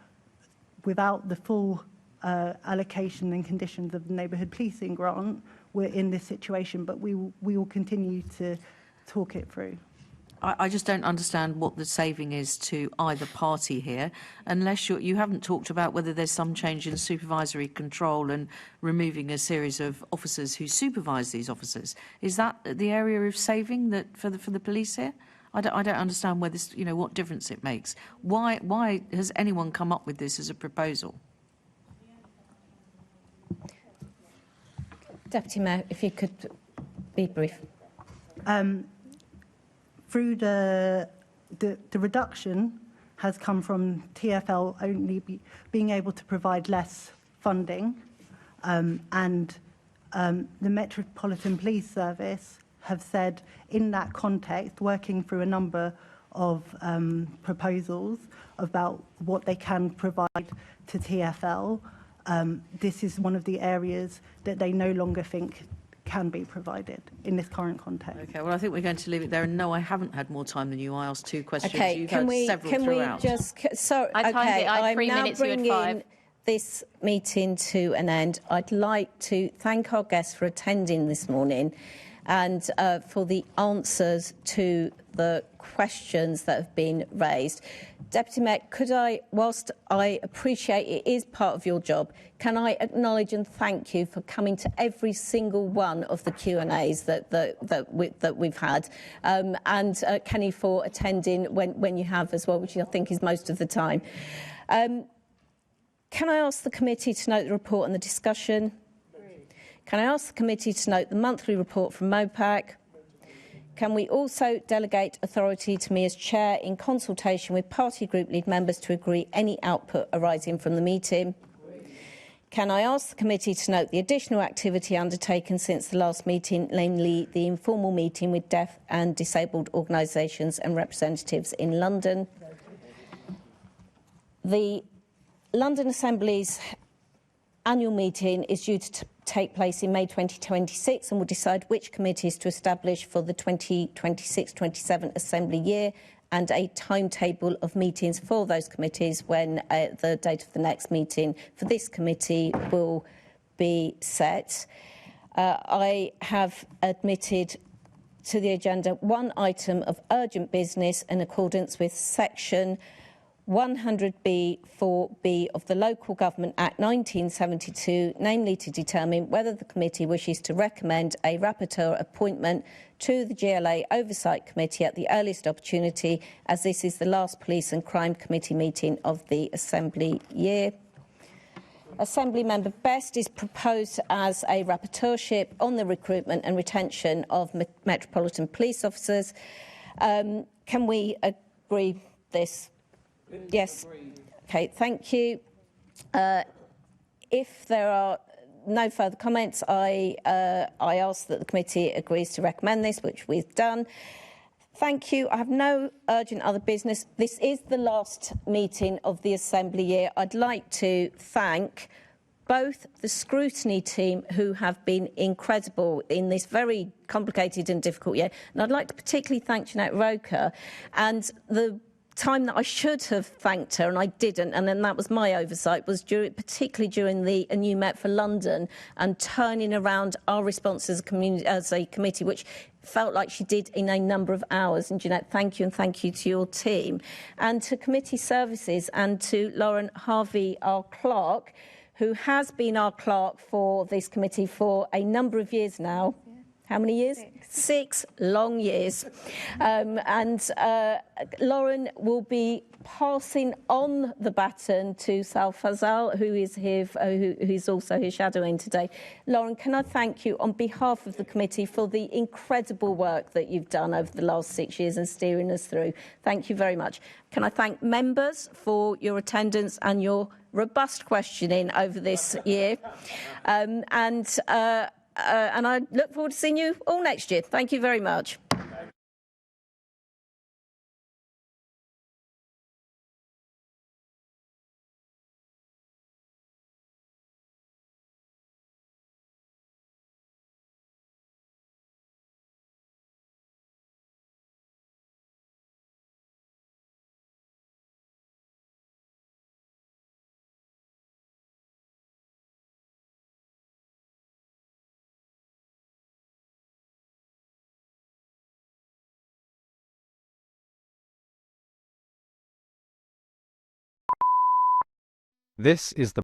without the full allocation and conditions of the neighbourhood policing grant, we're in this situation, but we will continue to talk it through. I just don't understand what the saving is to either party here, unless you haven't talked about whether there's some change in supervisory control and removing a series of officers who supervise these officers. Is that the area of saving that for the police here? I don't understand where this, what difference it makes. Why has anyone come up with this as a proposal? Deputy Mayor, if you could be brief. Through the reduction has come from TfL only being able to provide less funding, and the Metropolitan Police Service have said in that context, working through a number of proposals about what they can provide to TfL, this is one of the areas that they no longer think can be provided in this current context. Okay, well, I think we're going to leave it there. And no, I haven't had more time than you. I asked 2 questions. Okay, You've can had we several throughout. I timed it. I had 3 I'm now minutes, you had 5. bringing this meeting to an end. I'd like to thank our guests for attending this morning and for the answers to the questions that have been raised. Deputy Mayor, could I, whilst I appreciate it is part of your job, can I acknowledge and thank you for coming to every single one of the Q&As that we've had, and Kenny for attending when you have as well, which I think is most of the time. Can I ask the committee to note the report and the discussion? Can I ask the committee to note the monthly report from MOPAC? Can we also delegate authority to me as chair in consultation with party group lead members to agree any output arising from the meeting? Can I ask the committee to note the additional activity undertaken since the last meeting, namely the informal meeting with deaf and disabled organisations and representatives in London? The London Assembly's annual meeting is due to take place in May 2026 and will decide which committees to establish for the 2026-27 Assembly year and a timetable of meetings for those committees when the date of the next meeting for this committee will be set. I have admitted to the agenda one item of urgent business in accordance with section 100B(4)(b) of the Local Government Act 1972, namely to determine whether the committee wishes to recommend a rapporteur appointment to the GLA Oversight Committee at the earliest opportunity, as this is the last Police and Crime Committee meeting of the Assembly year. Assembly Member Best is proposed as a rapporteurship on the recruitment and retention of Metropolitan Police officers. Can we agree this? Yes. Okay, thank you. If there are no further comments, I ask that the committee agrees to recommend this, which we've done. Thank you. I have no urgent other business. This is the last meeting of the Assembly year. I'd like to thank both the scrutiny team, who have been incredible in this very complicated and difficult year, and I'd like to particularly thank Jeanette Roker, and the time that I should have thanked her and I didn't, and then that was my oversight, was particularly during the A New Met for London and turning around our response as a committee, which felt like she did in a number of hours. And Jeanette, thank you, and thank you to your team. And to committee services and to Lauren Harvey, our clerk, who has been our clerk for this committee for a number of years now. How many years? 6 long years. Lauren will be passing on the baton to Sal Fazal, who is here, who's also here shadowing today. Lauren, can I thank you on behalf of the committee for the incredible work that you've done over the last 6 years and steering us through. Thank you very much. Can I thank members for your attendance and your robust questioning over this year. And I look forward to seeing you all next year. Thank you very much. This is the